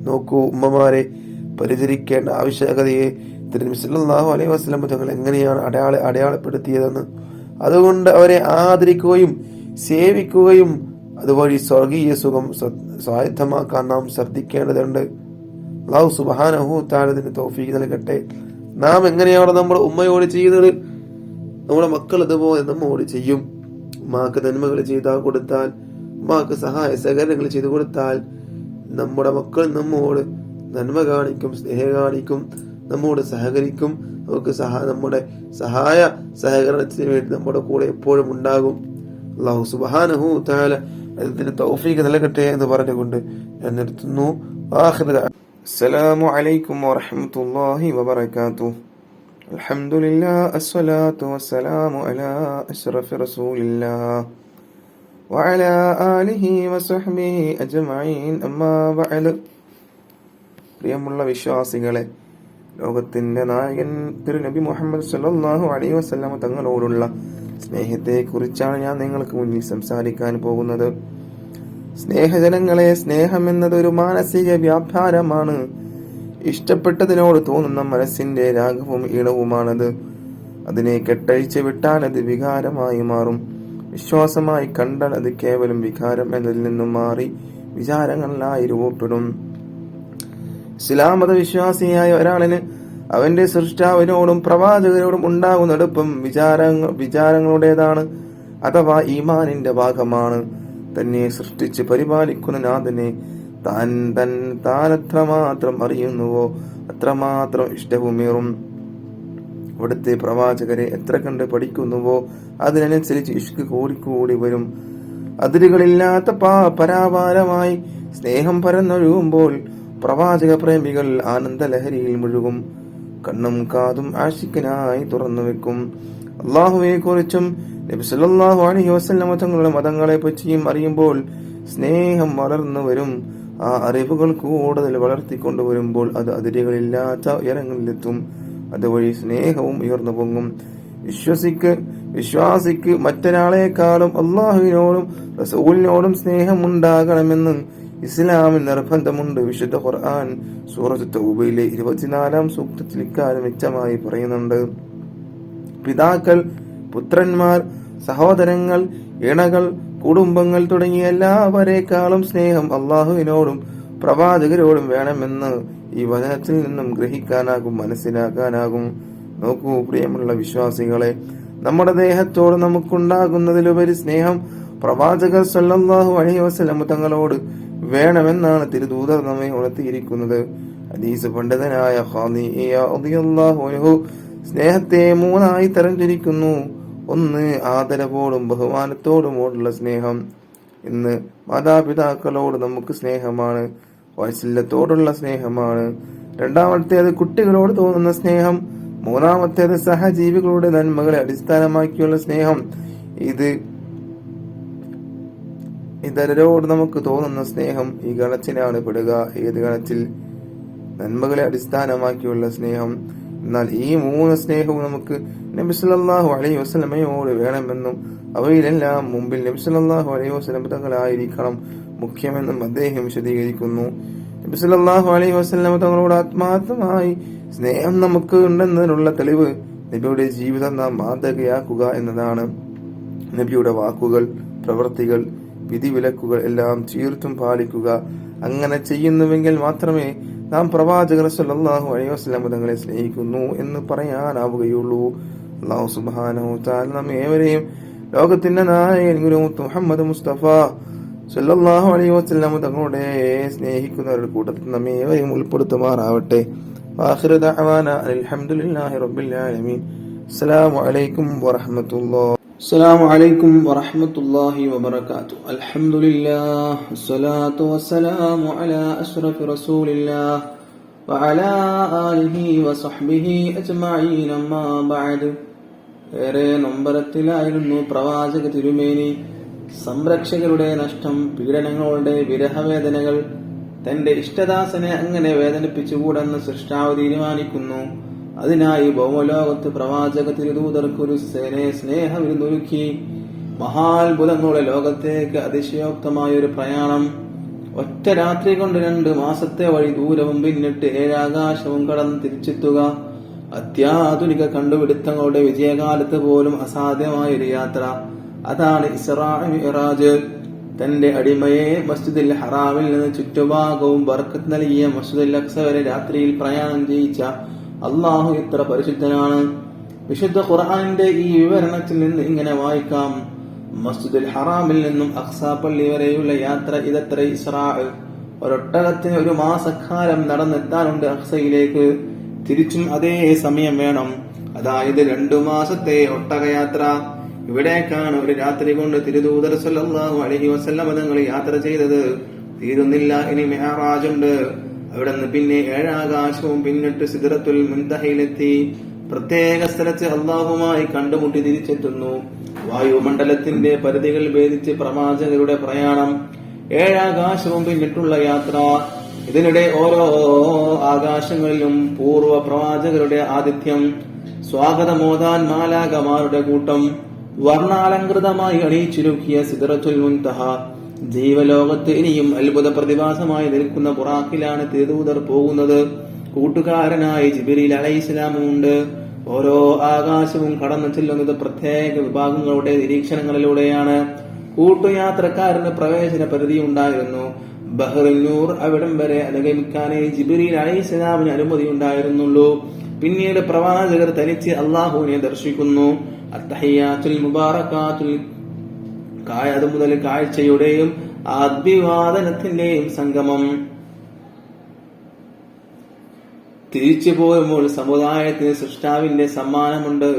നോക്കൂ, ഉമ്മമാരെ പരിചരിക്കേണ്ട ആവശ്യകതയെ തിരുനബി സല്ലല്ലാഹു അലൈഹി വസല്ലം തങ്ങൾ എങ്ങനെയാണ് അടയാളപ്പെടുത്തിയതെന്ന്. അതുകൊണ്ട് അവരെ ആദരിക്കുകയും സേവിക്കുകയും അതുവഴി സ്വർഗീയ സുഖം സ്വായത്തമാക്കാൻ നാം ശ്രദ്ധിക്കേണ്ടതുണ്ട്. അല്ലാഹു സുബ്ഹാനഹു തആല ഇതിന് തൗഫീഖ് നൽകട്ടെ. നാം എങ്ങനെയാണ് നമ്മുടെ ഉമ്മയോട് ചെയ്യുന്നത്, നമ്മുടെ മക്കൾ ഇതുപോലെ നമ്മോട് ചെയ്യും. ഉമ്മാക്ക് നന്മകൾ ചെയ്താൽ കൊടുത്താൽ, ഉമ്മാക്ക് സഹായ സഹകരണങ്ങൾ ചെയ്തു കൊടുത്താൽ നമ്മുടെ മക്കൾ നമ്മോട് നന്മ കാണിക്കും, സ്നേഹം കാണിക്കും, നമ്മോട് സഹകരിക്കും. നമുക്ക് നമ്മുടെ സഹായ സഹകരണത്തിന് വേണ്ടി നമ്മുടെ കൂടെ എപ്പോഴും ഉണ്ടാകും. അല്ലാഹു സുബ്ഹാനഹു തആല അതിന് തൗഫീഖ് നൽകട്ടെ എന്ന് പറഞ്ഞുകൊണ്ട് ഞാൻ നിർത്തുന്നു. അസ്സലാമു അലൈക്കും വറഹ്മത്തുള്ളാഹി വബറകാതുഹു. അൽഹംദുലില്ലാഹ് അസ്സലാത്തു വസ്സലാമു അലാ അശ്റഫി റസൂലില്ലാഹ് വഅലാ ആലിഹി വസഹ്ബിഹി അജ്മഈൻ. അമ്മാ ബഅദ്. പ്രിയമുള്ള വിശ്വാസികളെ, ലോകത്തിന്റെ നായകൻ തിരുനബി മുഹമ്മദ് സല്ലല്ലാഹു അലൈഹി വസല്ലം തങ്ങളോടുള്ള സ്നേഹത്തെ കുറിച്ചാണ് ഞാൻ നിങ്ങൾക്ക് മുന്നിൽ സംസാരിക്കാൻ പോകുന്നത്. സ്നേഹജനങ്ങളെ, സ്നേഹം എന്നത് ഒരു മാനസിക വ്യാപാരമാണ്. ഇഷ്ടപ്പെട്ടതിനോട് തോന്നുന്ന മനസ്സിന്റെ രാഗവും ഈണവുമാണത്. അതിനെ കെട്ടഴിച്ച് വിട്ടാൽ അത് വികാരമായി മാറും. വിശ്വാസമായി കണ്ടാൽ അത് കേവലം വികാരം എന്നതിൽ നിന്നും മാറി വിചാരങ്ങളായി രൂപപ്പെടും. ഇസ്ലാം മത വിശ്വാസിയായ ഒരാളിന് അവന്റെ സൃഷ്ടാവിനോടും പ്രവാചകരോടും ഉണ്ടാകുന്ന അടുപ്പം വിചാരങ്ങളുടേതാണ്, അഥവാ ഈമാനിന്റെ ഭാഗമാണ്. തന്നെ സൃഷ്ടിച്ച് പരിപാലിക്കുന്ന നാഥനെ താൻ എത്രമാത്രം അറിയുന്നുവോ അത്രമാത്രം ഇഷ്ടവുമേറും. അവിടുത്തെ പ്രവാചകരെ എത്ര കണ്ട് പഠിക്കുന്നുവോ അതിനനുസരിച്ച് ഇഷ്ക് കൂടിക്കൂടി വരും. അതിരുകളില്ലാത്ത പരാപാരമായി സ്നേഹം പരന്നൊഴുകുമ്പോൾ പ്രവാചക പ്രേമികൾ ആനന്ദലഹരിയിൽ മുഴുകും. കണ്ണും കാതും ആഷിക്കനായി തുറന്നു വെക്കും. അള്ളാഹുവെ കുറിച്ചും നബി സല്ലല്ലാഹു അലൈഹി വസല്ലം തങ്ങളുടെ മതങ്ങളെ പറ്റിയും അറിയുമ്പോൾ സ്നേഹം വളർന്നു വരും. ആ അറിവുകൾ കൂടുതൽ വളർത്തിക്കൊണ്ടുവരുമ്പോൾ അത് അതിരുകളില്ലാത്ത ഉയരങ്ങളിലെത്തും. അതുവഴി സ്നേഹവും ഉയർന്നു പൊങ്ങും. വിശ്വാസിക്ക് മറ്റൊരാളെക്കാളും അള്ളാഹുവിനോടും റസൂലിനോടും സ്നേഹമുണ്ടാകണമെന്ന് ഇസ്ലാമിൽ നിർബന്ധമുണ്ട്. വിശുദ്ധ ഖുർആൻ സൂറത്ത് തൗബയിലെ 24-ാം സൂക്തത്തിൽ ഇക്കാര്യം വ്യക്തമായി പറയുന്നുണ്ട്. പിതാക്കൾ, പുത്രന്മാർ, സഹോദരങ്ങൾ, ഇണകൾ, കുടുംബങ്ങൾ തുടങ്ങിയ എല്ലാവരെക്കാളും സ്നേഹം അള്ളാഹുവിനോടും പ്രവാചകരോടും വേണമെന്ന് ഈ വചനത്തിൽ നിന്നും ഗ്രഹിക്കാനാകും, മനസ്സിലാക്കാനാകും. നോക്കൂ പ്രിയമുള്ള വിശ്വാസികളെ, നമ്മുടെ ദേഹത്തോട് നമുക്കുണ്ടാകുന്നതിലുപരി സ്നേഹം പ്രവാചകർ സല്ലല്ലാഹു അലൈഹി വസല്ലം തങ്ങളോട് വേണമെന്നാണ് തിരുദൂതർ നമ്മെ ഉണർത്തിയിരിക്കുന്നത്. ഹദീസ് പണ്ഡിതനായ റളിയല്ലാഹു അൻഹു സ്നേഹത്തെ 3 തരംതിരിക്കുന്നു. ഒന്ന്, ആദരവോടും ബഹുമാനത്തോടുമോടുള്ള സ്നേഹം. ഇന്ന് മാതാപിതാക്കളോട് നമുക്ക് സ്നേഹമാണ്, വാത്സല്യത്തോടുള്ള സ്നേഹമാണ്. രണ്ടാമത്തേത് കുട്ടികളോട് തോന്നുന്ന സ്നേഹം. മൂന്നാമത്തേത് സഹജീവികളുടെ നന്മകളെ അടിസ്ഥാനമാക്കിയുള്ള സ്നേഹം. ഇതരരോട് നമുക്ക് തോന്നുന്ന സ്നേഹം ഈ ഗണത്തിലാണ് പെടുക. ഏത് ഗണത്തിൽ? നന്മകളെ അടിസ്ഥാനമാക്കിയുള്ള സ്നേഹം. എന്നാൽ ഈ 3 സ്നേഹവും നമുക്ക് നബി സല്ലല്ലാഹു അലൈഹി വസല്ലമയോട് വേണമെന്നും അവയിലെല്ലാം മുമ്പിൽ നബി സല്ലല്ലാഹു അലൈഹി വസല്ലം തങ്ങളായിരിക്കണം മുഖ്യമെന്നും അദ്ദേഹം വിശദീകരിക്കുന്നു. നബി സല്ലല്ലാഹു അലൈഹി വസല്ലം തങ്ങളോട് ആത്മാർത്ഥമായി സ്നേഹം നമുക്ക് ഉണ്ടെന്നതിനുള്ള തെളിവ് നബിയുടെ ജീവിതം നാം മാതൃകയാക്കുക എന്നതാണ്. നബിയുടെ വാക്കുകൾ, പ്രവൃത്തികൾ, വിധിവിലക്കുകൾ എല്ലാം തീർത്തും പാലിക്കുക. അങ്ങനെ ചെയ്യുന്നുവെങ്കിൽ മാത്രമേ നാം പ്രവാചകർ സല്ലല്ലാഹു അലൈഹി വസല്ലം തങ്ങളെ സ്നേഹിക്കുന്നു എന്ന് പറയാനാവുകയുള്ളൂ. അല്ലാഹു സുബ്ഹാനഹു വ തആല നമ്മെ ഏവരെയും ലോകത്തിന്റെ നായകൻ മുഹമ്മദ് മുസ്തഫ സല്ലല്ലാഹു അലൈഹി വസല്ലം തങ്ങളുടെ സ്നേഹിക്കുന്നവരുടെ കൂട്ടത്തിൽ നമ്മെ ഏവരെയും ഉൾപ്പെടുത്തുമാറാവട്ടെ. ആഖിറു ദഅവാനാ അൽഹംദുലില്ലാഹി റബ്ബിൽ ആലമീൻ. അസ്സലാമു അലൈക്കും വറഹ്മത്തുള്ളാഹി. അസ്സലാമു അലൈക്കും വറഹ്മത്തുള്ളാഹി വബറകാതുഹു. അൽഹംദുലില്ലാഹ് വസ്സലാത്തു വസ്സലാമു അലാ അഷ്റഫി റസൂലില്ലാഹ് വഅലാ ആലിഹി വസഹ്ബിഹി അജ്മഈൻ അമ്മാ ബഅദ്. ഏറെ നൊമ്പരത്തിലായിരുന്നു പ്രവാചക തിരുമേനി. സംരക്ഷകരുടെ നഷ്ടം, പീഡനങ്ങളുടെ വിരഹവേദനകൾ. തന്റെ ഇഷ്ടദാസനെ അങ്ങനെ വേദനിപ്പിച്ചുകൂടെന്ന് സൃഷ്ടാവ് തീരുമാനിക്കുന്നു. അതിനായി ഭൗമലോകത്ത് പ്രവാചക തിരുദൂതർക്കൊരു സ്നേഹവിരുന്നൊരുക്കി. മഹാത്ഭുതങ്ങളുടെ ലോകത്തേക്ക് അതിശയോക്തമായൊരു പ്രയാണം. ഒറ്റ രാത്രി കൊണ്ട് 2 മാസത്തെ വഴി ദൂരവും പിന്നിട്ട് 7 ആകാശവും കടന്ന് തിരിച്ചെത്തുക. അത്യാധുനിക കണ്ടുപിടുത്തങ്ങളുടെ വിജയകാലത്ത് പോലും അസാധ്യമായൊരു യാത്ര. അതാണ് ഇസ്റാ മിഅ്റാജ്. തന്റെ അടിമയെ മസ്ജിദുൽ ഹറാമിൽ നിന്ന് ചുറ്റുഭാഗവും ബർക്കത്ത് നൽകിയ മസ്ജിദുൽ അഖ്സ വരെ രാത്രിയിൽ പ്രയാണം ചെയ്യിച്ച അള്ളാഹു എത്ര പരിശുദ്ധനാണ്. വിശുദ്ധ ഖുർആനിന്റെ ഈ വിവരണത്തിൽ നിന്ന് ഇങ്ങനെ വായിക്കാം: മസ്ജിദുൽ ഹറാമിൽ നിന്നും അഖ്സ പള്ളി വരെയുള്ള യാത്ര ഇതത്ര ഇസ്റാ. ഒരൊട്ടകത്തിന് 1 മാസക്കാലം നടന്നെത്താനുണ്ട് അഖ്സയിലേക്ക്. തിരിച്ചും അതേ സമയം വേണം. അതായത് 2 മാസത്തെ ഒട്ടകയാത്ര. ഇവിടേക്കാണ് ഒരു രാത്രി കൊണ്ട് തിരുദൂതർ സല്ലല്ലാഹു അലൈഹി വസല്ലം തങ്ങൾ യാത്ര ചെയ്തത്. തീരുന്നില്ല, ഇനി മിഅ്റാജുണ്ട്. അവിടെ നിന്ന് പിന്നെ 7 ആകാശവും പിന്നിട്ട് സിദ്റത്തുൽ മുൻതഹയിലെത്തി. പ്രത്യേക സ്ഥലത്ത് അള്ളാഹുമായി കണ്ടുമുട്ടി തിരിച്ചെത്തുന്നു. വായുമണ്ഡലത്തിന്റെ പരിധികൾ ഭേദിച്ച് പ്രവാചകരുടെ പ്രയാണം. 7 ആകാശവും പിന്നിട്ടുള്ള യാത്ര. ഇതിനിടെ ഓരോ ആകാശങ്ങളിലും പൂർവ്വ പ്രവാചകരുടെ ആതിഥ്യം. സ്വാഗതമോദാൻ മാലാകമാരുടെ കൂട്ടം. വർണ്ണാലങ്കൃതമായി അണിയിച്ചുരുക്കിയ സിദ്റത്തുൽ മുൻതഹ. ജീവലോകത്ത് ഇനിയും അത്ഭുത പ്രതിഭാസമായി നിൽക്കുന്ന ബുറാഖിലാണ് തിരുദൂതർ പോകുന്നത്. കൂട്ടുകാരനായി ജിബ്രീൽ അലൈഹിസ്സലാമും ഉണ്ട്. ഓരോ ആകാശവും കടന്നു ചെല്ലുന്നത് പ്രത്യേക വിഭാഗങ്ങളുടെ നിരീക്ഷണങ്ങളിലൂടെയാണ്. കൂട്ടുയാത്രക്കാരന് പ്രവേശന പരിധി ഉണ്ടായിരുന്നു. ബഹ്റുൻ നൂർ അവിടം വരെ അനുഗമിക്കാനേ ജിബ്രീൽ അലൈഹിസ്സലാമിന് അനുമതി ഉണ്ടായിരുന്നുള്ളൂ. പിന്നീട് പ്രവാചകർ തനിച്ച് അള്ളാഹുവിനെ ദർശിക്കുന്നു. അത്തഹിയാത്തുൽ മുബാറകാത്തുൽ അത് മുതൽ കാഴ്ചയുടെയും അഭിവാദനത്തിന്റെയും സംഗമം. തിരിച്ചു പോരുമ്പോൾ സമുദായത്തിന് സൃഷ്ടാവിന്റെ സമ്മാനമുണ്ട്.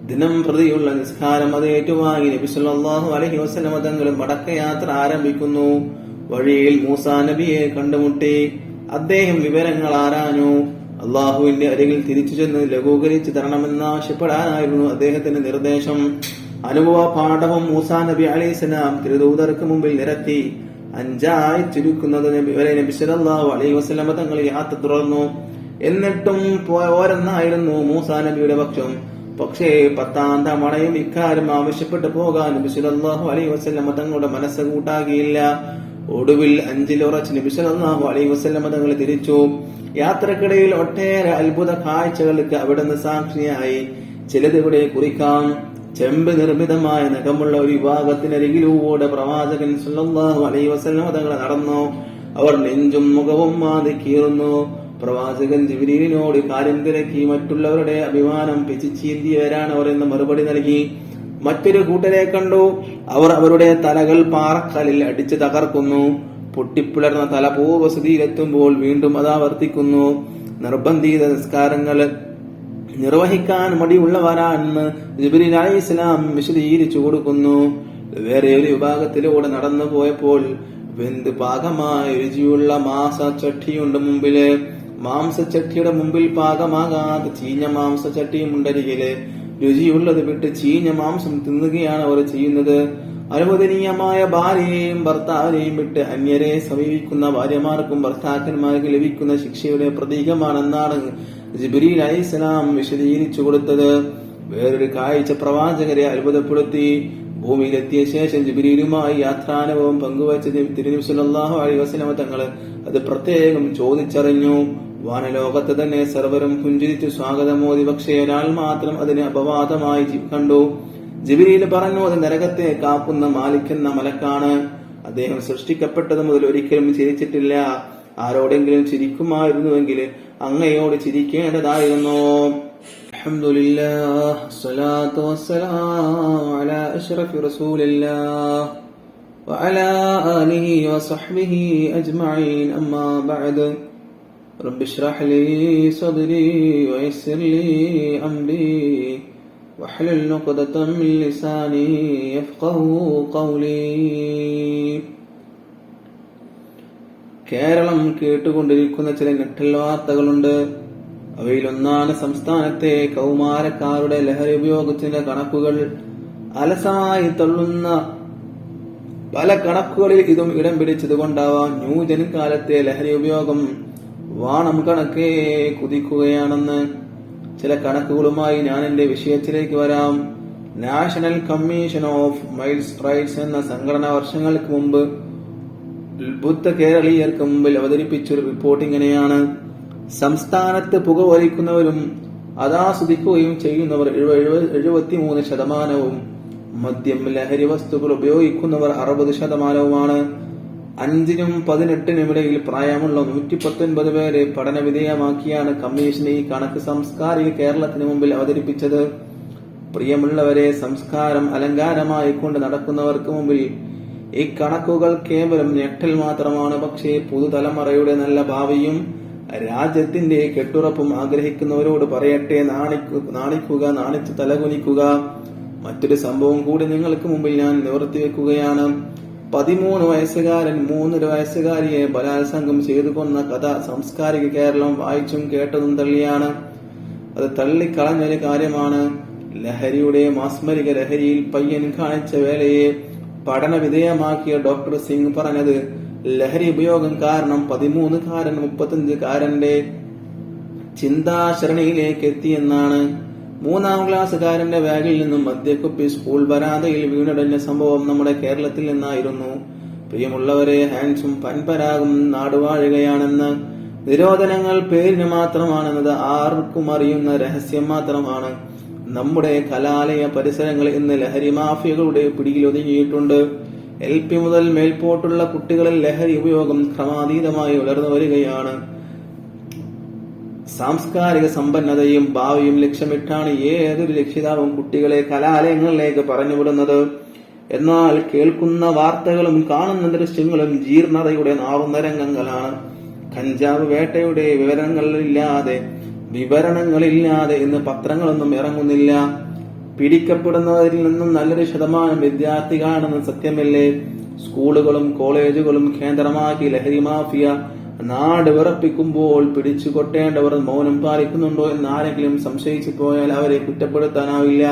ദിനം പ്രതിയുള്ള നിസ്കാരം അത് ഏറ്റുവാങ്ങി നബി സല്ലല്ലാഹു അലൈഹി വസല്ലം തങ്ങൾ മടക്കയാത്ര ആരംഭിക്കുന്നു. വഴിയിൽ മൂസാ നബിയെ കണ്ടുമുട്ടി. അദ്ദേഹം വിവരങ്ങൾ ആരാഞ്ഞു. അള്ളാഹുവിന്റെ അരികിൽ തിരിച്ചു ചെന്ന് ലഘൂകരിച്ചു തരണമെന്നാവശ്യപ്പെടാനായിരുന്നു അദ്ദേഹത്തിന്റെ നിർദ്ദേശം. അനുഭവ പാഠവും മൂസാ നബി അലൈഹിസ്സലാം തിരുദൂതർക്ക് മുമ്പിൽ നിരത്തി. 5 ചുരുക്കുന്നതിന് വരെ നബി സല്ലല്ലാഹു അലൈഹി വസല്ലം തങ്ങൾ യാത്ര തുടർന്നു. എന്നിട്ടും പോരെന്നായിരുന്നു മൂസാ നബിയുടെ പക്ഷം. പക്ഷേ 10ാം തവണയും ഇക്കാര്യം ആവശ്യപ്പെട്ടു പോകാൻ നബി സല്ലല്ലാഹു അലൈഹി വസല്ലം തങ്ങളുടെ മനസ്സ് കൂട്ടാകിയില്ല. ഒടുവിൽ 5-ൽ ഉറച്ച് നബി സല്ലല്ലാഹു അലൈഹി വസല്ലം തങ്ങൾ തിരിച്ചു. യാത്രക്കിടയിൽ ഒട്ടേറെ അത്ഭുത കാഴ്ചകൾക്ക് അവിടുന്ന് സാക്ഷിയായി. ചിലത് ഇവിടെ കുറിക്കാം. ചെമ്പ് നിർമ്മിതമായ നഖമുള്ള ഒരു വിഭാഗത്തിനരികിലൂടെ പ്രവാചകൻ സല്ലല്ലാഹു അലൈഹി വസല്ലം തങ്ങൾ നടന്നു. അവർ നെഞ്ചും മുഖവും മാതി കീറുന്നു. പ്രവാചകൻ ജിബ്രീലിനോട് കാര്യം തിരക്കി. മറ്റുള്ളവരുടെ അഭിമാനം പിച്ചിച്ചീന്തിയവരാണ് അവർ എന്ന് മറുപടി നൽകി. മറ്റൊരു കൂട്ടരെ കണ്ടു. അവർ അവരുടെ തലകൾ പാറക്കല്ലിൽ അടിച്ച് തകർക്കുന്നു. പൊട്ടിപ്പിളർന്ന തല പൂർവ്വസ്ഥിതിയിലെത്തുമ്പോൾ വീണ്ടും അതാവർത്തിക്കുന്നു. നിർബന്ധിത നിസ്കാരങ്ങൾ നിർവഹിക്കാൻ മടിയുള്ളവരാണെന്ന് ജിബ്രീൽ അലൈഹിസ്സലാം വിശദീകരിച്ചു കൊടുക്കുന്നു. വേറെ ഒരു വിഭാഗത്തിലൂടെ നടന്നു പോയപ്പോൾ വെന്ത് പാകമായ രുചിയുള്ള മാംസച്ചട്ടിയുണ്ട് മുമ്പില്. മാംസച്ചട്ടിയുടെ മുമ്പിൽ പാകമാകാത്ത ചീഞ്ഞ മാംസച്ചട്ടിയും ഉണ്ടരികില്. രുചിയുള്ളത് വിട്ട് ചീഞ്ഞ മാംസം തിന്നുകയാണ് അവർ ചെയ്യുന്നത്. അനുവദനീയമായ ഭാര്യയെയും ഭർത്താവിനെയും വിട്ട് അന്യരെ സമീപിക്കുന്ന ഭാര്യമാർക്കും ഭർത്താക്കന്മാർക്ക് ലഭിക്കുന്ന ശിക്ഷയുടെ പ്രതീകമാണെന്നാണ് ജിബ്രീൽ അലൈഹിസ്സലാം വിശദീകരിച്ചു കൊടുത്തത്. വേറൊരു കാഴ്ച പ്രവാചകരെ അത്ഭുതപ്പെടുത്തി. ഭൂമിയിലെത്തിയ ശേഷം ജിബ്രീലുമായി യാത്രാനുഭവം പങ്കുവച്ച തിരുനബി സല്ലല്ലാഹു അലൈഹി വസല്ലം തങ്ങൾ അത് പ്രത്യേകം ചോദിച്ചറിഞ്ഞു. വാനലോകത്ത് തന്നെ സർവരും പുഞ്ചിരിച്ചു സ്വാഗതമോദി. പക്ഷേ ഒരാൾ മാത്രം അതിന് അപവാദമായി കണ്ടു. ജിബ്രീൽ പറഞ്ഞു, അത് നരകത്തെ കാക്കുന്ന മാലിക് എന്ന മലക്കാണ്. അദ്ദേഹം സൃഷ്ടിക്കപ്പെട്ടത് മുതൽ ഒരിക്കലും ചിരിച്ചിട്ടില്ല. ആരോടെങ്കിലും ചിരിക്കുമായിരുന്നുവെങ്കിൽ അങ്ങയോട് ചിരിക്കേണ്ടതായിരുന്നു. അൽഹംദുലില്ലാഹ് സ്വലാത്തു വസ്സലാമു അലാ അഷ്റഫി റസൂലില്ലാഹ് വഅലാ ആലിഹി വസഹ്ബിഹി അജ്മഈൻ. അമ്മാ ബഅദ്. റബ്ബി ഇശ്റഹ് ലീ സദ്രി വയസ്സിർ ലീ അംരി വഹ്ലുൽ ഉഖ്ദതം മിൻ ലിസാനി യഫ്ഖഹു ഖൗലി. കേരളം കേട്ടുകൊണ്ടിരിക്കുന്ന ചില ഞെട്ടൽ വാർത്തകളുണ്ട്. അവയിലൊന്നാണ് സംസ്ഥാനത്തെ കൗമാരക്കാരുടെ ലഹരി ഉപയോഗത്തിന്റെ കണക്കുകൾ. അലസമായി തള്ളുന്ന പല കണക്കുകളിൽ ഇതും ഇടം പിടിച്ചതുകൊണ്ടാവാം ന്യൂജൻ കാലത്തെ ലഹരി ഉപയോഗം വാണം കണക്കേ കുതിക്കുകയാണെന്ന്. ചില കണക്കുകളുമായി ഞാൻ എന്റെ വിഷയത്തിലേക്ക് വരാം. National commission of mild rights എന്ന സംഘടന വർഷങ്ങൾക്ക് മുമ്പ് ബുദ്ധ കേരളീയർക്ക് മുമ്പിൽ അവതരിപ്പിച്ചൊരു റിപ്പോർട്ട് ഇങ്ങനെയാണ്. സംസ്ഥാനത്ത് പുകവലിക്കുന്നവരും അതാസ്വദിക്കുകയും ചെയ്യുന്നവർ 73%, മദ്യം ലഹരി വസ്തുക്കൾ ഉപയോഗിക്കുന്നവർ 60%. 5-നും 18-നും ഇടയിൽ പ്രായമുള്ള 119 പേരെ പഠന വിധേയമാക്കിയാണ് കമ്മീഷൻ ഈ കണക്ക് സാംസ്കാരിക കേരളത്തിന് മുമ്പിൽ അവതരിപ്പിച്ചത്. പ്രിയമുള്ളവരെ, സംസ്കാരം അലങ്കാരമായി കൊണ്ട് നടക്കുന്നവർക്ക് മുമ്പിൽ ഈ കണക്കുകൾ കേവലം ഞെട്ടൽ മാത്രമാണ്. പക്ഷേ പുതുതലമുറയുടെ നല്ല ഭാവിയും രാജ്യത്തിന്റെ കെട്ടുറപ്പും ആഗ്രഹിക്കുന്നവരോട് പറയട്ടെ, നാണിക്കുക, നാണിച്ചു തലകുനിക്കുക. മറ്റൊരു സംഭവം കൂടി നിങ്ങൾക്ക് മുമ്പിൽ ഞാൻ നിവർത്തിവെക്കുകയാണ്. 13 വയസ്സുകാരൻ 3 വയസ്സുകാരിയെ ബലാത്സംഗം ചെയ്തു കൊന്ന കഥ സാംസ്കാരിക കേരളം വായിച്ചും കേട്ടതും തള്ളിയാണ്. അത് തള്ളിക്കളഞ്ഞൊരു കാര്യമാണ്. ലഹരിയുടെ മാസ്മരിക ലഹരിയിൽ പയ്യൻ കാണിച്ച വേലയെ പഠന വിധേയമാക്കിയ ഡോക്ടർ സിംഗ് പറഞ്ഞത് ലഹരി ഉപയോഗം കാരണം 13-കാരൻ 35-കാരന്റെ ചിന്താശരണിയിലേക്ക് എത്തിയെന്നാണ്. 3-ാം ക്ലാസ്സുകാരന്റെ ബാഗിൽ നിന്നും മദ്യക്കുപ്പി സ്കൂൾ വരാന്തയിൽ വീണടഞ്ഞ സംഭവം നമ്മുടെ കേരളത്തിൽ നിന്നായിരുന്നു. പ്രിയമുള്ളവരെ, ഹാൻസും പൻപരാഗും നാടുവാഴുകയാണെന്ന്. നിരോധനങ്ങൾ പേരിന് മാത്രമാണെന്നത് ആർക്കും അറിയുന്ന രഹസ്യം മാത്രമാണ്. നമ്മുടെ കലാലയ പരിസരങ്ങൾ ഇന്ന് ലഹരി മാഫിയകളുടെ പിടിയിലൊതുങ്ങിയിട്ടുണ്ട്. LP മുതൽ മേൽപോട്ടുള്ള കുട്ടികളിൽ ലഹരി ഉപയോഗം ക്രമാതീതമായി വളർന്നു വരികയാണ്. സാംസ്കാരിക സമ്പന്നതയും ഭാവിയും ലക്ഷ്യമിട്ടാണ് ഏതൊരു രക്ഷിതാവും കുട്ടികളെ കലാലയങ്ങളിലേക്ക് പറഞ്ഞുവിടുന്നത്. എന്നാൽ കേൾക്കുന്ന വാർത്തകളും കാണുന്ന ദൃശ്യങ്ങളും ജീർണതയുടെ നാറുന്ന രംഗങ്ങളാണ്. കഞ്ചാവ് വേട്ടയുടെ വിവരണങ്ങളില്ലാതെ ഇന്ന് പത്രങ്ങളൊന്നും ഇറങ്ങുന്നില്ല. പിടിക്കപ്പെടുന്നവരിൽ നിന്നും നല്ലൊരു ശതമാനം വിദ്യാർത്ഥികളാണെന്ന് സത്യമല്ലേ? സ്കൂളുകളും കോളേജുകളും കേന്ദ്രമാക്കി ലഹരി മാഫിയ നാട് വിറപ്പിക്കുമ്പോൾ പിടിച്ചു കൊട്ടേണ്ടവർ മൗനം പാലിക്കുന്നുണ്ടോ എന്ന് ആരെങ്കിലും സംശയിച്ചു പോയാൽ അവരെ കുറ്റപ്പെടുത്താനാവില്ല.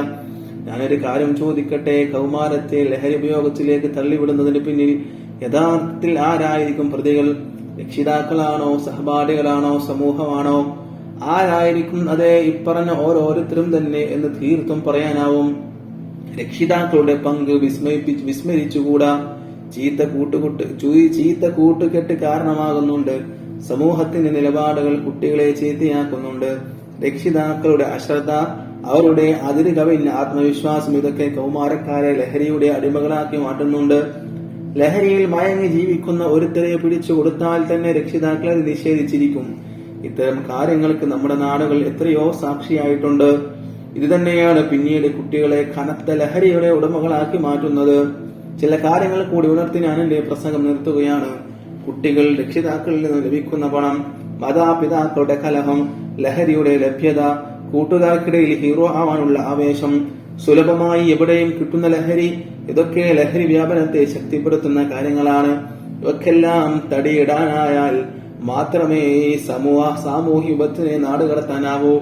ഞാനൊരു കാര്യം ചോദിക്കട്ടെ, കൗമാരത്തെ ലഹരി ഉപയോഗത്തിലേക്ക് തള്ളിവിടുന്നതിന് പിന്നിൽ യഥാർത്ഥത്തിൽ ആരായിരിക്കും പ്രതികൾ? രക്ഷിതാക്കളാണോ, സഹപാഠികളാണോ, സമൂഹമാണോ? ആരായിരിക്കും? അതേ, ഇപ്പറഞ്ഞ ഓരോരുത്തരും തന്നെ എന്ന് തീർത്തും പറയാനാവും. രക്ഷിതാക്കളുടെ പങ്ക് വിസ്മരിച്ചുകൂടാ. ചീത്ത കൂട്ടുകെട്ട് കാരണമാകുന്നുണ്ട്. സമൂഹത്തിന്റെ നിലപാടുകൾ കുട്ടികളെ ചീത്തയാക്കുന്നുണ്ട്. രക്ഷിതാക്കളുടെ അശ്രദ്ധ, അവരുടെ അതിര് കവിഞ്ഞ ആത്മവിശ്വാസം, ഇതൊക്കെ കൗമാരക്കാരെ ലഹരിയുടെ അടിമകളാക്കി മാറ്റുന്നുണ്ട്. ലഹരിയിൽ മയങ്ങി ജീവിക്കുന്ന ഒരുത്തരെ പിടിച്ചു കൊടുത്താൽ തന്നെ രക്ഷിതാക്കൾ അത് നിഷേധിച്ചിരിക്കും. ഇത്തരം കാര്യങ്ങൾക്ക് നമ്മുടെ നാടുകൾ എത്രയോ സാക്ഷിയായിട്ടുണ്ട്. ഇത് തന്നെയാണ് പിന്നീട് കുട്ടികളെ കനത്ത ലഹരിയുടെ ഉടമകളാക്കി മാറ്റുന്നത്. ചില കാര്യങ്ങൾ കൂടി ഉണർത്തി ഞാൻ എന്റെ പ്രസംഗം നിർത്തുകയാണ്. കുട്ടികൾ, രക്ഷിതാക്കളിൽ നിന്ന് ലഭിക്കുന്ന പണം, മാതാപിതാക്കളുടെ കലഹം, ലഹരിയുടെ ലഭ്യത, കൂട്ടുകാർക്കിടയിൽ ഹീറോ ആവാനുള്ള ആവേശം, സുലഭമായി എവിടെയും കിട്ടുന്ന ലഹരി, ഇതൊക്കെ ലഹരി വ്യാപനത്തെ ശക്തിപ്പെടുത്തുന്ന കാര്യങ്ങളാണ്. ഇവക്കെല്ലാം തടിയിടാനായാൽ മാത്രമേ ഈ സാമൂഹ്യ വിപത്തിനെ നാടുകടത്താനാവൂ.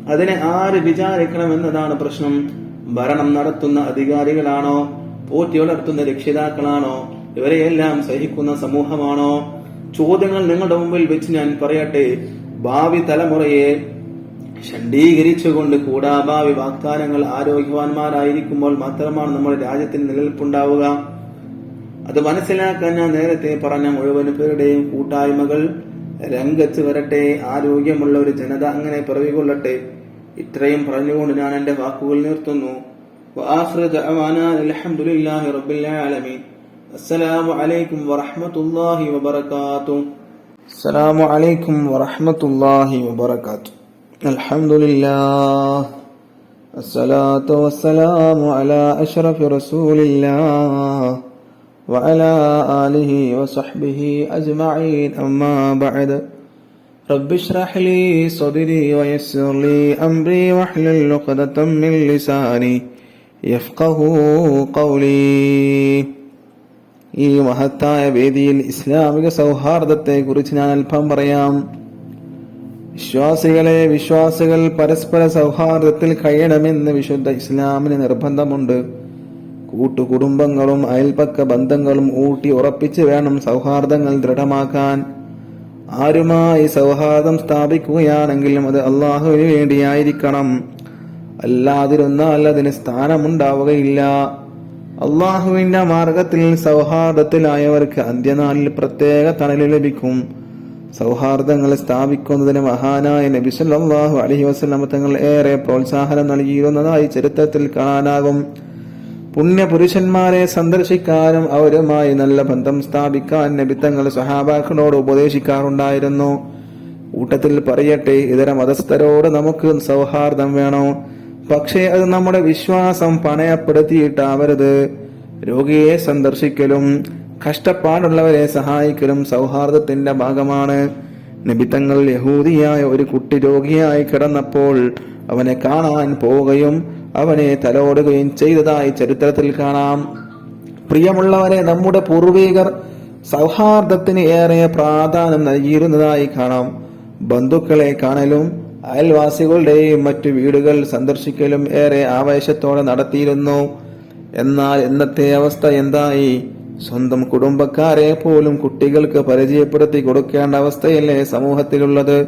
അതിനെ ആര് വിചാരിക്കണമെന്നതാണ് പ്രശ്നം. ഭരണം നടത്തുന്ന അധികാരികളാണോ, പോറ്റി വളർത്തുന്ന രക്ഷിതാക്കളാണോ, ഇവരെയെല്ലാം സഹിക്കുന്ന സമൂഹമാണോ? ചോദ്യങ്ങൾ നിങ്ങളുടെ മുമ്പിൽ വെച്ച് ഞാൻ പറയട്ടെ. ഭാവി തലമുറയെ ഷണ്ഡീകരിച്ചുകൊണ്ട് ഭാവി വാഗ്ദാനങ്ങൾ ആരോഗ്യവാന്മാരായിരിക്കുമ്പോൾ മാത്രമാണ് നമ്മുടെ രാജ്യത്തിന് നിലനിൽപ്പുണ്ടാവുക. അത് മനസ്സിലാക്കാൻ ഞാൻ നേരത്തെ പറഞ്ഞ മുഴുവൻ പേരുടെയും കൂട്ടായ്മകൾ രംഗത്ത് വരട്ടെ. ആരോഗ്യമുള്ള ഒരു ജനത അങ്ങനെ പിറവികൊള്ളട്ടെ. ഇത്രയും പറഞ്ഞുകൊണ്ട് ഞാൻ എന്റെ വാക്കുകൾ നിർത്തുന്നു. وآخر دعوانا الحمد لله رب العالمين. السلام عليكم ورحمة الله وبركاته. السلام عليكم ورحمة الله وبركاته. الحمد لله الصلاة والسلام على أشرف رسول الله وعلى آله وصحبه أجمعين. أما بعد، رب اشرح لي صدري ويسر لي أمري واحلل عقدة من لساني യഫ്ഖഹു ഖൗലി. ഈ മഹത്തായ വേദിയിൽ ഇസ്ലാമിക സൗഹാർദ്ദത്തെ കുറിച്ച് ഞാൻ അല്പം പറയാം. വിശ്വാസികൾ പരസ്പര സൗഹാർദ്ദത്തിൽ കഴിയണമെന്ന് വിശുദ്ധ ഇസ്ലാമിന് നിർബന്ധമുണ്ട്. കൂട്ടുകുടുംബങ്ങളും അയൽപക്ക ബന്ധങ്ങളും ഊട്ടി ഉറപ്പിച്ച് വേണം സൗഹാർദ്ദങ്ങൾ ദൃഢമാക്കാൻ. ആരുമായി സൗഹാർദ്ദം സ്ഥാപിക്കുകയാണെങ്കിലും അത് അള്ളാഹുവിന് വേണ്ടിയായിരിക്കണം. അല്ലാതിരുന്നാൽ അതിന് സ്ഥാനമുണ്ടാവുകയില്ല. അള്ളാഹുവിന്റെ മാർഗത്തിൽ സൗഹാർദ്ദത്തിലായവർക്ക് അന്ത്യനാളിൽ പ്രത്യേക തണല് ലഭിക്കും. സൗഹാർദ്ദങ്ങൾ സ്ഥാപിക്കുന്നതിന് മഹാനായ നബി സല്ലല്ലാഹു അലൈഹി വസല്ലം തങ്ങൾ ഏറെ പ്രോത്സാഹനം നൽകിയിരുന്നതായി ചരിത്രത്തിൽ കാണാനാകും. പുണ്യപുരുഷന്മാരെ സന്ദർശിക്കാനും അവരുമായി നല്ല ബന്ധം സ്ഥാപിക്കാൻ നബി തങ്ങൾ സ്വഹാബാക്കളോട് ഉപദേശിക്കാറുണ്ടായിരുന്നു. കൂട്ടത്തിൽ പറയട്ടെ, ഇതര മതസ്ഥരോട് നമുക്ക് സൗഹാർദ്ദം വേണോ? പക്ഷേ അത് നമ്മുടെ വിശ്വാസം പണയപ്പെടുത്തിയിട്ടാവരുത്. രോഗിയെ സന്ദർശിക്കലും കഷ്ടപ്പാടുള്ളവരെ സഹായിക്കലും സൗഹാർദ്ദത്തിന്റെ ഭാഗമാണ്. നബിതങ്ങൾ യഹൂദിയായ ഒരു കുട്ടി രോഗിയായി കിടന്നപ്പോൾ അവനെ കാണാൻ പോവുകയും അവനെ തലോടുകയും ചെയ്തതായി ചരിത്രത്തിൽ കാണാം. പ്രിയമുള്ളവരെ, നമ്മുടെ പൂർവികർ സൗഹാർദ്ദത്തിന് ഏറെ പ്രാധാന്യം നൽകിയിരുന്നതായി കാണാം. ബന്ധുക്കളെ കാണലും അയൽവാസികളുടെയും മറ്റു വീടുകൾ സന്ദർശിക്കലും ഏറെ ആവേശത്തോടെ നടത്തിയിരുന്നു. എന്നാൽ ഇന്നത്തെ അവസ്ഥ എന്തായി? സ്വന്തം കുടുംബക്കാരെ പോലും കുട്ടികൾക്ക് പരിചയപ്പെടുത്തി കൊടുക്കേണ്ട അവസ്ഥയല്ലേ സമൂഹത്തിലുള്ളത്?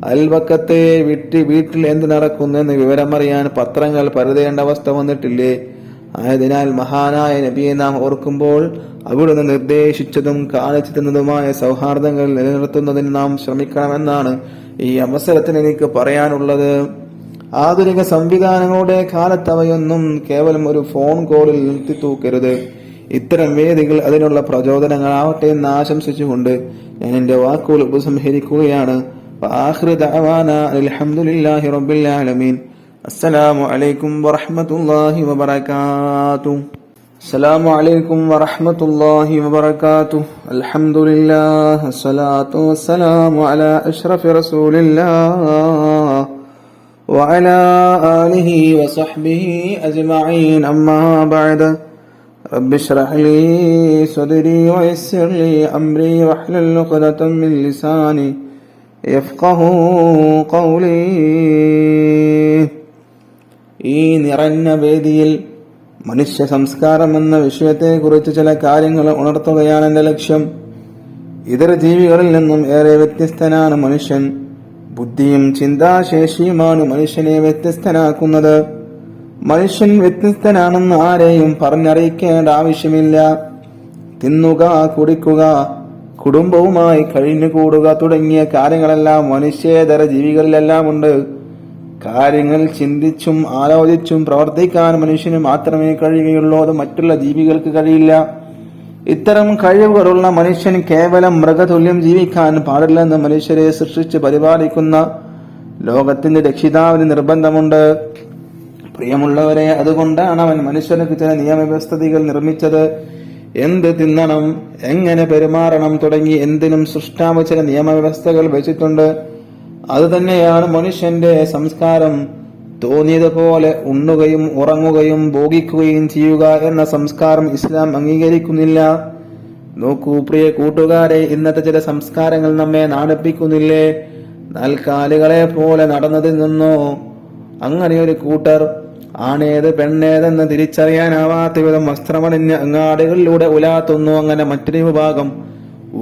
അയൽവക്കത്തെ വീട്ടിൽ എന്ത് നടക്കുന്നെന്ന് വിവരമറിയാൻ പത്രങ്ങൾ പരതേണ്ട അവസ്ഥ വന്നിട്ടില്ലേ? ആയതിനാൽ മഹാനായ നബിയെ നാം ഓർക്കുമ്പോൾ അവിടുന്ന് നിർദ്ദേശിച്ചതും കാണിച്ചു തന്നതുമായ സൗഹാർദ്ദങ്ങൾ നിലനിർത്തുന്നതിന് നാം ശ്രമിക്കണമെന്നാണ് ഈ അവസരത്തിൽ എനിക്ക് പറയാനുള്ളത്. ആധുനിക സംവിധാനങ്ങളുടെ കാലത്തവയൊന്നും കേവലം ഒരു ഫോൺ കോളിൽ നിർത്തിത്തൂക്കരുത്. ഇത്തരം വേദികൾ അതിനുള്ള പ്രചോദനങ്ങളാവട്ടെ എന്ന് ആശംസിച്ചുകൊണ്ട് ഞാൻ എന്റെ വാക്കുകൾ ഉപസംഹരിക്കുകയാണ്. وآخر دعوانا الحمد لله رب العالمين. السلام عليكم ورحمة الله وبركاته. السلام عليكم ورحمة الله وبركاته. الحمد لله الصلاة والسلام على أشرف رسول الله وعلى آله وصحبه أجمعين. أما بعد رب اشرح لي صدري ويسر لي أمري واحلل عقدة من لساني യഫ്ഖഹു ഖൗലി. ഈ നിറഞ്ഞ വേദിയിൽ മനുഷ്യ സംസ്കാരം എന്ന വിഷയത്തെക്കുറിച്ച് ചില കാര്യങ്ങൾ ഉണർത്തുകയാണ് എൻ്റെ ലക്ഷ്യം. ഇതര ജീവികളിൽ നിന്നും ഏറെ വ്യത്യസ്തനാണ് മനുഷ്യൻ. ബുദ്ധിയും ചിന്താശേഷിയുമാണ് മനുഷ്യനെ വ്യത്യസ്തനാക്കുന്നത്. മനുഷ്യൻ വ്യത്യസ്തനാണെന്ന് ആരെയും പറഞ്ഞറിയിക്കേണ്ട ആവശ്യമില്ല. തിന്നുക, കുടിക്കുക, കുടുംബവുമായി കഴിഞ്ഞുകൂടുക തുടങ്ങിയ കാര്യങ്ങളെല്ലാം മനുഷ്യേതര ജീവികളിലെല്ലാം ഉണ്ട്. കാര്യങ്ങൾ ചിന്തിച്ചും ആലോചിച്ചും പ്രവർത്തിക്കാൻ മനുഷ്യന് മാത്രമേ കഴിയുകയുള്ളൂ. അത് മറ്റുള്ള ജീവികൾക്ക് കഴിയില്ല. ഇത്തരം കഴിവുകളുള്ള മനുഷ്യൻ കേവലം മൃഗതുല്യം ജീവിക്കാൻ പാടില്ലെന്ന് മനുഷ്യരെ സൃഷ്ടിച്ച് പരിപാലിക്കുന്ന ലോകത്തിന്റെ രക്ഷിതാവിന് നിർബന്ധമുണ്ട്. പ്രിയമുള്ളവരെ, അതുകൊണ്ടാണ് അവൻ മനുഷ്യർക്ക് ചില നിയമവ്യവസ്ഥകൾ നിർമ്മിച്ചത്. എന്ത് തിന്നണം, എങ്ങനെ പെരുമാറണം തുടങ്ങി എന്തിനും സൃഷ്ടാവ് ചില നിയമവ്യവസ്ഥകൾ വെച്ചിട്ടുണ്ട്. അതുതന്നെയാണ് മനുഷ്യന്റെ സംസ്കാരം. തോന്നിയതുപോലെ ഉണ്ണുകയും ഉറങ്ങുകയും ഭോഗിക്കുകയും ചെയ്യുക എന്ന സംസ്കാരം ഇസ്ലാം അംഗീകരിക്കുന്നില്ല. നോക്കൂ പ്രിയ കൂട്ടുകാരെ, ഇന്നത്തെ ചില സംസ്കാരങ്ങൾ നമ്മെ നാണിപ്പിക്കുന്നില്ലേ? നാൽക്കാലികളെ പോലെ നടന്നതിൽ നിന്നോ അങ്ങനെയൊരു കൂട്ടർ ആണേത് പെണ്ണേതെന്ന് തിരിച്ചറിയാനാവാത്ത വിധം വസ്ത്രമണിഞ്ഞ് അങ്ങാടികളിലൂടെ ഉലാത്തുന്നു. അങ്ങനെ മറ്റൊരു വിഭാഗം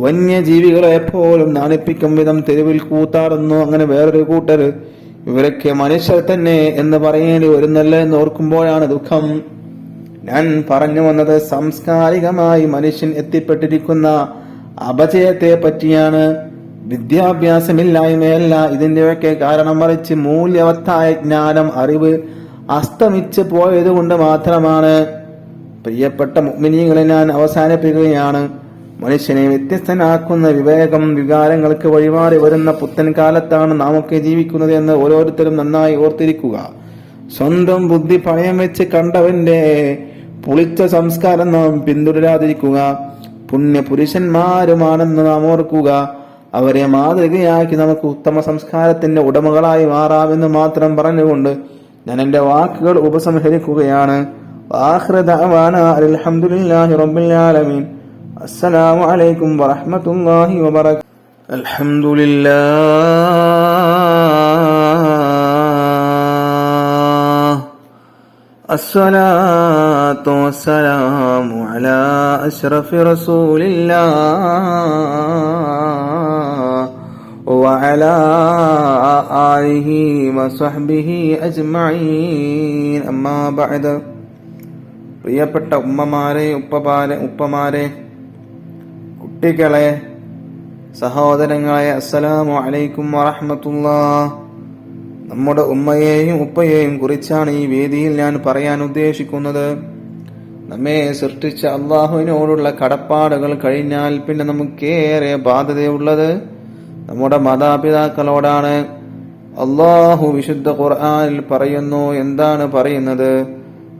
വന്യജീവികളെ എപ്പോഴും നാണിപ്പിക്കും വിധം തെരുവിൽ കൂത്താടുന്നു. അങ്ങനെ വേറൊരു കൂട്ടർ ഇവരൊക്കെ മനുഷ്യർ തന്നെ എന്ന് പറയേണ്ടി വരുന്നല്ലേ എന്ന് ഓർക്കുമ്പോഴാണ് ദുഃഖം. ഞാൻ പറഞ്ഞു വന്നത് സാംസ്കാരികമായി മനുഷ്യൻ എത്തിപ്പെട്ടിരിക്കുന്ന അപജയത്തെ പറ്റിയാണ്. വിദ്യാഭ്യാസമില്ലായ്മയല്ല ഇതിന്റെയൊക്കെ കാരണം, മറിച്ച് മൂല്യവത്തായ ജ്ഞാനം, അറിവ് അസ്തമിച്ച് പോയത് കൊണ്ട് മാത്രമാണ്. പ്രിയപ്പെട്ട മുഅ്മിനീങ്ങളെ, ഞാൻ അവസാനിപ്പിക്കുകയാണ്. മനുഷ്യനെ വ്യത്യസ്തനാക്കുന്ന വിവേകം, വികാരങ്ങൾക്ക് വഴിമാറി വരുന്ന പുത്തൻ കാലത്താണ് നാമൊക്കെ ജീവിക്കുന്നത് എന്ന് ഓരോരുത്തരും നന്നായി ഓർത്തിരിക്കുക. സ്വന്തം ബുദ്ധി പണയം വെച്ച് കണ്ടവന്റെ പുളിച്ച സംസ്കാരം നാം പിന്തുടരാതിരിക്കുക. പുണ്യ പുരുഷന്മാരുമാണെന്ന് നാം ഓർക്കുക. അവരെ മാതൃകയാക്കി നമുക്ക് ഉത്തമ സംസ്കാരത്തിന്റെ ഉടമകളായി മാറാമെന്ന് മാത്രം പറഞ്ഞുകൊണ്ട് ഞാൻ എന്റെ വാക്കുകൾ ഉപസംഹരിക്കുകയാണ്. ആഖിറു ദഅവാനാ അൽഹംദുലില്ലാഹി റബ്ബിൽ ആലമീൻ. അസ്സലാമു അലൈക്കും വറഹ്മത്തുള്ളാഹി വബറകാതുഹു. അൽഹംദുലില്ലാഹ് അസ്സലാത്തു വസ്സലാമു അലാ അശ്റഫി റസൂലില്ലാഹ് وعلى آله وصحبه أجمعين. أما بعد. പ്രിയപ്പെട്ട ഉമ്മമാരെ, ഉപ്പമാരെ, കുട്ടികളെ, സഹോദരങ്ങളെ, അസ്സലാമു അലൈക്കും വറഹ്മത്തുള്ളാഹ്. നമ്മുടെ ഉമ്മയെയും ഉപ്പയെയും കുറിച്ചാണ് ഈ വേദിയിൽ ഞാൻ പറയാൻ ഉദ്ദേശിക്കുന്നത്. നമ്മെ സൃഷ്ടിച്ച അള്ളാഹുവിനോടുള്ള കടപ്പാടുകൾ കഴിഞ്ഞാൽ പിന്നെ നമുക്കേറെ ബാധ്യതയുള്ളത് നമ്മുടെ മാതാപിതാക്കളോടാണ്. അള്ളാഹു വിശുദ്ധ ഖുർആനിൽ പറയുന്നു. എന്താണ് പറയുന്നത്?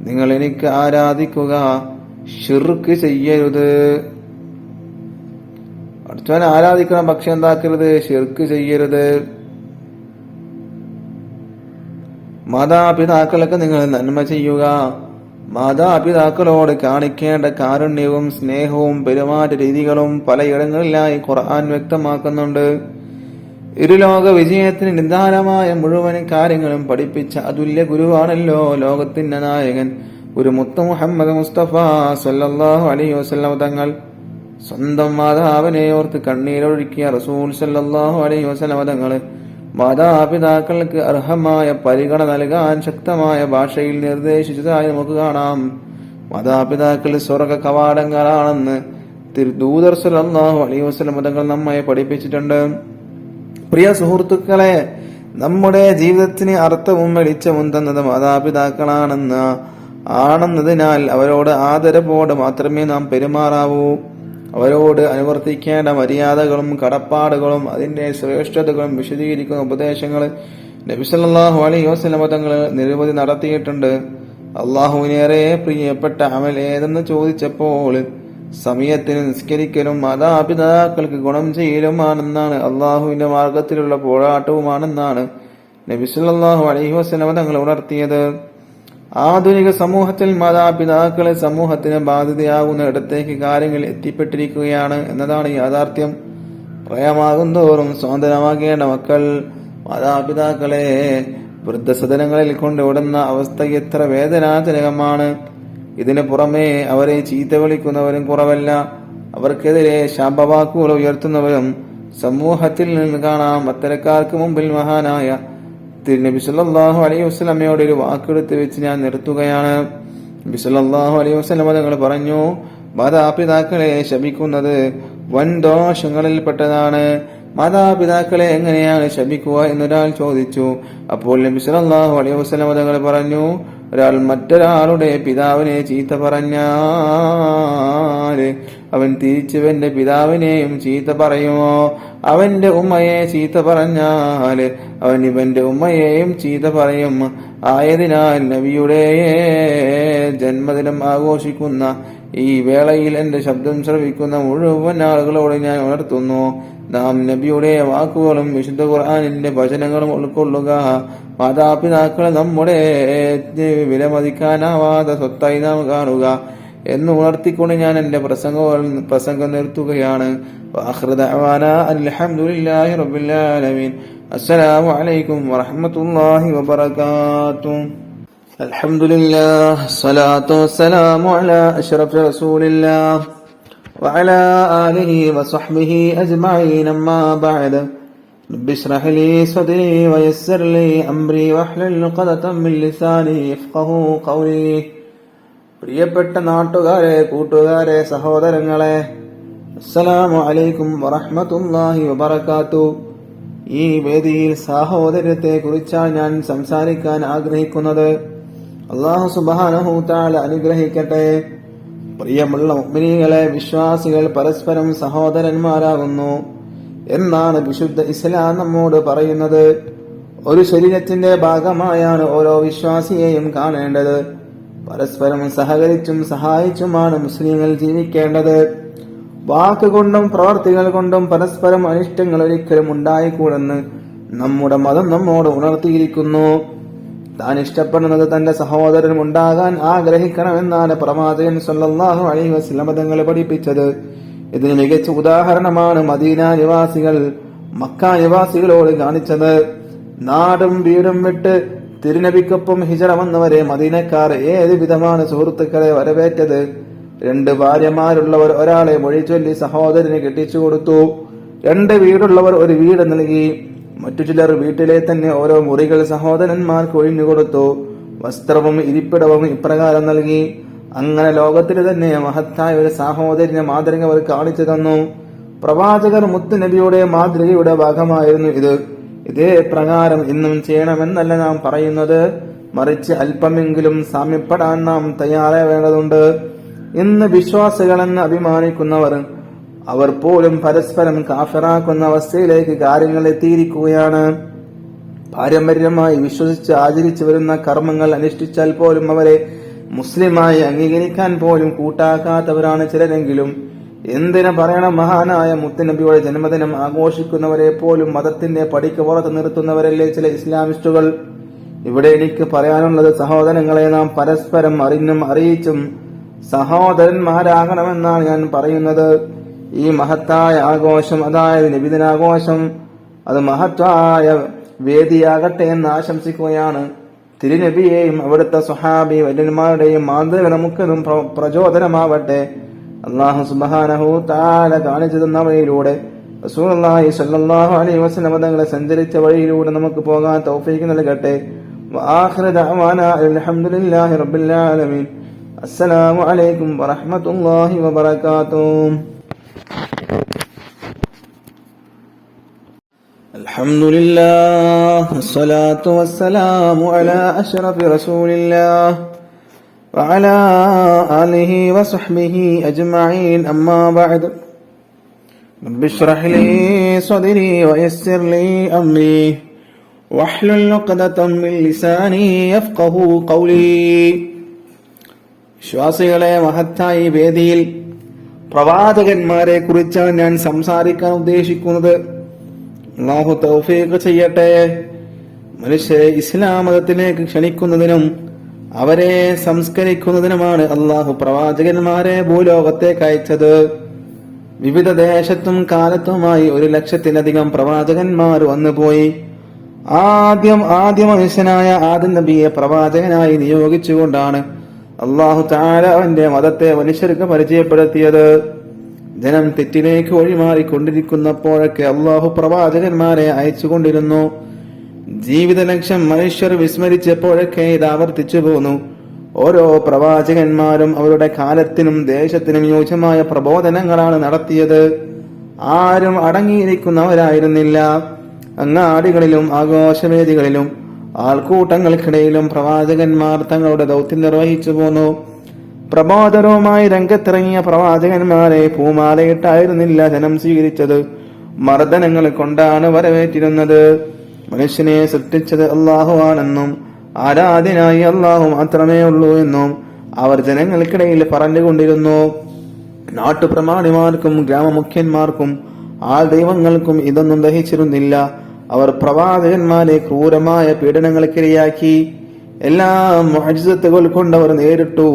നിങ്ങൾ എനിക്ക് ആരാധിക്കുക, ശിർക്ക് ചെയ്യരുത്. അടുത്തവനെ ആരാധിക്കണം, പക്ഷെ എന്താക്കരുത്? ശിർക്ക് ചെയ്യരുത്. മാതാപിതാക്കൾക്ക് നിങ്ങൾ നന്മ ചെയ്യുക. മാതാപിതാക്കളോട് കാണിക്കേണ്ട കാരുണ്യവും സ്നേഹവും പെരുമാറ്റ രീതികളും പലയിടങ്ങളിലായി ഖുർആൻ വ്യക്തമാക്കുന്നുണ്ട്. ഇരുലോക വിജയത്തിന് നിദാനമായ മുഴുവൻ കാര്യങ്ങളും പഠിപ്പിച്ച അതുല്യ ഗുരുവാണല്ലോ ലോകത്തിന്റെ നായകൻ ഒരു മുത്ത് മുഹമ്മദ് മുസ്തഫ സല്ലല്ലാഹു അലൈഹി വസല്ലം തങ്ങൾ. സ്വന്തം മാതാവിനെ ഓർത്ത് കണ്ണീരൊഴുക്കിയ റസൂൽ സല്ലല്ലാഹു അലൈഹി വസല്ലം തങ്ങൾ മാതാപിതാക്കൾക്ക് അർഹമായ പരിഗണന നൽകാൻ ശക്തമായ ഭാഷയിൽ നിർദ്ദേശിച്ചതായി നമുക്ക് കാണാം. മാതാപിതാക്കൾ സ്വർഗ കവാടങ്ങളാണെന്ന് ദൂതർ സല്ലല്ലാഹു അലൈഹി വസല്ലം തങ്ങൾ നമ്മെ പഠിപ്പിച്ചിട്ടുണ്ട്. പ്രിയ സുഹൃത്തുക്കളെ, നമ്മുടെ ജീവിതത്തിന് അർത്ഥവും വെളിച്ചവും തന്നത് മാതാപിതാക്കളാണെന്നതിനാൽ അവരോട് ആദരവോടെ മാത്രമേ നാം പെരുമാറാവൂ. അവരോട് അനുവർത്തിക്കേണ്ട മര്യാദകളും കടപ്പാടുകളും അതിന്റെ ശ്രേഷ്ഠതകളും വിശദീകരിക്കുന്ന ഉപദേശങ്ങൾ നബി സല്ലല്ലാഹു അലൈഹി വസല്ലം തങ്ങൾ നിരവധി നടത്തിയിട്ടുണ്ട്. അള്ളാഹുവിനേറെ പ്രിയപ്പെട്ട അമൽ ഏതെന്ന് ചോദിച്ചപ്പോൾ സമയത്തിന് നിസ്കരിക്കലും മാതാപിതാക്കൾക്ക് ഗുണം ചെയ്യലുമാണെന്നാണ്, അള്ളാഹുവിന്റെ മാർഗത്തിലുള്ള പോരാട്ടവുമാണെന്നാണ് നബി സല്ലല്ലാഹു അലൈഹി വസല്ലം തങ്ങൾ ഉണർത്തിയത്. ആധുനിക സമൂഹത്തിൽ മാതാപിതാക്കളെ സമൂഹത്തിന് ബാധ്യതയാകുന്ന ഇടത്തേക്ക് കാര്യങ്ങൾ എത്തിപ്പെട്ടിരിക്കുകയാണ് എന്നതാണ് യാഥാർത്ഥ്യം. പ്രായമാകുന്തോറും സ്വാതന്ത്ര്യമാകേണ്ട മക്കൾ മാതാപിതാക്കളെ വൃദ്ധസദനങ്ങളിൽ കൊണ്ടുവിടുന്ന അവസ്ഥ എത്ര വേദനാജനകമാണ്. ഇതിനു പുറമെ അവരെ ചീത്ത വിളിക്കുന്നവരും കുറവല്ല. അവർക്കെതിരെ ശാപവാക്കുകൾ ഉയർത്തുന്നവരും സമൂഹത്തിൽ നിന്ന് കാണാം. അത്തരക്കാർക്ക് മുമ്പിൽ മഹാനായ തിരുനബി സല്ലല്ലാഹു അലൈഹി വസല്ലമയോട് ഒരു വാക്കെടുത്ത് വെച്ച് ഞാൻ നിർത്തുകയാണ്. നബി സല്ലല്ലാഹു അലൈഹി വസല്ലമ തങ്ങൾ പറഞ്ഞു, മാതാപിതാക്കളെ ശപിക്കുന്നത് വൻ ദോഷങ്ങളിൽപ്പെട്ടതാണ്. മാതാപിതാക്കളെ എങ്ങനെയാണ് ശപിക്കുക എന്നൊരാൾ ചോദിച്ചു. അപ്പോൾ നബി സല്ലല്ലാഹു അലൈഹി വസല്ലമ തങ്ങൾ പറഞ്ഞു, ഒരാൾ മറ്റൊരാളുടെ പിതാവിനെ ചീത്ത പറഞ്ഞാല് അവൻ തിരിച്ചവന്റെ പിതാവിനെയും ചീത്ത പറയുമോ? അവന്റെ ഉമ്മയെ ചീത്ത പറഞ്ഞാല് അവൻ ഇവന്റെ ഉമ്മയെയും ചീത്ത പറയും. ആയതിനാൽ നബിയുടെ ജന്മദിനം ആഘോഷിക്കുന്ന ഈ വേളയിൽ എന്റെ ശബ്ദം ശ്രവിക്കുന്ന മുഴുവൻ ആളുകളോട് ഞാൻ ഉണർത്തുന്നു, നാം നബിയുടെ വാക്കുകളും വിശുദ്ധ ഖുർആനിന്റെ വചനങ്ങളും ഉൾക്കൊള്ളുക. മാതാപിതാക്കളെ നമ്മുടെ വിലമതിക്കാനാവാതെ സ്വത്തായി നാം കാണുക എന്ന് ഉണർത്തിക്കൊണ്ട് ഞാൻ എന്റെ പ്രസംഗം നിർത്തുകയാണ്. അൽഹംദുലില്ലാഹി റബ്ബിൽ ആലമീൻ. അസ്സലാമു അലൈക്കും വറഹ്മത്തുള്ളാഹി വബറകാതുഹു. അൽഹംദുലില്ലാഹ് സ്വലാത്തു വസ്സലാമു അലാ അഷ്റഫി റസൂലില്ലാഹ് وعلى آله وصحبه أجمعين أما بعد رب اشرح لي صدري ويسر لي أمري واحلل عقدة من لساني يفقهوا قولي. പ്രിയപ്പെട്ട നാട്ടുകാരെ, കൂട്ടുകാരെ, സഹോദരങ്ങളെ, അസ്സലാമു അലൈക്കും വറഹ്മത്തുള്ളാഹി വബറകാതുഹു. ഈ വേദിയിൽ സാഹോദര്യത്തെ കുറിച്ചാണ് ഞാൻ സംസാരിക്കാൻ ആഗ്രഹിക്കുന്നത്. അല്ലാഹു സുബ്ഹാനഹു തആല അനുഗ്രഹിക്കട്ടെ. പ്രിയമുള്ള മുഅ്മിനീങ്ങളെ, വിശ്വാസികൾ പരസ്പരം സഹോദരന്മാരാകുന്നു എന്നാണ് വിശുദ്ധ ഇസ്ലാം നമ്മോട് പറയുന്നത്. ഒരു ശരീരത്തിന്റെ ഭാഗമായാണ് ഓരോ വിശ്വാസിയെയും കാണേണ്ടത്. പരസ്പരം സഹകരിച്ചും സഹായിച്ചുമാണ് മുസ്ലിങ്ങൾ ജീവിക്കേണ്ടത്. വാക്കുകൊണ്ടും പ്രവർത്തികൾ കൊണ്ടും പരസ്പരം അനിഷ്ടങ്ങൾ ഒരിക്കലും ഉണ്ടായിക്കൂടെന്ന് നമ്മുടെ മതം നമ്മോട് ഉണർത്തിയിരിക്കുന്നു. താൻ ഇഷ്ടപ്പെടുന്നത് തന്റെ സഹോദരൻ ഉണ്ടാകാൻ ആഗ്രഹിക്കണമെന്നാണ് പ്രവാചകൻ സല്ലല്ലാഹു അലൈഹി വസല്ലം തങ്ങൾ പഠിപ്പിച്ചത്. ഇതിന് മികച്ച ഉദാഹരണമാണ് മദീന നിവാസികൾ മക്ക നിവാസികളോട് കാണിച്ചത്. നാടും വീടും വിട്ട് തിരുനബിക്കൊപ്പം ഹിജറ വന്നവരെ മദീനക്കാർ ഏത് വിധമാണ് സുഹൃത്തുക്കളെ വരവേറ്റത്. 2 ഭാര്യമാരുള്ളവർ ഒരാളെ മൊഴിചൊല്ലി സഹോദരന് കെട്ടിച്ചു കൊടുത്തു. 2 വീടുള്ളവർ ഒരു വീട് നൽകി. മറ്റു ചിലർ വീട്ടിലെ തന്നെ ഓരോ മുറികൾ സഹോദരന്മാർക്ക് ഒഴിഞ്ഞുകൊടുത്തു. വസ്ത്രവും ഇരിപ്പിടവും ഇപ്രകാരം നൽകി. അങ്ങനെ ലോകത്തിൽ തന്നെ മഹത്തായ ഒരു സഹോദരന്റെ മാതൃക അവർ കാണിച്ചു തന്നു. പ്രവാചകർ മുത്തുനബിയുടെ മാതൃകയുടെ ഭാഗമായിരുന്നു ഇത്. ഇതേ പ്രകാരം ഇന്നും ചെയ്യണമെന്നല്ല നാം പറയുന്നത്, മറിച്ച് അല്പമെങ്കിലും സാമ്യപ്പെടാൻ നാം തയ്യാറാവേണ്ടതുണ്ട്. ഇന്ന് വിശ്വാസികളെന്ന് അഭിമാനിക്കുന്നവർ അവർ പോലും പരസ്പരം കാഫിറാക്കുന്ന അവസ്ഥയിലേക്ക് കാര്യങ്ങൾ എത്തിയിരിക്കുകയാണ്. പാരമ്പര്യമായി വിശ്വസിച്ച് ആചരിച്ചു വരുന്ന കർമ്മങ്ങൾ അനുഷ്ഠിച്ചാൽ പോലും അവരെ മുസ്ലിമായി അംഗീകരിക്കാൻ പോലും കൂട്ടാക്കാത്തവരാണ് ചിലരെങ്കിലും. എന്തിനു പറയണം, മഹാനായ മുത്തുനബിയുടെ ജന്മദിനം ആഘോഷിക്കുന്നവരെ പോലും മതത്തിന്റെ പടിക്ക് പുറത്ത് നിർത്തുന്നവരല്ലേ ചില ഇസ്ലാമിസ്റ്റുകൾ. ഇവിടെ എനിക്ക് പറയാനുള്ളത്, സഹോദരങ്ങളെ, നാം പരസ്പരം അറിഞ്ഞും അറിയിച്ചും സഹോദരന്മാരാകണമെന്നാണ് ഞാൻ പറയുന്നത്. ഈ മഹത്തായ ആഘോഷം, അതായത് നബിദിനാഘോഷം, അത് മഹത്തായ വേദിയാകട്ടെ എന്ന് ആശംസിക്കുകയാണ്. തിരുനബിയെയും അവിടുത്തെ സ്വഹാബി വര്യന്മാരുടെയും മാതൃക നമുക്കതും പ്രചോദനമാവട്ടെ. അല്ലാഹു സുബ്ഹാനഹു തആല കാണിച്ചു തന്ന വഴിയിലൂടെ, റസൂലുള്ളാഹി സ്വല്ലല്ലാഹു അലൈഹി വസല്ലം തങ്ങളെ സഞ്ചരിച്ച വഴിയിലൂടെ നമുക്ക് പോകാൻ തൗഫീഖ് നൽകട്ടെ. വആഖിറു ദഅവാനാ അൽഹംദുലില്ലാഹി റബ്ബിൽ ആലമീൻ. അസ്സലാമു അലൈക്കും വറഹ്മത്തുള്ളാഹി വബറകാതുഹു. അൽഹംദുലില്ലാഹ് വസ്സലാത്തു വസ്സലാമു അലാ അഷ്റഫി റസൂലില്ലാഹ് വഅലാ ആലിഹി വസഹ്ബിഹി അജ്മഈൻ. അമ്മാ ബഅദ്. رب اشرح لي صدري ويسر لي أمري واحلل عقدة من لساني يفقهوا قولي. വിശ്വാസികളെ, മഹത്തായ വേദിയിൽ പ്രവാചകന്മാരെ കുറിച്ചാണ് ഞാൻ സംസാരിക്കാൻ ഉദ്ദേശിക്കുന്നത്. അല്ലാഹു തൗഫീഖ് ചെയ്യട്ടെ. മനുഷ്യരെ ഇസ്ലാം മതത്തിലേക്ക് ക്ഷണിക്കുന്നതിനും അവരെ സംസ്കരിക്കുന്നതിനുമാണ് അല്ലാഹു പ്രവാചകന്മാരെ ഭൂലോകത്തേക്ക് അയച്ചത്. വിവിധ ദേശത്തും കാലത്തുമായി 100,000-ലധികം പ്രവാചകന്മാർ വന്നുപോയി. ആദ്യ മനുഷ്യനായ ആദം നബിയെ പ്രവാചകനായി നിയോഗിച്ചുകൊണ്ടാണ് അല്ലാഹു തആല അവന്റെ മതത്തെ മനുഷ്യർക്ക് പരിചയപ്പെടുത്തിയത്. ജനം തെറ്റിലേക്ക് വഴിമാറിക്കൊണ്ടിരിക്കുന്നപ്പോഴൊക്കെ അല്ലാഹു പ്രവാചകന്മാരെ അയച്ചുകൊണ്ടിരുന്നു. ജീവിത ലക്ഷ്യം മനുഷ്യർ വിസ്മരിച്ചപ്പോഴൊക്കെ ഇത് ആവർത്തിച്ചു പോന്നു. ഓരോ പ്രവാചകന്മാരും അവരുടെ കാലത്തിനും ദേശത്തിനും യോജ്യമായ പ്രബോധനങ്ങളാണ് നടത്തിയത്. ആരും അടങ്ങിയിരിക്കുന്നവരായിരുന്നില്ല. അങ്ങാടികളിലും ആഘോഷവേദികളിലും ആൾക്കൂട്ടങ്ങൾക്കിടയിലും പ്രവാചകന്മാർ തങ്ങളുടെ ദൗത്യം നിർവഹിച്ചു പോന്നു. പ്രബോധനവുമായി രംഗത്തിറങ്ങിയ പ്രവാചകന്മാരെ പൂമാലയിട്ടായിരുന്നില്ല ജനം സ്വീകരിച്ചത്, മർദ്ദനങ്ങൾ കൊണ്ടാണ് വരവേറ്റിരുന്നത്. മനുഷ്യനെ സൃഷ്ടിച്ചത് അല്ലാഹു ആണെന്നും ആരാധ്യനായി അല്ലാഹു മാത്രമേ ഉള്ളൂ എന്നും അവർ ജനങ്ങൾക്കിടയിൽ പറഞ്ഞുകൊണ്ടിരുന്നു. നാട്ടുപ്രമാണിമാർക്കും ഗ്രാമമുഖ്യന്മാർക്കും ആൾ ദൈവങ്ങൾക്കും ഇതൊന്നും ദഹിച്ചിരുന്നില്ല. അവർ പ്രവാചകന്മാരെ ക്രൂരമായ പീഡനങ്ങൾക്കിരയാക്കി. എല്ലാ മുഅ്ജിസത്തുകൾ കൊണ്ടവർ നേരിട്ടു.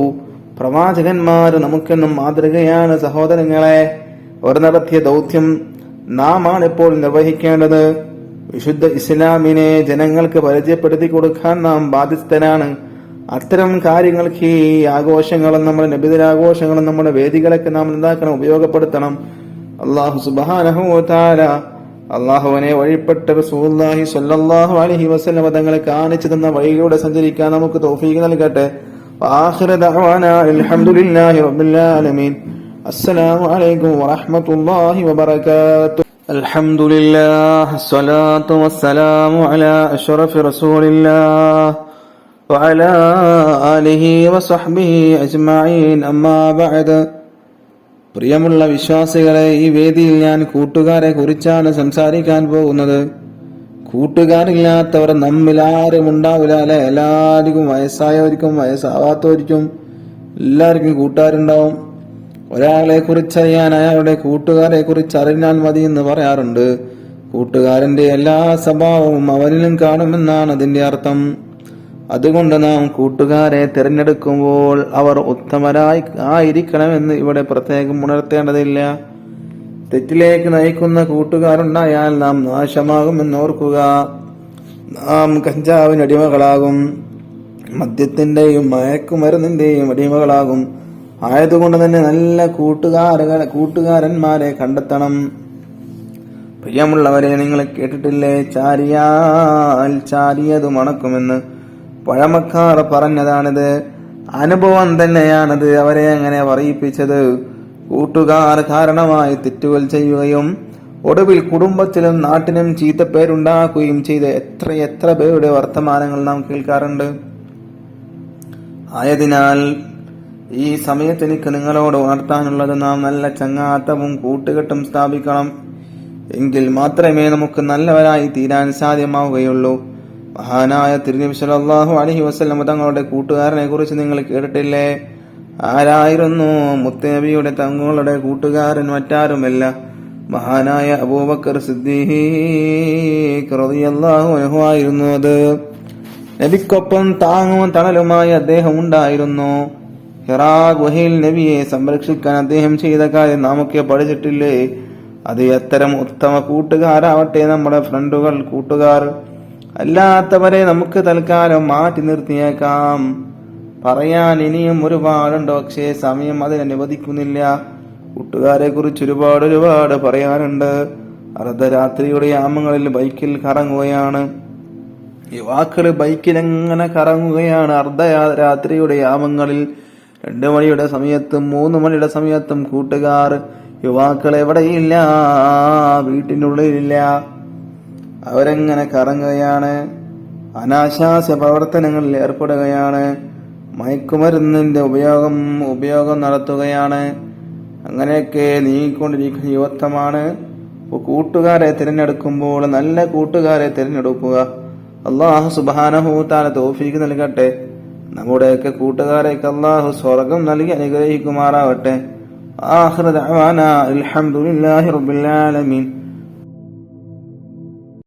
പ്രവാചകന്മാർ നമുക്കെന്നും മാതൃകയാണ് സഹോദരങ്ങളെ. അവർ നടത്തിയ ദൗത്യം നാം ആണ് ഇപ്പോൾ നിർവഹിക്കേണ്ടത്. വിശുദ്ധ ഇസ്ലാമിനെ ജനങ്ങൾക്ക് പരിചയപ്പെടുത്തി കൊടുക്കാൻ നാം ബാധ്യസ്ഥരാണ്. അത്തരം കാര്യങ്ങൾക്ക് ഈ ആഘോഷങ്ങളും നമ്മുടെ നബിദിനാഘോഷങ്ങളും നമ്മുടെ വേദികളൊക്കെ നാം എന്താക്കണം, ഉപയോഗപ്പെടുത്തണം. അല്ലാഹു സുബ്ഹാനഹു വ തആല അല്ലാഹുവിനെ വഴിപ്പെട്ട റസൂലുള്ളാഹി സ്വല്ലല്ലാഹു അലൈഹി വസല്ലം തങ്ങളെ കാണിച്ചു തന്ന വഴിയിലൂടെ സഞ്ചരിക്കാൻ നമുക്ക് തൗഫീഖ് നൽകട്ടെ. വആഖിറു ദഅവാനാ അൽഹംദുലില്ലാഹി റബ്ബിൽ ആലമീൻ. അസ്സലാമു അലൈക്കും വറഹ്മത്തുള്ളാഹി വബറകാതുഹു. അൽഹംദുലില്ലാഹ് സ്വലാത്തു വസ്സലാമു അലാ അഷ്റഫി റസൂലില്ലാഹ് വഅലാ ആലിഹി വസഹ്ബിഹി അജ്മഈൻ. അമ്മാ ബഅദ്. പ്രിയമുള്ള വിശ്വാസികളെ, ഈ വേദിയിൽ ഞാൻ കൂട്ടുകാരെ കുറിച്ചാണ് സംസാരിക്കാൻ പോകുന്നത്. കൂട്ടുകാരില്ലാത്തവർ നമ്മിൽ ആരും ഉണ്ടാവില്ല അല്ലെ? എല്ലാവർക്കും, വയസ്സായവർക്കും വയസ്സാവാത്തവർക്കും എല്ലാവർക്കും കൂട്ടുകാരുണ്ടാവും. ഒരാളെ കുറിച്ചറിയാൻ അയാളുടെ കൂട്ടുകാരെ കുറിച്ച് അറിഞ്ഞാൽ മതി എന്ന് പറയാറുണ്ട്. കൂട്ടുകാരന്റെ എല്ലാ സ്വഭാവവും അവനിലും കാണുമെന്നാണ് അതിന്റെ അർത്ഥം. അതുകൊണ്ട് നാം കൂട്ടുകാരെ തിരഞ്ഞെടുക്കുമ്പോൾ അവർ ഉത്തമരായി ആയിരിക്കണമെന്ന് ഇവിടെ പ്രത്യേകം ഉണർത്തേണ്ടതില്ല. തെറ്റിലേക്ക് നയിക്കുന്ന കൂട്ടുകാരുണ്ടായാൽ നാം നാശമാകുമെന്ന് ഓർക്കുക. നാം കഞ്ചാവിന് അടിമകളാകും, മദ്യത്തിന്റെയും മയക്കുമരുന്നിന്റെയും അടിമകളാകും. ആയതുകൊണ്ട് തന്നെ നല്ല കൂട്ടുകാരന്മാരെ കണ്ടെത്തണം. പ്രിയമുള്ളവരെ, നിങ്ങൾ കേട്ടിട്ടില്ലേ, ചാരിയാൽ ചാരിയത് മണക്കുമെന്ന്? പഴമക്കാർ പറഞ്ഞതാണിത്. അനുഭവം തന്നെയാണത് അവരെ അങ്ങനെ പറയിപ്പിച്ചത്. കൂട്ടുകാർ കാരണമായി തെറ്റുകൾ ചെയ്യുകയും ഒടുവിൽ കുടുംബത്തിലും നാട്ടിനും ചീത്തപ്പേരുണ്ടാക്കുകയും ചെയ്ത എത്ര പേരുടെ വർത്തമാനങ്ങൾ നാം കേൾക്കാറുണ്ട്. ആയതിനാൽ ഈ സമയത്ത് എനിക്ക് നിങ്ങളോട് ഉണർത്താനുള്ളത്, നാം നല്ല ചങ്ങാത്തവും കൂട്ടുകെട്ടും സ്ഥാപിക്കണം. എങ്കിൽ മാത്രമേ നമുക്ക് നല്ലവരായി തീരാൻ സാധ്യമാവുകയുള്ളൂ. മഹാനായ തിരുനബി സല്ലല്ലാഹു അലൈഹി വസല്ലം തങ്ങളുടെ കൂട്ടുകാരനെ കുറിച്ച് നിങ്ങൾ കേട്ടിട്ടില്ലേ? ആരായിരുന്നു മുത്തനബിയുടെ തങ്ങളുടെ കൂട്ടുകാരൻ? മറ്റാരുമല്ല, മഹാനായ അബൂബക്കർ സിദ്ദീഖ് റളിയല്ലാഹു അൻഹു ആയിരുന്നു. അത് നബിക്കൊപ്പം താങ്ങും തണലുമായി അദ്ദേഹം ഉണ്ടായിരുന്നു. ഹിറാ ഗുഹയിൽ നബിയെ സംരക്ഷിക്കാൻ അദ്ദേഹം ചെയ്ത കാര്യം നാമൊക്കെ പഠിച്ചിട്ടില്ലേ? അത് അത്തരം ഉത്തമ കൂട്ടുകാരാവട്ടെ നമ്മുടെ ഫ്രണ്ടുകൾ, കൂട്ടുകാർ. അല്ലാത്തവരെ നമുക്ക് തൽക്കാലം മാറ്റി നിർത്തിയേക്കാം. പറയാൻ ഇനിയും ഒരുപാടുണ്ട്, പക്ഷേ സമയം അതിനനുവദിക്കുന്നില്ല. കൂട്ടുകാരെ കുറിച്ച് ഒരുപാട് പറയാനുണ്ട്. അർദ്ധരാത്രിയുടെ യാമങ്ങളിൽ ബൈക്കിൽ കറങ്ങുകയാണ്. യുവാക്കൾ ബൈക്കിലെങ്ങനെ കറങ്ങുകയാണ് അർദ്ധരാത്രിയുടെ യാമങ്ങളിൽ. 2 മണിയുടെ സമയത്തും 3 മണിയുടെ സമയത്തും കൂട്ടുകാർ, യുവാക്കൾ എവിടെയില്ല, വീട്ടിനുള്ളിലില്ല. അവരെങ്ങനെ കറങ്ങുകയാണ്, അനാശാസ്യ പ്രവർത്തനങ്ങളിൽ ഏർപ്പെടുകയാണ്, മയക്കുമരുന്നിന്റെ ഉപയോഗം നടത്തുകയാണ്. അങ്ങനെയൊക്കെ നീങ്ങിക്കൊണ്ടിരിക്കുന്ന യുവത്വമാണ്. കൂട്ടുകാരെ തിരഞ്ഞെടുക്കുമ്പോൾ നല്ല കൂട്ടുകാരെ തിരഞ്ഞെടുക്കുക. അല്ലാഹു സുബ്ഹാനഹു തആല തൗഫീഖ് നൽകട്ടെ. നമ്മുടെയൊക്കെ കൂട്ടുകാരെയൊക്കെ അല്ലാഹു സ്വർഗം നൽകി അനുഗ്രഹിക്കുമാറാവട്ടെ. ആഖിറു ദഅവാനാ അൽഹംദുലില്ലാഹി റബ്ബിൽ ആലമീൻ.